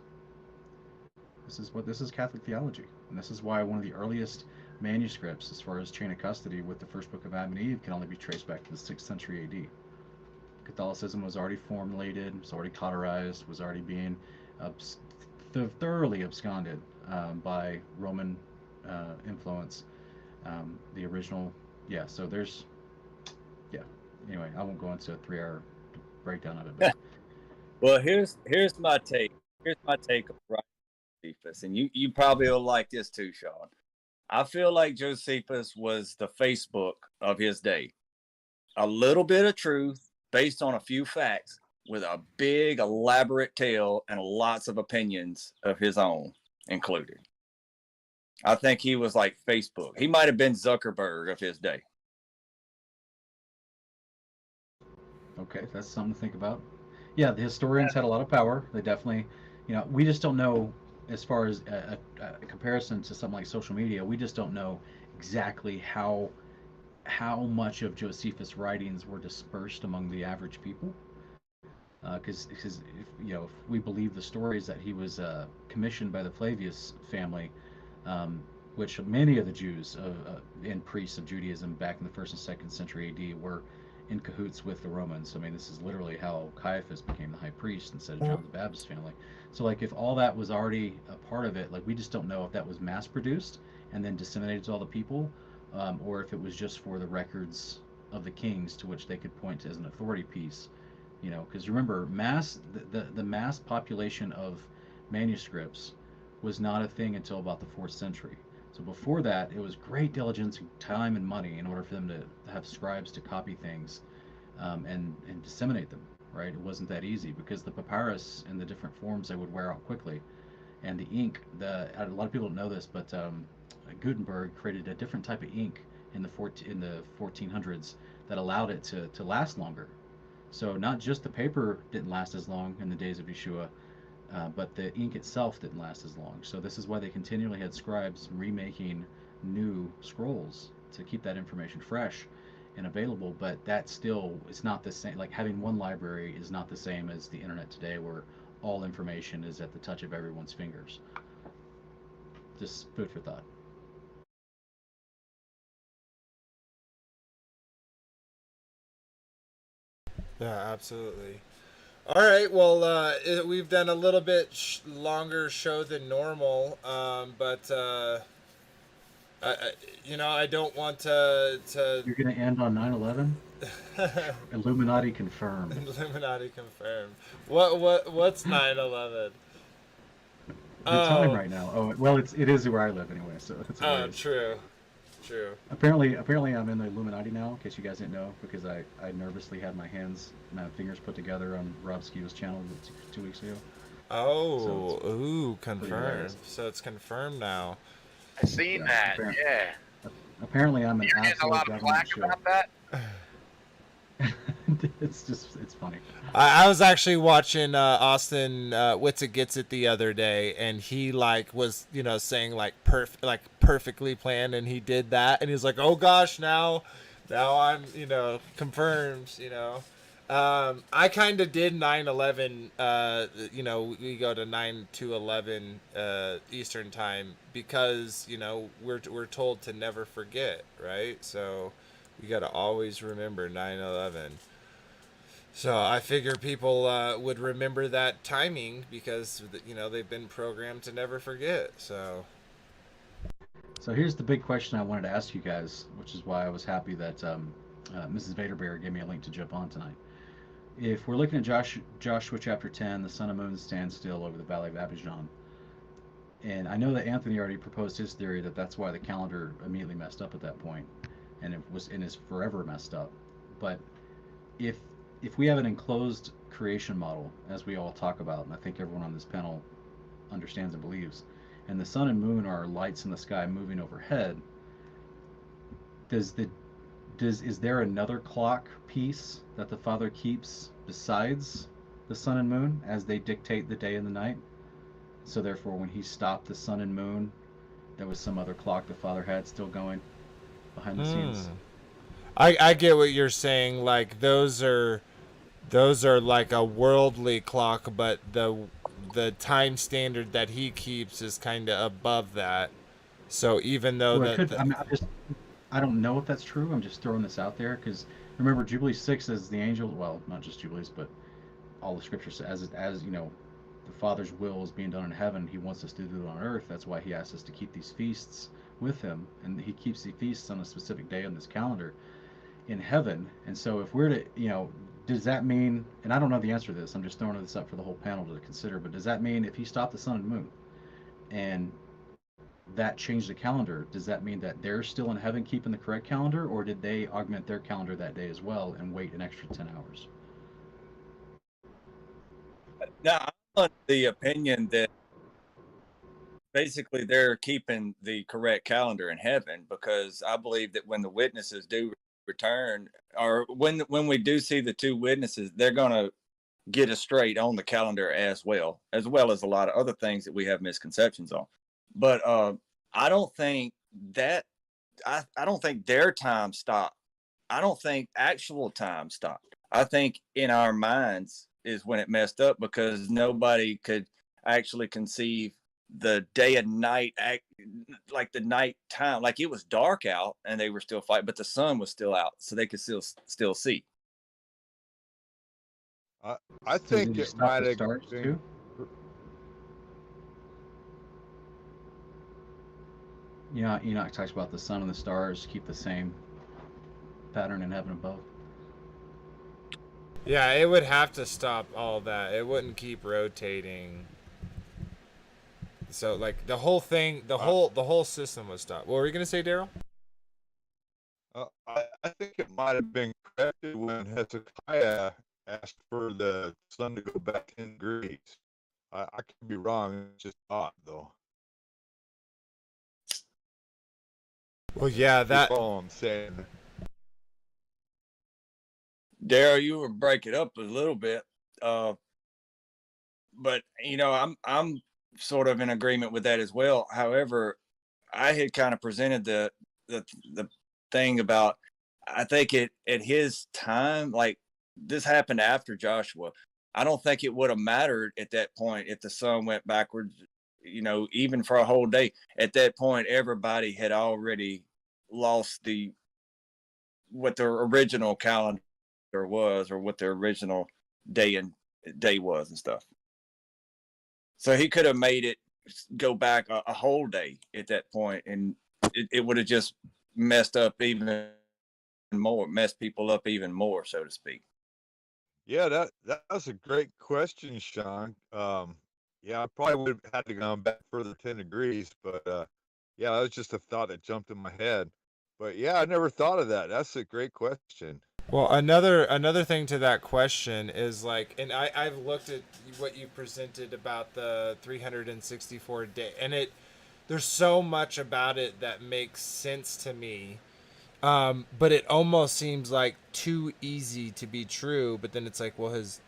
This is Catholic theology, and this is why one of the earliest manuscripts, as far as chain of custody with the first book of Adam and Eve, can only be traced back to the 6th century A.D. Catholicism was already formulated, was already cauterized, was already being thoroughly absconded by Roman influence. The original, yeah. So yeah. Anyway, I won't go into a 3-hour breakdown of it, but Well, here's my take. Here's my take on Josephus, and you probably will like this too, Sean. I feel like Josephus was the Facebook of his day. A little bit of truth based on a few facts, with a big elaborate tale and lots of opinions of his own included. I think he was like Facebook. He might have been Zuckerberg of his day. Okay, that's something to think about. Yeah, the historians had a lot of power. They definitely, we just don't know as far as a comparison to something like social media. We just don't know exactly how much of Josephus' writings were dispersed among the average people. Because if we believe the stories that he was commissioned by the Flavius family, um, which many of the Jews and priests of Judaism back in the first and second century A.D. were in cahoots with the Romans. I mean, this is literally how Caiaphas became the high priest instead of John the Baptist family. So, like, if all that was already a part of it, like, we just don't know if that was mass produced and then disseminated to all the people, or if it was just for the records of the kings to which they could point to as an authority piece. Because remember, the mass population of manuscripts was not a thing until about the fourth century. So before that, it was great diligence, time, and money in order for them to have scribes to copy things, and disseminate them. Right? It wasn't that easy because the papyrus and the different forms, they would wear out quickly, and the ink. A lot of people don't know this, but Gutenberg created a different type of ink in the 1400s that allowed it to last longer. So not just the paper didn't last as long in the days of Yeshua, but the ink itself didn't last as long. So this is why they continually had scribes remaking new scrolls to keep that information fresh and available. But that still is not the same. Like, having one library is not the same as the internet today, where all information is at the touch of everyone's fingers. Just food for thought. Yeah, absolutely. All right. Well, we've done a little bit longer show than normal, but I don't want to. You're going to end on 9/11? Illuminati confirmed. Illuminati confirmed. What's 9/11? The time right now. Oh well, it is where I live anyway, so it's Oh, true. Apparently I'm in the Illuminati now, in case you guys didn't know, because I nervously had my fingers put together on Rob Skiva's channel 2 weeks ago. Oh, ooh, confirmed. So it's confirmed now. I seen that. Yeah. Apparently I'm an You're getting a absolute lot of flack government about that. it's funny. I was actually watching Austin Witsit Gets It the other day, and he was saying perfectly planned, and he did that, and he's like, oh gosh, now I'm confirmed. I kind of did 9/11. We go to 9 to 11 Eastern time because we're told to never forget, right? So we got to always remember 9/11. So I figure people would remember that timing because they've been programmed to never forget. So here's the big question I wanted to ask you guys, which is why I was happy that Mrs. Vaderbear gave me a link to jump on tonight. If we're looking at Joshua chapter 10, the sun and moon stand still over the valley of Abijam, and I know that Anthony already proposed his theory that that's why the calendar immediately messed up at that point, and is forever messed up. But if we have an enclosed creation model, as we all talk about, and I think everyone on this panel understands and believes, and the sun and moon are lights in the sky moving overhead, is there another clock piece that the Father keeps besides the sun and moon as they dictate the day and the night? So therefore, when he stopped the sun and moon, there was some other clock the Father had still going behind the scenes. I get what you're saying. Like those are like a worldly clock, but the time standard that he keeps is kind of above that. So even though I don't know if that's true. I'm just throwing this out there because remember, Jubilee 6 is the angel. Well, not just Jubilees, but all the scriptures as the Father's will is being done in heaven. He wants us to do it on earth. That's why he asks us to keep these feasts with him, and he keeps the feasts on a specific day on this calendar in heaven. And so if we're to does that mean, and I don't know the answer to this, I'm just throwing this up for the whole panel to consider, but does that mean if he stopped the sun and moon and that changed the calendar, does that mean that they're still in heaven keeping the correct calendar, or did they augment their calendar that day as well and wait an extra 10 hours? Now, I'm on the opinion that basically they're keeping the correct calendar in heaven, because I believe that when the witnesses do return, or when we do see the two witnesses, they're going to get us straight on the calendar as well as a lot of other things that we have misconceptions on. But I don't think that I don't think their time stopped. I don't think actual time stopped. I think in our minds is when it messed up, because nobody could actually conceive the day and night like the night time, like it was dark out and they were still fighting, but the sun was still out, so they could still see. I So did think he it stop might the have stars been. too? Yeah, Enoch talks about the sun and the stars keep the same pattern in heaven above. Yeah, it would have to stop all that. It wouldn't keep rotating. So like the whole thing, the whole system would stop. What were you gonna say, Daryl? I think it might have been corrected when Hezekiah asked for the sun to go back 10 degrees. I could be wrong. It's just thought, though. Well, yeah, That's all I'm saying. Daryl, you were breaking up a little bit, but I'm sort of in agreement with that as well. However, I had kind of presented the thing about, I think it at his time, like this happened after Joshua. I don't think it would have mattered at that point if the sun went backwards, even for a whole day. At that point, everybody had already lost what their original calendar was, or what their original day was and stuff. So he could have made it go back a whole day at that point, and it would have just messed people up even more, so to speak. Yeah, that's a great question, Sean. Yeah, I probably would have had to go back further 10 degrees, but yeah, that was just a thought that jumped in my head. But yeah, I never thought of that. That's a great question. Well, another thing to that question is like, and I've looked at what you presented about the 364 day, and there's so much about it that makes sense to me, but it almost seems like too easy to be true. But then it's like, well, his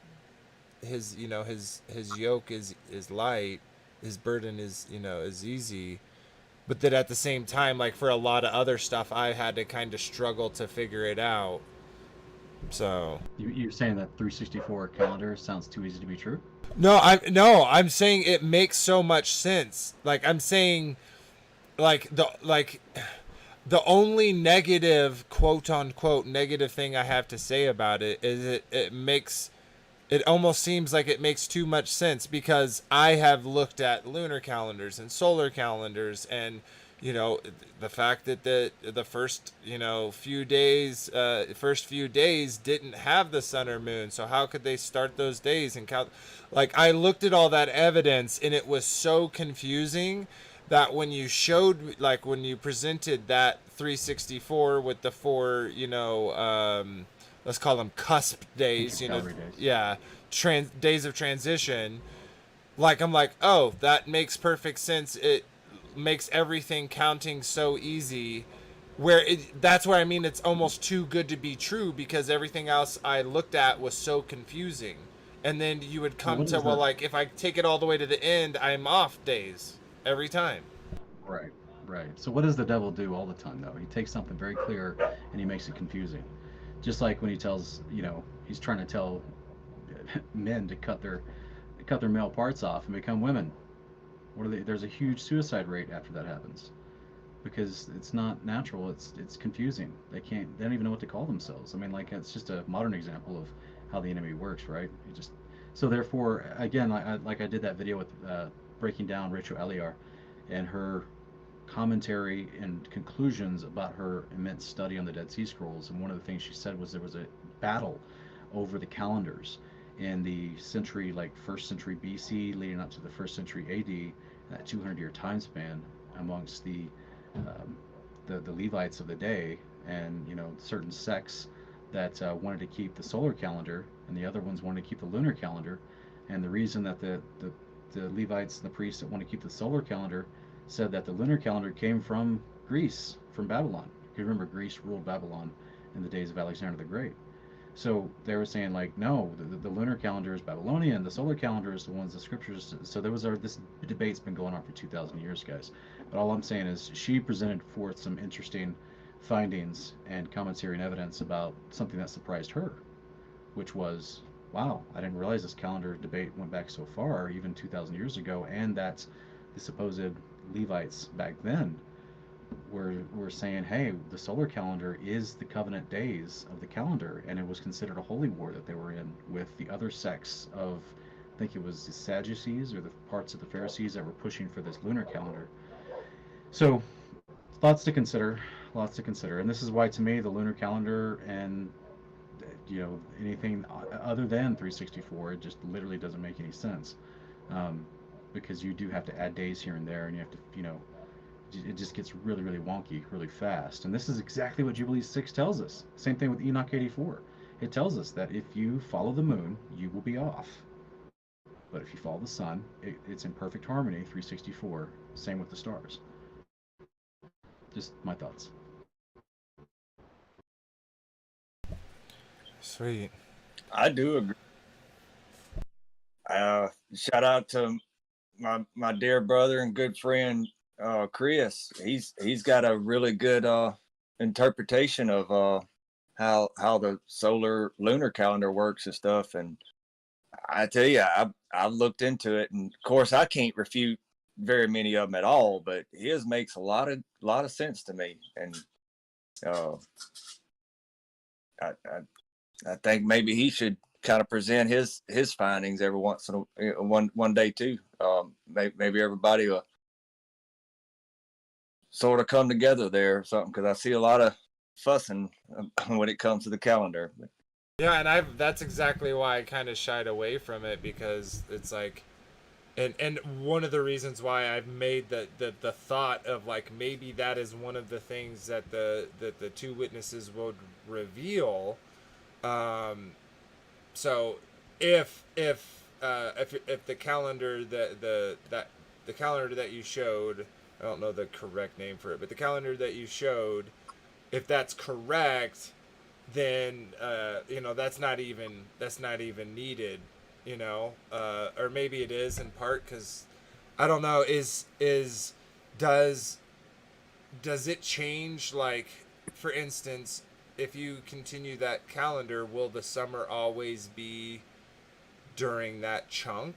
yoke is light, his burden is easy. But that at the same time, like for a lot of other stuff, I had to kind of struggle to figure it out. So You're saying that 364 calendar sounds too easy to be true? I'm saying it makes so much sense. Like I'm saying, the only negative, quote unquote negative thing I have to say about it is it almost seems like it makes too much sense, because I have looked at lunar calendars and solar calendars, and the fact that the first few days didn't have the sun or moon, so how could they start those days and count? Like, I looked at all that evidence, and it was so confusing that when you presented that 364 with the four let's call them cusp days, Days. yeah, days of transition, like I'm like, oh, that makes perfect sense. It makes everything counting so easy, that's where I mean it's almost too good to be true, because everything else I looked at was so confusing. And then you would come to, well, like if I take it all the way to the end, I'm off days every time. Right, right. So what does the devil do all the time, though? He takes something very clear and he makes it confusing. Just like when he tells, he's trying to tell men to cut their male parts off and become women. There's a huge suicide rate after that happens, because it's not natural. It's confusing. They don't even know what to call themselves. I mean, like, it's just a modern example of how the enemy works, right? So therefore, again, I did that video with breaking down Rachel Eliar and her commentary and conclusions about her immense study on the Dead Sea Scrolls. And one of the things she said was there was a battle over the calendars in the century, like first century BC, leading up to the first century AD, that 200-year time span amongst um, the Levites of the day, and certain sects that wanted to keep the solar calendar, and the other ones wanted to keep the lunar calendar. And the reason that the Levites and the priests that want to keep the solar calendar said that the lunar calendar came from Greece, from Babylon. You remember Greece ruled Babylon in the days of Alexander the Great. So they were saying like, no, the lunar calendar is Babylonian, the solar calendar is the ones the scriptures. So this debate's been going on for 2,000 years, guys. But all I'm saying is she presented forth some interesting findings and commentary and evidence about something that surprised her, which was, wow, I didn't realize this calendar debate went back so far, even 2,000 years ago, and that the supposed Levites back then were saying, hey, the solar calendar is the covenant days of the calendar, and it was considered a holy war that they were in with the other sects of, I think it was the Sadducees or the parts of the Pharisees that were pushing for this lunar calendar. So, lots to consider, lots to consider, and this is why, to me, the lunar calendar and anything other than 364, it just literally doesn't make any sense, because you do have to add days here and there, and you have to, it just gets really, really wonky really fast. And this is exactly what Jubilee 6 tells us. Same thing with Enoch 84. It tells us that if you follow the moon, you will be off. But if you follow the sun, it's in perfect harmony, 364. Same with the stars. Just my thoughts. Sweet. I do agree. Shout out to my dear brother and good friend Chris. He's got a really good interpretation of how the solar lunar calendar works and stuff. And I tell you, I've looked into it, and of course I can't refute very many of them at all, but his makes a lot of sense to me. And I think maybe he should kind of present his findings every once in one day too. Maybe everybody will sort of come together there or something, because I see a lot of fussing when it comes to the calendar. Yeah, and that's exactly why I kind of shied away from it, because it's like, and one of the reasons why I've made the thought of like, maybe that is one of the things that the two witnesses would reveal. So if the calendar the calendar that you showed, I don't know the correct name for it, but the calendar that you showed, if that's correct, then that's not even needed, or maybe it is in part, because I don't know, does it change, like, for instance, if you continue that calendar, will the summer always be during that chunk?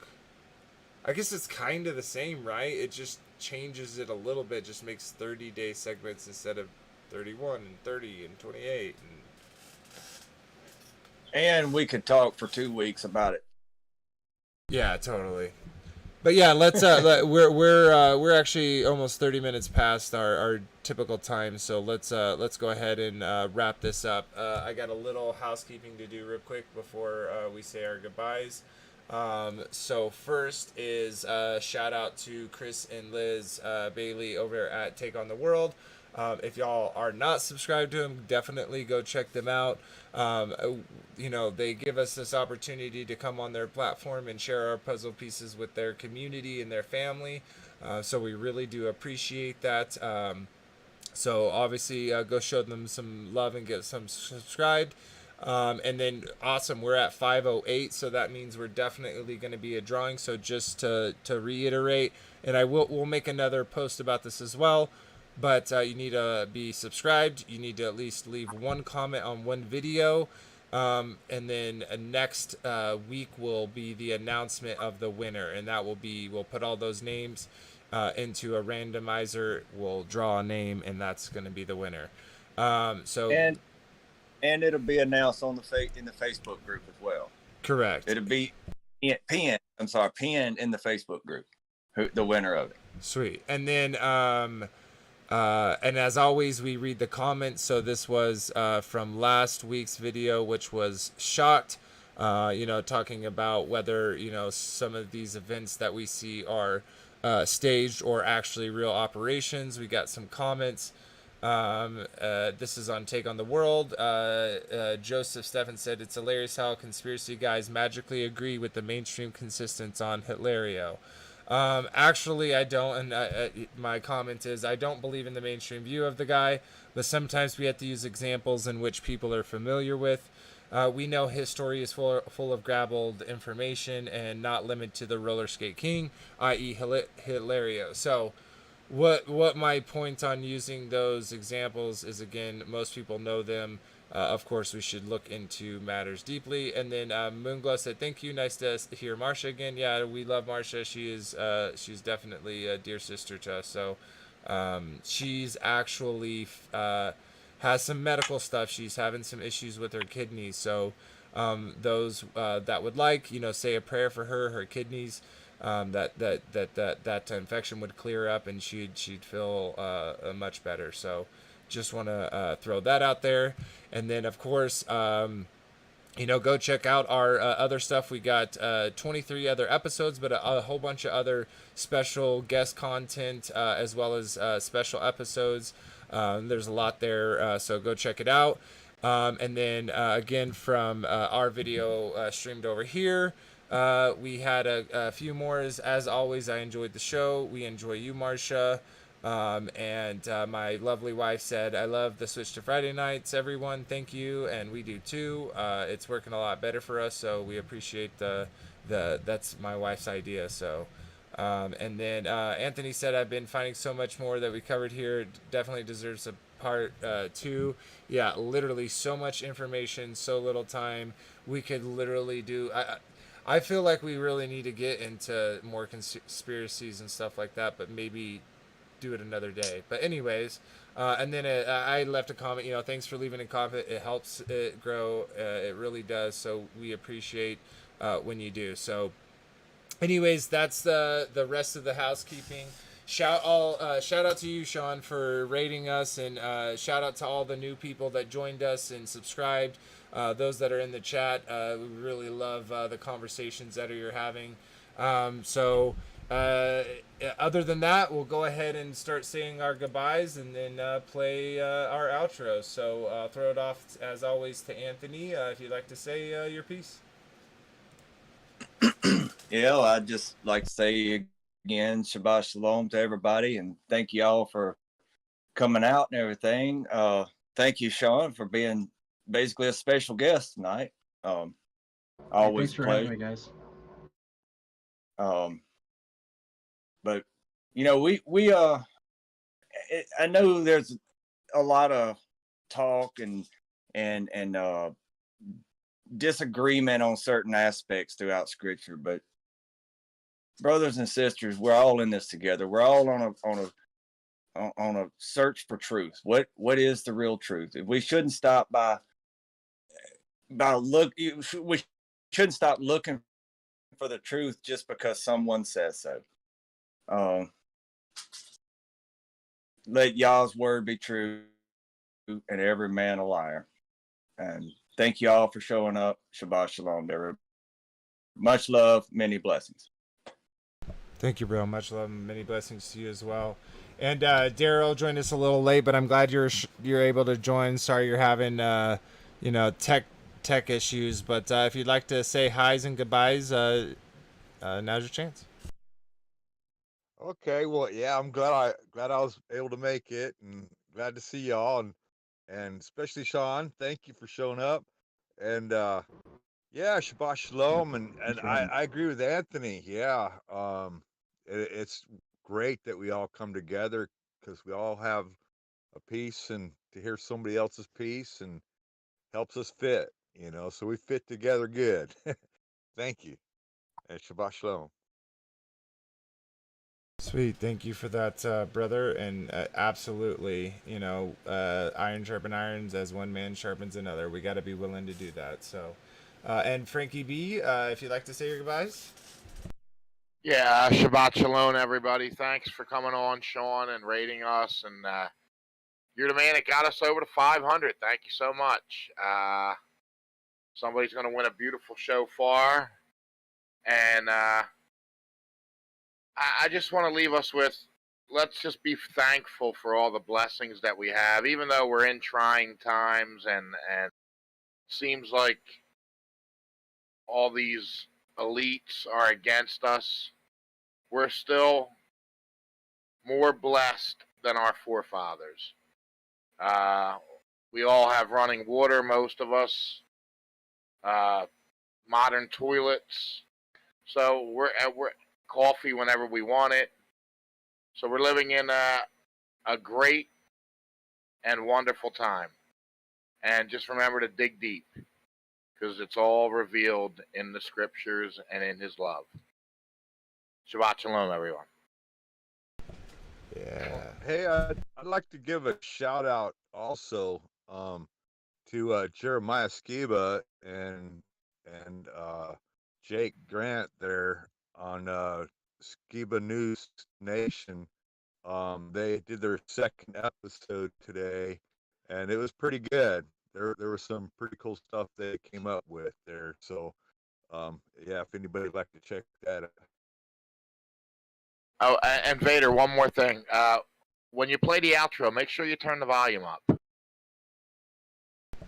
I guess it's kind of the same, right? It just changes it a little bit, just makes 30-day segments instead of 31 and 30 and 28. And we could talk for 2 weeks about it. Yeah, totally. But yeah, let's we're actually almost 30 minutes past our typical time, so let's go ahead and wrap this up. I got a little housekeeping to do real quick before we say our goodbyes. So first is shout out to Chris and Liz Bailey over at Take on the World. If y'all are not subscribed to them, definitely go check them out. They give us this opportunity to come on their platform and share our puzzle pieces with their community and their family. So we really do appreciate that. So obviously go show them some love and get some subscribed. And then awesome, we're at 508, so that means we're definitely going to be a drawing. So just to reiterate, and we'll make another post about this as well, but you need to be subscribed. You need to at least leave one comment on one video, and then next week will be the announcement of the winner, and that will be, we'll put all those names into a randomizer. We'll draw a name, and that's going to be the winner. And it'll be announced on in the Facebook group as well. Correct. It'll be pinned in the Facebook group, the winner of it. Sweet. And then And as always, we read the comments. So this was from last week's video, which was shot, talking about whether, some of these events that we see are staged or actually real operations. We got some comments. This is on Take on the World. Joseph Steffen said, it's hilarious how conspiracy guys magically agree with the mainstream consistence on Hitlerio. Actually, I don't, and my comment is, I don't believe in the mainstream view of the guy, but sometimes we have to use examples in which people are familiar with. We know his story is full of garbled information and not limited to the roller skate king, i.e. Hilario. So what my point on using those examples is, again, most people know them. Of course, we should look into matters deeply. And then Moonglow said, thank you. Nice to hear Marsha again. Yeah, we love Marsha. She's definitely a dear sister to us. So she's actually has some medical stuff. She's having some issues with her kidneys. So those that would like, say a prayer for her kidneys, that infection would clear up and she'd feel much better. So just want to throw that out there. And then, of course, go check out our other stuff. We got 23 other episodes, but a whole bunch of other special guest content, as well as special episodes. There's a lot there, so go check it out. And then, again, from our video streamed over here, we had a few more. As always, I enjoyed the show. We enjoy you, Marsha. And my lovely wife said, I love the switch to Friday nights, everyone. Thank you. And we do too. It's working a lot better for us. So we appreciate that's my wife's idea. So, and then, Anthony said, I've been finding so much more that we covered here. Definitely deserves a part 2. Yeah, literally so much information, so little time. We could literally do, I feel like we really need to get into more conspiracies and stuff like that, but maybe do it another day. But anyways, and then I left a comment, thanks for leaving a comment. It helps it grow. It really does. So we appreciate when you do. So anyways, that's the rest of the housekeeping. Shout out to you, Sean, for rating us, and shout out to all the new people that joined us and subscribed. Those that are in the chat, we really love the conversations that you're having. Other than that, we'll go ahead and start saying our goodbyes and then play our outro. So I'll throw it off, as always, to Anthony, if you'd like to say your piece. Yeah, I'd just like to say again, Shabbat Shalom to everybody, and thank you all for coming out and everything. Thank you, Sean, for being basically a special guest tonight. Always thanks for having me, guys. But we I know there's a lot of talk and disagreement on certain aspects throughout Scripture, but brothers and sisters, we're all in this together. We're all on a search for truth. What is the real truth? We shouldn't stop we shouldn't stop looking for the truth just because someone says so. Let Yah's word be true and every man a liar. And thank you all for showing up. Shabbat Shalom, everybody. Much love, many blessings. Thank you, bro. Much love and many blessings to you as well. And Daryl joined us a little late, but I'm glad you're able to join. Sorry you're having tech issues, but if you'd like to say hi's and goodbyes, now's your chance. Okay, well, yeah, I'm glad I was able to make it, and glad to see y'all, and especially Sean. Thank you for showing up, and yeah, Shabbat Shalom, and I agree with Anthony. Yeah, it's great that we all come together because we all have a piece, and to hear somebody else's piece and helps us fit, so we fit together good. Thank you, and Shabbat Shalom. Sweet, thank you for that, brother. And absolutely, iron sharpen irons, as one man sharpens another. We got to be willing to do that. So, and Frankie B, if you'd like to say your goodbyes. Yeah, Shabbat Shalom, everybody. Thanks for coming on, Sean, and rating us. And you're the man that got us over to 500. Thank you so much. Somebody's going to win a beautiful shofar. And I just want to leave us with, let's just be thankful for all the blessings that we have, even though we're in trying times and seems like all these elites are against us. We're still more blessed than our forefathers. We all have running water, most of us, modern toilets. So we're coffee whenever we want it. So we're living in a great and wonderful time. And just remember to dig deep, because it's all revealed in the scriptures and in his love. Shabbat Shalom, everyone. Yeah. Hey, I'd like to give a shout out also to Jeremiah Skiba and Jake Grant there on Skiba News Nation. They did their second episode today, and it was pretty good. There was some pretty cool stuff they came up with there. So, yeah, if anybody would like to check that out. Oh, and Vader, one more thing. When you play the outro, make sure you turn the volume up.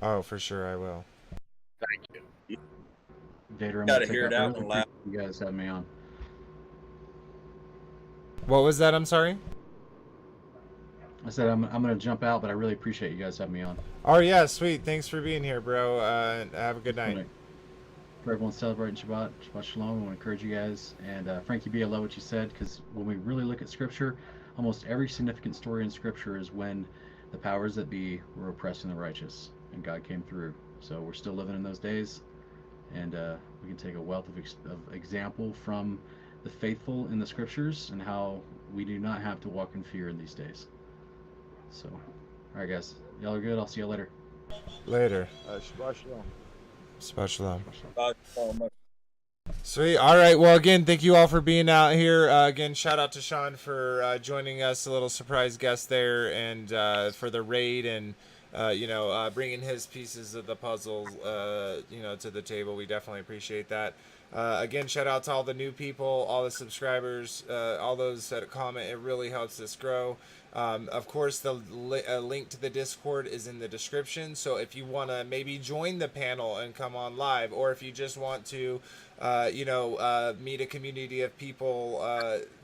Oh, for sure I will. Thank you. Vader, I'm Gotta gonna hear take that that one loud. You guys have me on. What was that? I'm sorry. I said I'm gonna jump out, but I really appreciate you guys having me on. Oh yeah, sweet. Thanks for being here, bro. Have a good night. For everyone celebrating Shabbat Shalom, I want to encourage you guys. And Frankie B, I love what you said, because when we really look at Scripture, almost every significant story in Scripture is when the powers that be were oppressing the righteous, and God came through. So we're still living in those days, and we can take a wealth of example from the faithful in the Scriptures and how we do not have to walk in fear in these days. So, all right, guys, y'all are good. I'll see you later. Later. Shabbat Shalom. Shabbat Shalom. Bye. Sweet. All right. Well, again, thank you all for being out here. Again, shout out to Sean for joining us, a little surprise guest there, and for the raid and bringing his pieces of the puzzle, to the table. We definitely appreciate that. Again, shout out to all the new people, all the subscribers, all those that comment. It really helps us grow. Of course, the link to the Discord is in the description. So if you want to maybe join the panel and come on live, or if you just want to, meet a community of people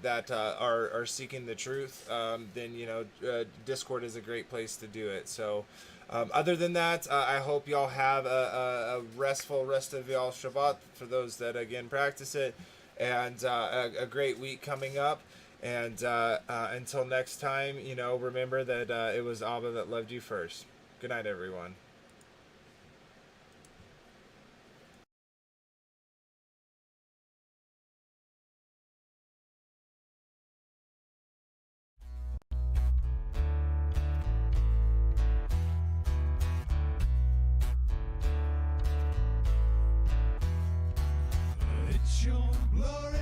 that are seeking the truth, then Discord is a great place to do it. So other than that, I hope y'all have a restful rest of y'all Shabbat, for those that again practice it, and a great week coming up. And until next time, remember that it was ABBA that loved you first. Good night, everyone. It's your glory,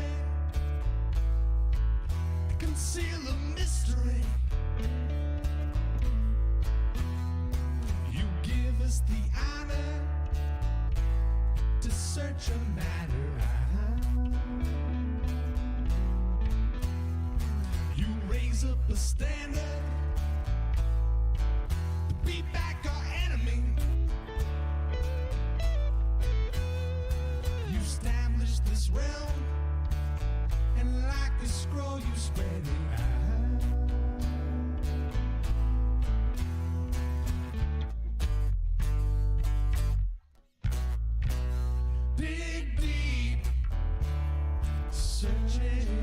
conceal the mystery. You give us the honor to search a matter. You raise up a standard to beat back our enemy. You establish this realm, and like a scroll you spread it out. Dig deep, searching.